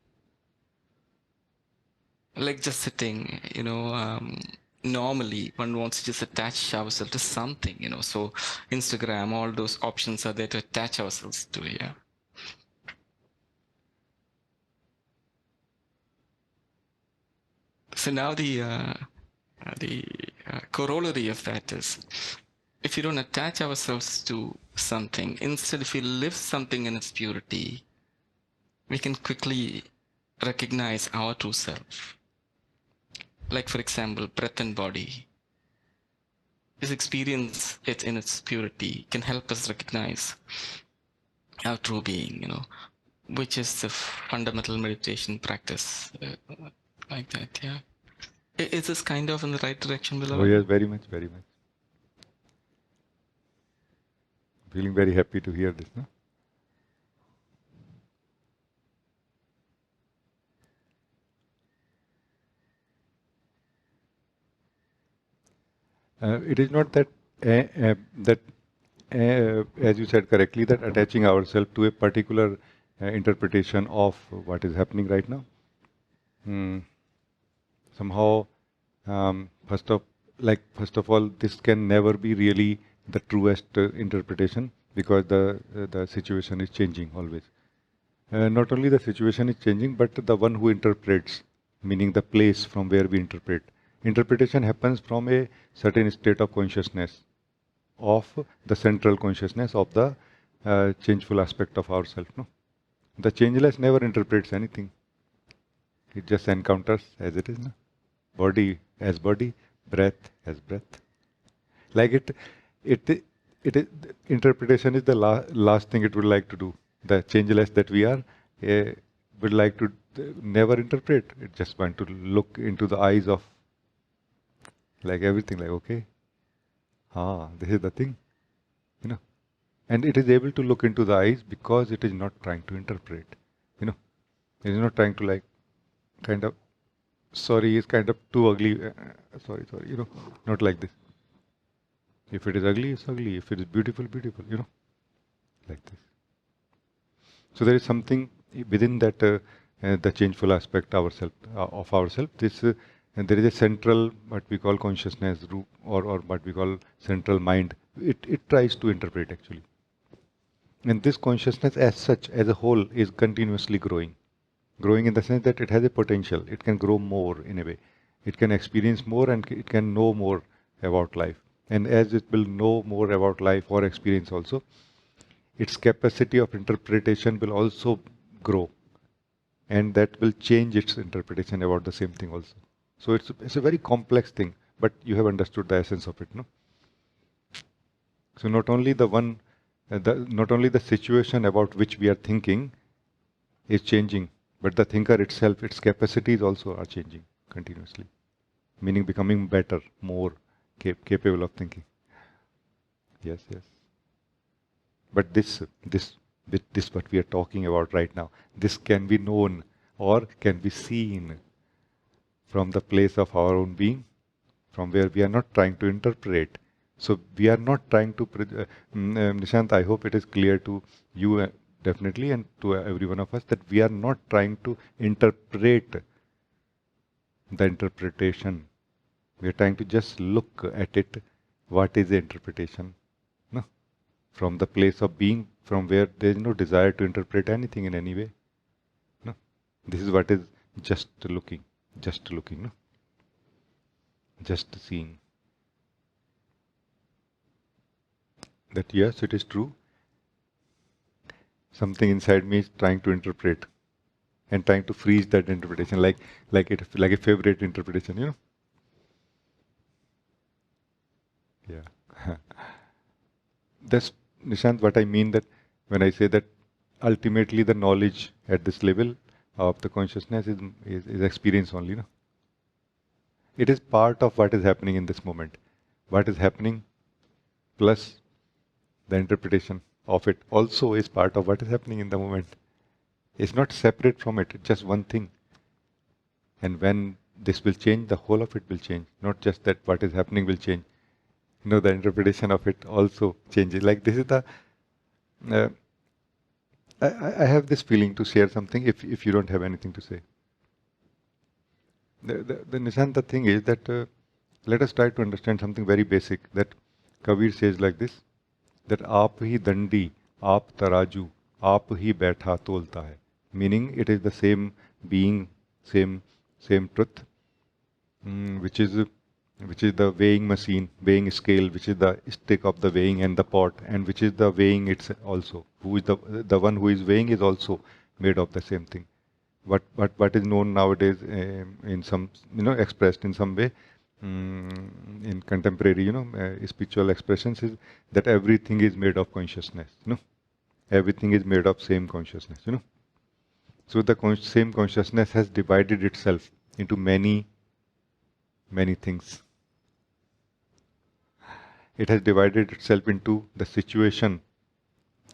Like just sitting, normally one wants to just attach ourselves to something, so Instagram, all those options are there to attach ourselves to, yeah. So now the corollary of that is, if you don't attach ourselves to something, instead if we live something in its purity, we can quickly recognize our true self. Like, for example, breath and body. This experience it in its purity can help us recognize our true being, which is the fundamental meditation practice, like that, yeah. Is this kind of in the right direction, beloved? Oh yes, very much, very much. Feeling very happy to hear this, no? It is not that as you said correctly, that attaching ourselves to a particular interpretation of what is happening right now. Somehow, first of all, this can never be really the truest interpretation, because the situation is changing always. Not only the situation is changing, but the one who interprets, meaning the place from where we interpret. Interpretation happens from a certain state of consciousness, of the central consciousness of the changeful aspect of ourself. No? The changeless never interprets anything. It just encounters as it is. No? Body as body, breath as breath. Like it interpretation is the last thing it would like to do. The changeless that we are would like to never interpret. It just want to look into the eyes of like everything, like, okay, this is the thing, and it is able to look into the eyes because it is not trying to interpret, it is not trying to like kind of, sorry, is kind of too ugly, sorry, not like this. If it is ugly, it's ugly. If it is beautiful, beautiful, like this. So there is something within that the changeful aspect of ourselves. And there is a central, what we call consciousness, or what we call central mind. It tries to interpret actually. And this consciousness as such, as a whole, is continuously growing. Growing in the sense that it has a potential. It can grow more in a way. It can experience more and it can know more about life. And as it will know more about life or experience also, its capacity of interpretation will also grow. And that will change its interpretation about the same thing also. So it's a very complex thing, but you have understood the essence of it, no? So not only not only the situation about which we are thinking is changing, but the thinker itself, its capacities also are changing continuously, meaning becoming better, more capable of thinking. Yes, yes. But this what we are talking about right now, this can be known or can be seen from the place of our own being, from where we are not trying to interpret. So we are not trying to, Nishant, I hope it is clear to you definitely and to every one of us that we are not trying to interpret the interpretation. We are trying to just look at it. What is the interpretation? No? From the place of being, from where there is no desire to interpret anything in any way. No? This is what is just looking, no? Just seeing. That yes, it is true. Something inside me is trying to interpret and trying to freeze that interpretation, like a favorite interpretation, you know. Yeah. That's, Nishant, what I mean that when I say that ultimately the knowledge at this level of the consciousness is experience only, no? It is part of what is happening in this moment. What is happening plus the interpretation of it also is part of what is happening in the moment. It's not separate from it, it's just one thing. And when this will change, the whole of it will change. Not just that what is happening will change. You know, the interpretation of it also changes. Like this is the... I have this feeling to share something if you don't have anything to say. The Nishant, the thing is that let us try to understand something very basic. That Kabir says like this, that आप ही दंडी, आप तराजू, आप ही बैठा तोलता है. Meaning it is the same being, same truth, which is the weighing machine, weighing scale, which is the stick of the weighing and the pot, and which is the weighing itself also. Who is the one who is weighing is also made of the same thing. What is known nowadays in some, expressed in some way in contemporary, spiritual expressions is that everything is made of consciousness. Everything is made of same consciousness. So the same consciousness has divided itself into many things. It has divided itself into the situation.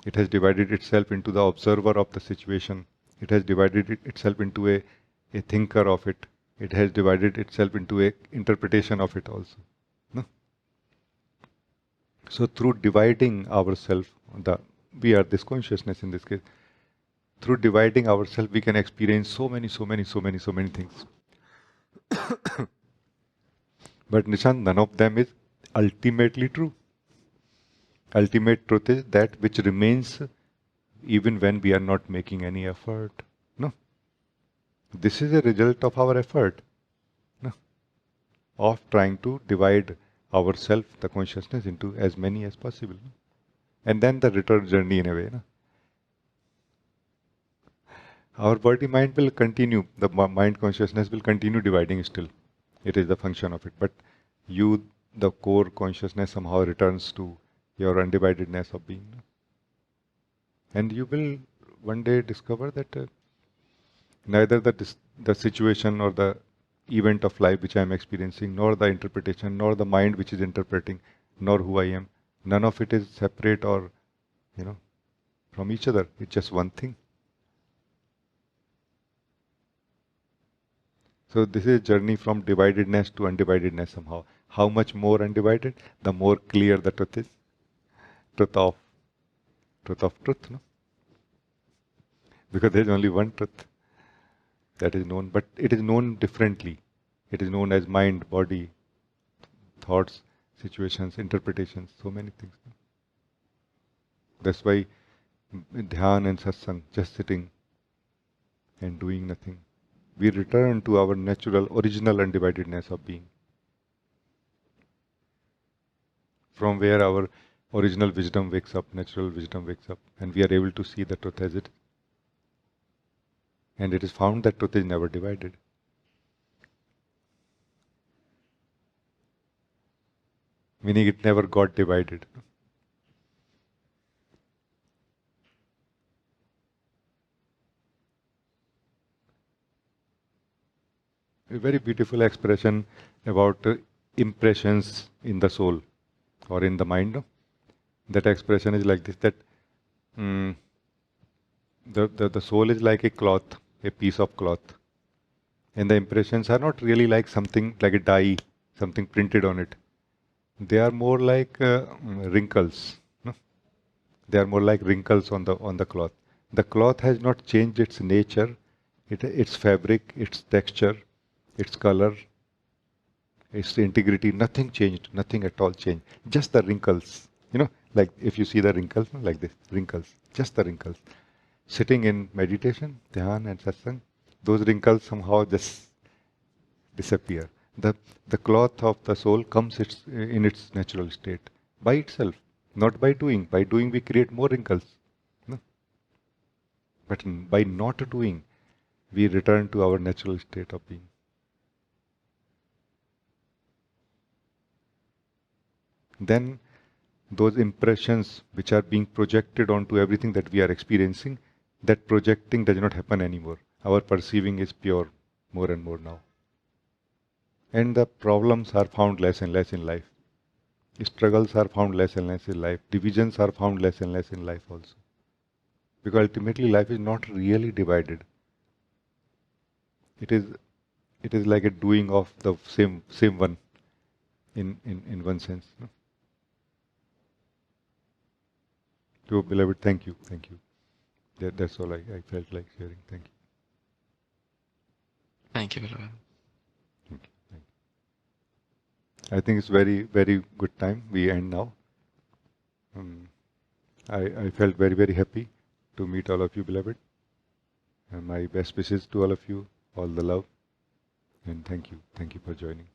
It has divided itself into the observer of the situation. It has divided itself into a thinker of it. It has divided itself into a interpretation of it also. No? So through dividing ourselves, we are this consciousness in this case. Through dividing ourselves, we can experience so many things. But Nishant, none of them is ultimately true. Ultimate truth is that which remains even when we are not making any effort. No. This is a result of our effort. No. Of trying to divide ourselves, the consciousness, into as many as possible. No? And then the return journey in a way. No? Our body mind will continue, the mind consciousness will continue dividing still. It is the function of it. But you, the core consciousness, somehow returns to your undividedness of being. And you will one day discover that neither the situation or the event of life which I am experiencing, nor the interpretation, nor the mind which is interpreting, nor who I am, none of it is separate or, from each other. It's just one thing. So this is a journey from dividedness to undividedness somehow. How much more undivided? The more clear the truth is. Truth of truth, no? Because there is only one truth. That is known, but it is known differently. It is known as mind, body, thoughts, situations, interpretations, so many things. That's why dhyan and satsang, just sitting and doing nothing, we return to our natural, original undividedness of being, from where our original wisdom wakes up, natural wisdom wakes up, and we are able to see the truth as it is. And it is found that truth is never divided. Meaning it never got divided. A very beautiful expression about impressions in the soul or in the mind. That expression is like this, that the soul is like a cloth, a piece of cloth. And the impressions are not really like something like a dye, something printed on it. They are more like wrinkles. No? They are more like wrinkles on the cloth. The cloth has not changed its nature, its fabric, its texture, its color, its integrity. Nothing changed. Nothing at all changed. Just the wrinkles. Like if you see the wrinkles, like this, wrinkles. Just the wrinkles. Sitting in meditation, dhyan and satsang, those wrinkles somehow just disappear. The cloth of the soul comes in its natural state by itself, not by doing. By doing we create more wrinkles. No? But by not doing, we return to our natural state of being. Then those impressions which are being projected onto everything that we are experiencing, that projecting does not happen anymore. Our perceiving is pure more and more now. And the problems are found less and less in life. Struggles are found less and less in life. Divisions are found less and less in life also. Because ultimately life is not really divided. It is like a doing of the same one in one sense. No? So beloved, thank you. That's all I felt like sharing. Thank you. Thank you, beloved. Thank you. I think it's very, very good time. We end now. I felt very, very happy to meet all of you, beloved. And my best wishes to all of you, all the love. And thank you. Thank you for joining.